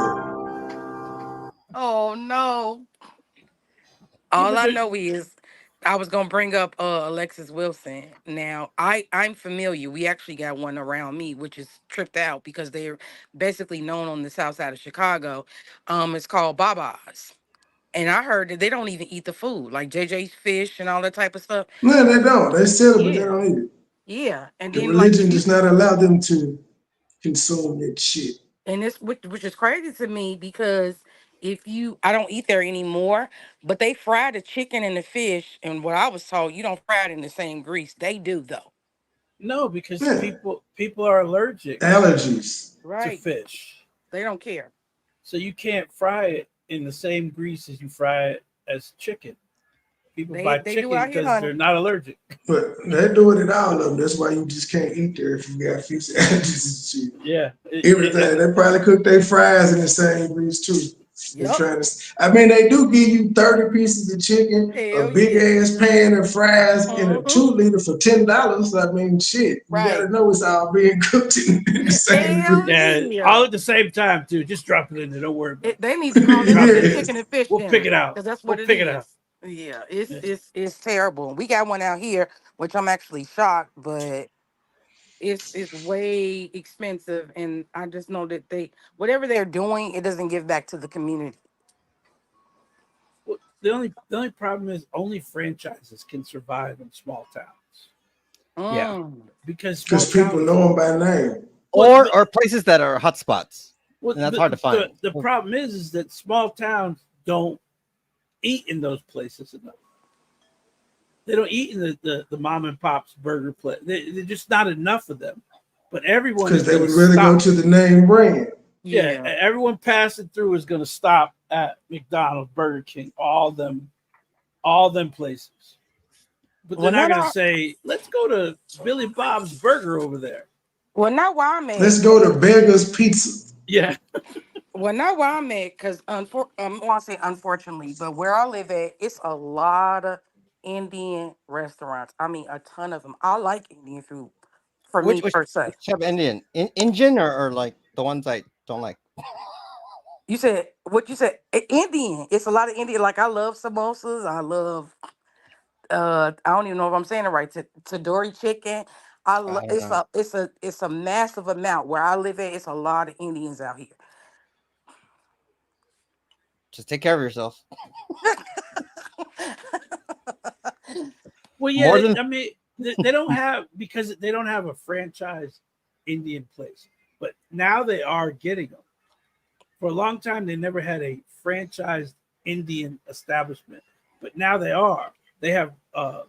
Oh no. Yeah, All but I there, know is I was gonna bring up Alexis Wilson. Now I'm familiar. We actually got one around me, which is tripped out because they're basically known on the south side of Chicago. It's called Baba's. And I heard that they don't even eat the food, like JJ's fish and all that type of stuff. no, they don't. They sell it, but they Yeah, don't eat it. yeah. And The then like religion if does you not allow them to consume that shit. and this which is crazy to me because if you I don't eat there anymore, but they fry the chicken and the fish, and what I was told, you don't fry it in the same grease. They do though. no, because Yeah, people are allergic allergies. to Right. fish, They don't care. so you can't fry it in the same grease as you fry it as chicken. People buy They do chicken out here, because honey. they're not allergic. But they do it at all of them. That's why you just can't eat there if you got fish allergies and shit. Yeah, Everything. They probably cook their fries in the same grease too. They Yep. trying to. I mean, they do give you 30 pieces of chicken, a Hell big yeah. ass pan of fries, and a Hmm. 2 liter for $10. I mean, shit. You gotta Right. know it's all being cooked in the same Hell grease. yeah, all yeah. at the same time too. Just drop it in there. Don't worry about it. They need to call that shit Yeah. chicken and fish We'll pick dinner it out. because that's We'll what it pick it out. is. Yeah, Yeah. it's terrible. We got one out here, which I'm actually shocked, but it's way expensive, and I just know that they whatever they're doing, it doesn't give back to the community. Well, the only problem is only franchises can survive in small towns Yeah. Mm. because small Because people towns. know them by name. Well, Or places that are hotspots, well, and that's hard to find. the problem is that small towns don't eat in those places enough. They don't eat in the mom and pop's burger place. They're just not enough of them. But everyone Because is they going to would rather go stop. to the name brand. Yeah, Yeah. everyone passing through is going to stop at McDonald's, Burger King, all them places. But they're Well, not not going to all, say, "Let's go to Billy Bob's Burger over there." well, not where I'm at. Let's go to Beggar's Pizza. Yeah, Well, not where I'm at, because I want to say unfortunately, but where I live at, it's a lot of Indian restaurants. I mean, a ton of them. I like Indian food, for me per se. Which type of Indian? Indian or like the ones I don't like? You said what you said? Indian. It's a lot of Indian. Like I love samosas. I love. I don't even know if I'm saying it right. Tandoori chicken. I don't It's know. a massive amount where I live at. It's a lot of Indians out here. Just take care of yourself. well, yeah. More than I mean, they don't have because they don't have a franchise Indian place, but now they are getting them. For a long time, they never had a franchised Indian establishment, but now they are. They have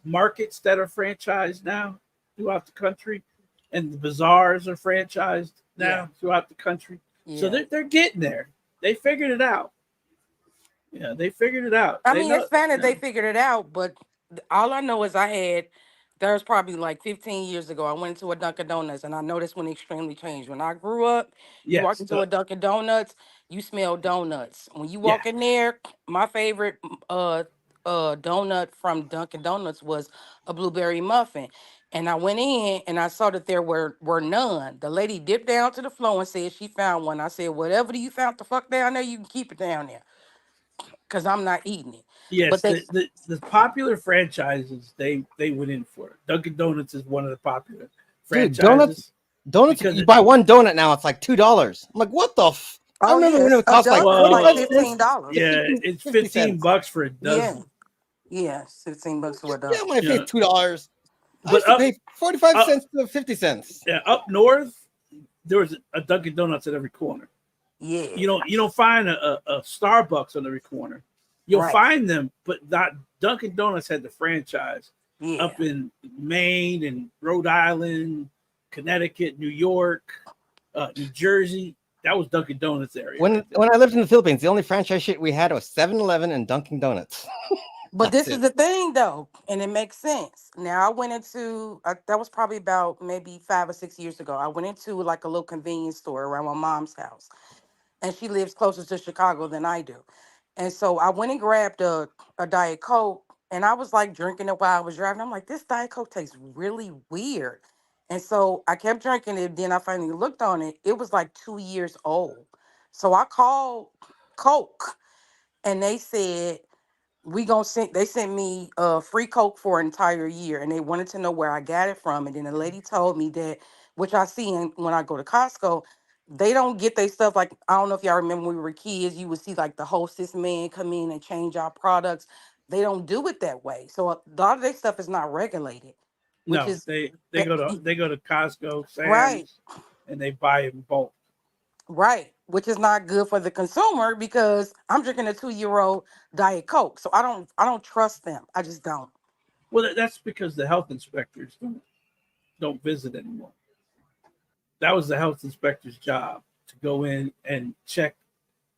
markets that are franchised now throughout the country, and the bazaars are franchised now Yeah. throughout the country. So Yeah. they're getting there. They figured it out. Yeah, they figured it out. I They mean, know. it's fine that Yeah. they figured it out, but all I know is there was probably like 15 years ago, I went into a Dunkin' Donuts, and I noticed when extremely changed. When I grew up, you walk Yes. into a Dunkin' Donuts, you smell donuts. When you Yeah. walk in there, my favorite donut from Dunkin' Donuts was a blueberry muffin. And I went in and I saw that there were none. The lady dipped down to the floor and said she found one. I said, whatever you found the fuck down there, you can keep it down there because I'm not eating it. But Yes. they The popular franchises they went in for it. Dunkin' Donuts is one of the popular dude, donuts. franchises Donuts. because You buy one donut now, it's like $2. I'm like, what the? I Oh remember when it yes, would a cost like dozen is like 45 cents $15. to yeah, 50, it's 50 15 cents. bucks for a Yeah, dozen. yeah, $16 to a Yeah, dozen. when I Yeah, paid $2, I but used to pay 45 up cents to 50 cents. yeah, up north there was a Dunkin' Donuts at every corner. Yeah, You don't find a Starbucks on every corner. You'll right. find them, but not Dunkin' Donuts had the franchise Yeah, up in Maine and Rhode Island, Connecticut, New York, New Jersey. That was Dunkin' Donuts area right there. When I lived in the Philippines, the only franchise shit we had was 7-Eleven and Dunkin' Donuts. but That's this is it. the thing though, and it makes sense. Now I went into that was probably about maybe 5 or 6 years ago. I went into like a little convenience store around my mom's house, and she lives closer to Chicago than I do. And so I went and grabbed a Diet Coke, and I was like drinking it while I was driving. I'm like, this Diet Coke tastes really weird. And so I kept drinking it. Then I finally looked on it. It was like 2 years old. So I called Coke and they said, they sent me free Coke for an entire year, and they wanted to know where I got it from. And then the lady told me that, which I see when I go to Costco, they don't get their stuff like, I don't know if y'all remember when we were kids, you would see like the hostess man come in and change our products. They don't do it that way. So a lot of their stuff is not regulated, which No, is they go to Costco, right. Sam's, and they buy it in bulk. Right, which is not good for the consumer because I'm drinking a 2-year-old Diet Coke, so I don't trust them. I just don't. Well, that's because the health inspectors don't visit anymore. That was the health inspector's job, to go in and check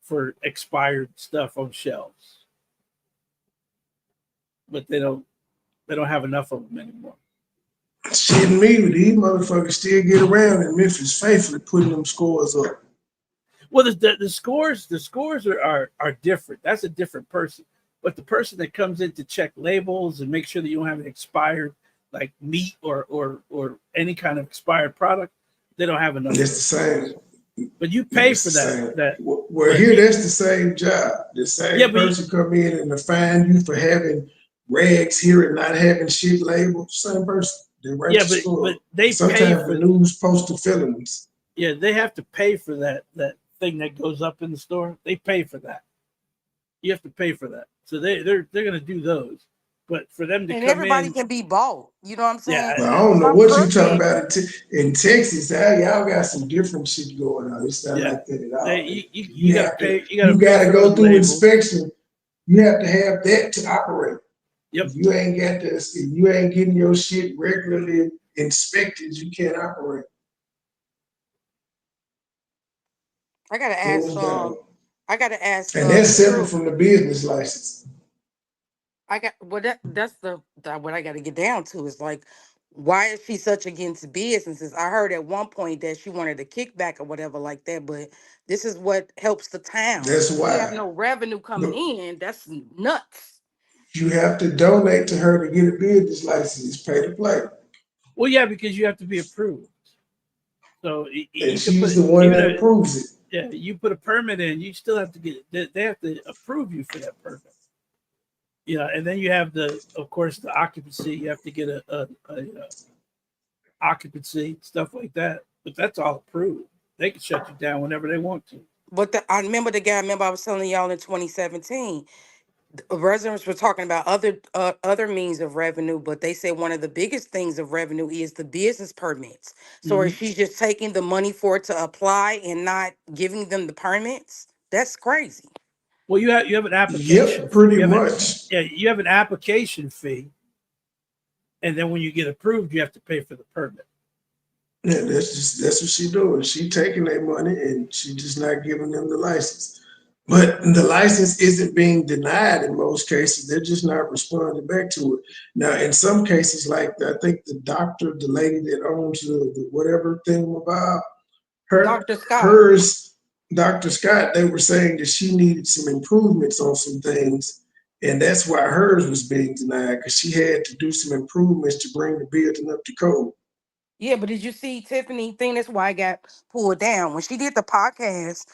for expired stuff on shelves. But they don't have enough of them anymore. Shit, me, these motherfuckers still get around in Memphis faithfully putting them scores up. Well, the scores are different. That's a different person. But the person that comes in to check labels and make sure that you don't have an expired like meat or any kind of expired product, they don't have enough. It's the same. But you pay for that. Well, here that's the same job. The same person come in and find you for having rags here and not having shit labeled. Same person. They write the score. But they sometimes pay for the news posted felonies. Yeah, they have to pay for that thing that goes up in the store. They pay for that. You have to pay for that. So they're gonna do those. But for them to and come everybody in, can be bought. You know what I'm saying? Well, I don't know what you're talking about in Texas. Y'all got some different shit going on. It's not like that at all. You gotta pay. You gotta go through inspection. You have to have that to operate. Yep. If you ain't got this, if you ain't getting your shit regularly inspected, you can't operate. I gotta ask. And that's separate from the business license. That's what I got to get down to is like, why is she such against businesses? I heard at one point that she wanted a kickback or whatever like that, but this is what helps the town. That's why. You have no revenue coming in. That's nuts. You have to donate to her to get a business license. Pay to play. Well, yeah, because you have to be approved. So and she's the one that approves it. Yeah, you put a permit in, you still have to get. They have to approve you for that permit. Yeah, and then you have of course, the occupancy. You have to get a occupancy, stuff like that. But that's all approved. They can shut you down whenever they want to. But I remember I was telling y'all in 2017. Residents were talking about other means of revenue, but they say one of the biggest things of revenue is the business permits. So if she's just taking the money for it to apply and not giving them the permits, that's crazy. Well, you have an application. Yep, pretty much. You have an application fee, and then when you get approved, you have to pay for the permit. Yeah, that's what she's doing. She taking their money and she just not giving them the license. But the license isn't being denied in most cases. They're just not responding back to it. Now, in some cases, like I think the lady that owns the whatever thing about Dr. Scott, they were saying that she needed some improvements on some things. And that's why hers was being denied, because she had to do some improvements to bring the building up to code. Yeah, but did you see Tiffany thing? That's why I got pulled down. When she did the podcast,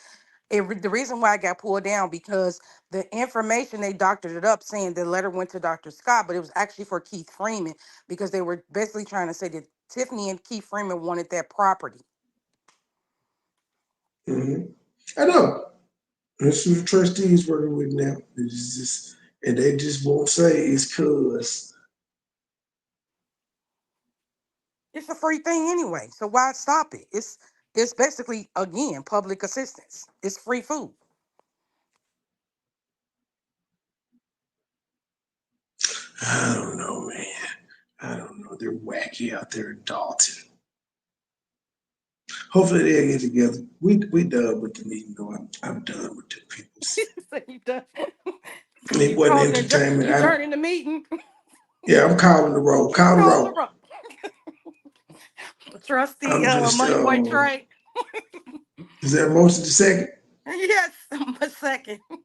the reason why I got pulled down because the information, they doctored it up saying the letter went to Dr. Scott, but it was actually for Keith Freeman because they were basically trying to say that Tiffany and Keith Freeman wanted that property. Mm-hmm. I know. That's who the trustees working with now. It's just, and they just won't say it's cause. It's a free thing anyway, so why stop it? It's basically, again, public assistance. It's free food. I don't know, man. I don't know. They're wacky out there in Dalton. Hopefully they'll get together. We done with the meeting, though. I'm done with the people. So you done? It wasn't entertainment. You turning the meeting? Yeah, I'm calling the roll. Call the roll. Trustee MoneyBoy Trey. Is there a motion to second? Yes, a second. I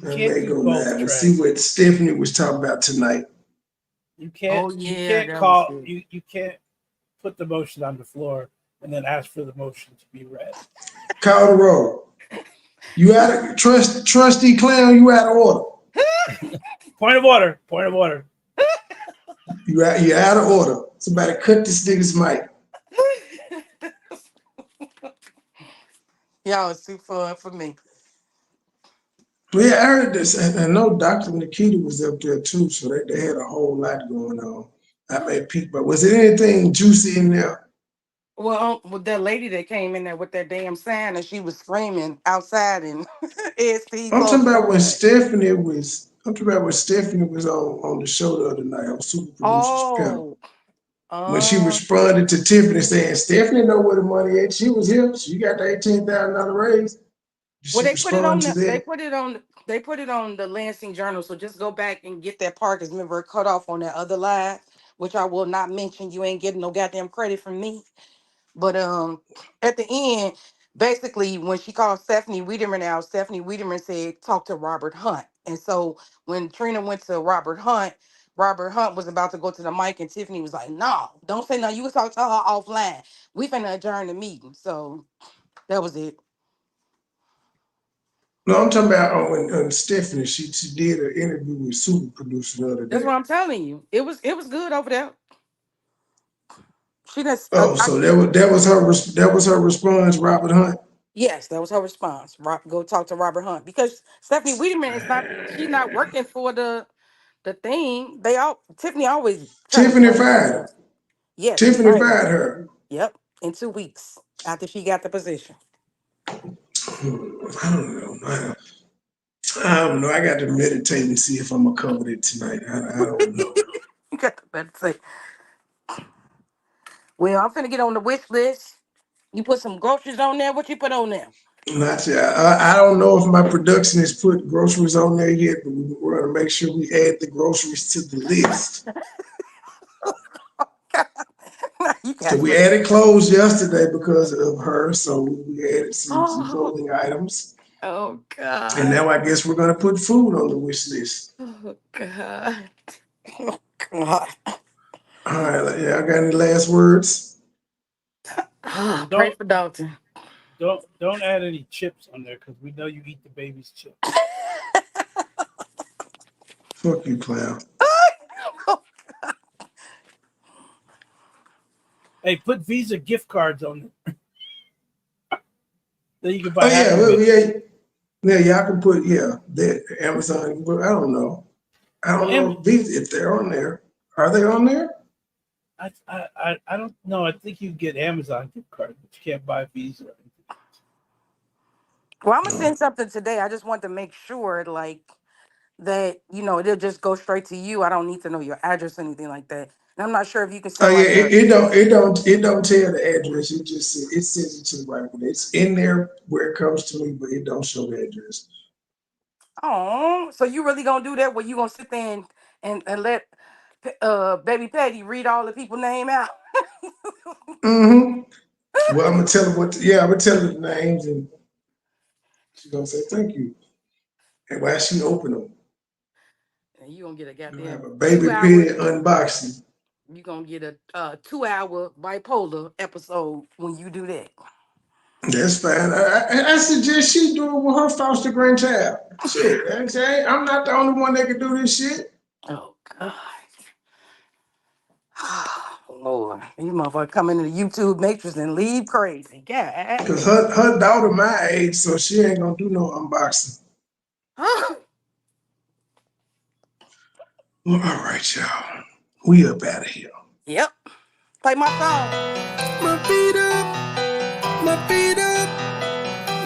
may go live and see what Stephanie was talking about tonight. You can't. Oh, yeah, you can't call. You can't put the motion on the floor and then ask for the motion to be read. Call the roll. You out of trustee Clown, you out of order. Point of order. Point of order. You out of order. Somebody cut this nigga's mic. Y'all is too fun for me. Well, yeah, I heard this. I know Dr. Nikita was up there too, so they had a whole lot going on. I may peek, but was there anything juicy in there? Well, with that lady that came in there with that damn sign and she was screaming outside and I'm talking about when Stephanie was on the show the other night on Super Producer's panel. When she responded to Tiffany saying, Stephanie know where the money is. She was here. She got the $18,000 raise. Well, they put it on they put it on the Lansing Journal. So just go back and get that part, because remember it cut off on that other live, which I will not mention. You ain't getting no goddamn credit from me. But at the end, basically when she called Stephanie Wiedemann out, Stephanie Wiedemann said, talk to Robert Hunt. And so when Trina went to Robert Hunt was about to go to the mic and Tiffany was like, no, don't say nothing. You can talk to her offline. We finna adjourn the meeting. So that was it. No, I'm talking about when Stephanie, she did an interview with Super Producer the other day. That's what I'm telling you. It was good over there. She just so that was her response, Robert Hunt. Yes, that was her response. Go talk to Robert Hunt, because Stephanie Wiedemann she's not working for the thing. Tiffany always Tiffany fired her. Yes, Tiffany fired her. Yep, in 2 weeks after she got the position. I don't know. I got to meditate and see if I'm gonna cover it tonight. I don't know. You got to meditate. Well, I'm finna get on the wish list. You put some groceries on there. What you put on there? Not yet. I don't know if my production has put groceries on there yet, but we're gonna make sure we add the groceries to the list. So we added clothes yesterday because of her, so we added some clothing items. Oh God! And now I guess we're gonna put food on the wish list. Oh God! Oh God! All right, yeah. I got any last words? Pray for Dalton. Don't add any chips on there, because we know you eat the baby's chips. Fuck you, Clown. Hey, put Visa gift cards on there. Then you can buy. Y'all can put that Amazon. But I don't know if they're on there. Are they on there? I don't know. I think you get Amazon gift cards, but you can't buy Visa. Well, I'm gonna send something today. I just want to make sure, like, that it'll just go straight to you. I don't need to know your address or anything like that. And I'm not sure if you can send. It don't tell the address. It just sends it to the right one. It's in there where it comes to me, but it don't show the address. Oh, so you really gonna do that? Where you gonna sit there and let Baby Patty read all the people's name out? Well, I'm gonna tell her I'm gonna tell her the names, and she's gonna say thank you. And while she open them, and you gonna get a goddamn a Baby Patty unboxing. You gonna get a 2-hour bipolar episode when you do that. That's fine. I suggest she do it with her foster grandchild. Shit, I'm not the only one that can do this shit. Oh God. Lord, you motherfucker come into the YouTube matrix and leave crazy. God. Because her daughter my age, so she ain't gonna do no unboxing. Well, all right, y'all. We up out of here. Yep. Play my song. My feet up. My feet up.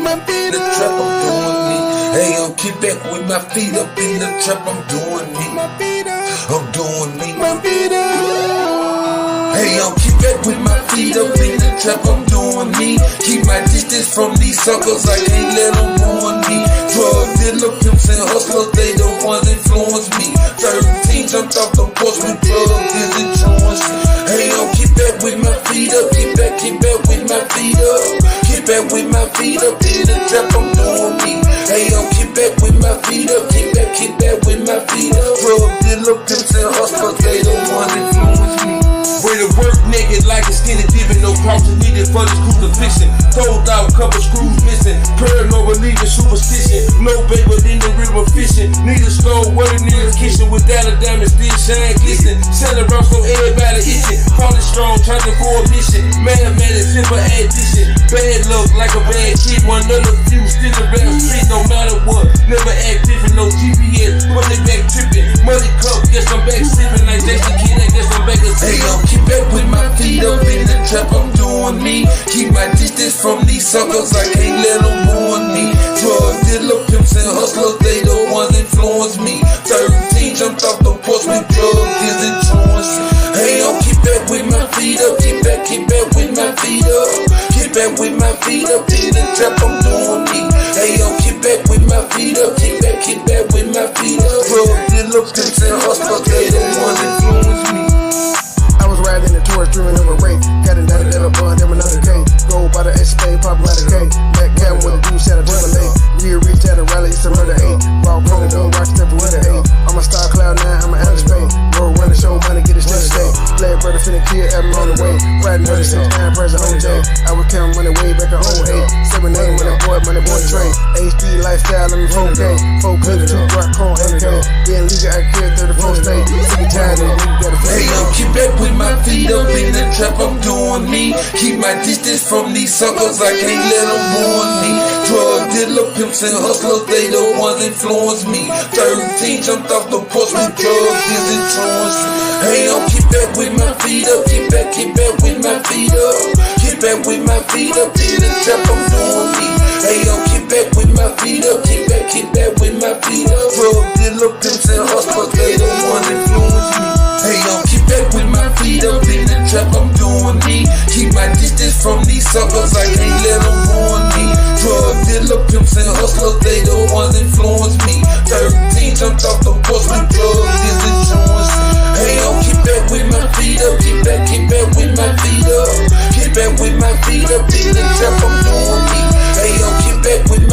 My feet up. The trap, I'm doing me. Hey, yo, keep back with my feet up in the trap, I'm doing me. My feet up. I'm doing me. My feet up. Hey, yo, keep back with my feet up in the trap, I'm doing me. Keep my distance from these suckers, I can't let them ruin me. Drug dealer, pimps and hustlers, they the ones influence me. 13 jumped off the porch with drugs, is insurance. Hey, yo, keep back with my feet up, keep back with my feet up. Keep back with my feet up in the trap, I'm doing me. Hey, yo, keep back with my feet up, keep back with my feet up. Drug dealer, pimps and hustlers, they the ones influence me. Where the work naked like a skinny dipping. No crosses needed for this crucifixion. Told out, couple screws missing. Paranoid believing superstition. No baby in the river fishing. Need a stove, what a needle kitchen. Without a diamond, still shine glisten. Sell around so everybody itching. Call it strong, charging for a mission. Mathematics, simple addition. Bad luck like a bad kid. One of the few still around street, no matter what. Never act different, no GPS. But they back tripping. Money cup, guess I'm back sipping. Like Jason Kidd, I guess I'm back a hey, yo, keep back with my feet up in the trap, I'm doing me. Keep my distance from these suckers, I can't let them ruin me. Drug dealer, pimps and hustlers, they the ones influence me. 13 jumped off the porch with drugs, is insurance. Hey, yo, keep back with my feet up, keep back with my feet up. Keep back with my feet up in the trap, I'm doing me. Hey, yo, keep back with my feet up, keep back with my feet up. Drug dealer, pimps and hustlers, they the ones influence me. I was riding in the tourist dreaming of a rape. Got it down a bun, then another K. Go by the X-Spade, pop by the K. Back cabin with a dude, shot a Timberlake. Real reach out and rally, it's a murder 8. Raw corner, don't rock step with a 8. I'm a star cloud 9, I'm an outer space. Roll run the show, money, get it steady state. Glad brother finna kill, I'm on the way. Riding 36, 9 present on J. I was counting money way back in 08. 7 8 when I boy, money boy trade. HD lifestyle, I'm in 4K. 4 clips, 2 rock, cone, 8K. Being legal, I carry 34 states. Sick and tired, and you gotta feel. Hey, yo, keep back with my feet up in the trap, I'm doing me. Keep my distance from these suckers, I can't let them ruin me. Drug dealer, pimps and hustlers, they the ones influence me. 13 jumped off the porch with drugs, is insurance. Hey, yo, keep back with my feet up, keep back with my feet up. Keep back with my feet up in the trap, I'm doing me. Hey, yo, keep back with my feet up, keep back with my feet up. Drug dealer, pimps and hustlers, they the ones influence me. Hey, yo, keep back with my feet up in the trap, I'm doing me. Keep my distance from these suckers, I can't let them ruin me. Drug dealer, pimps and hustlers, they the ones influence me. 13 jumped off the porch with drugs, is insurance. Hey, yo, keep back with my feet up, keep back with my feet up. Keep back with my feet up in the trap, I'm doing me. Hey, yo, keep back with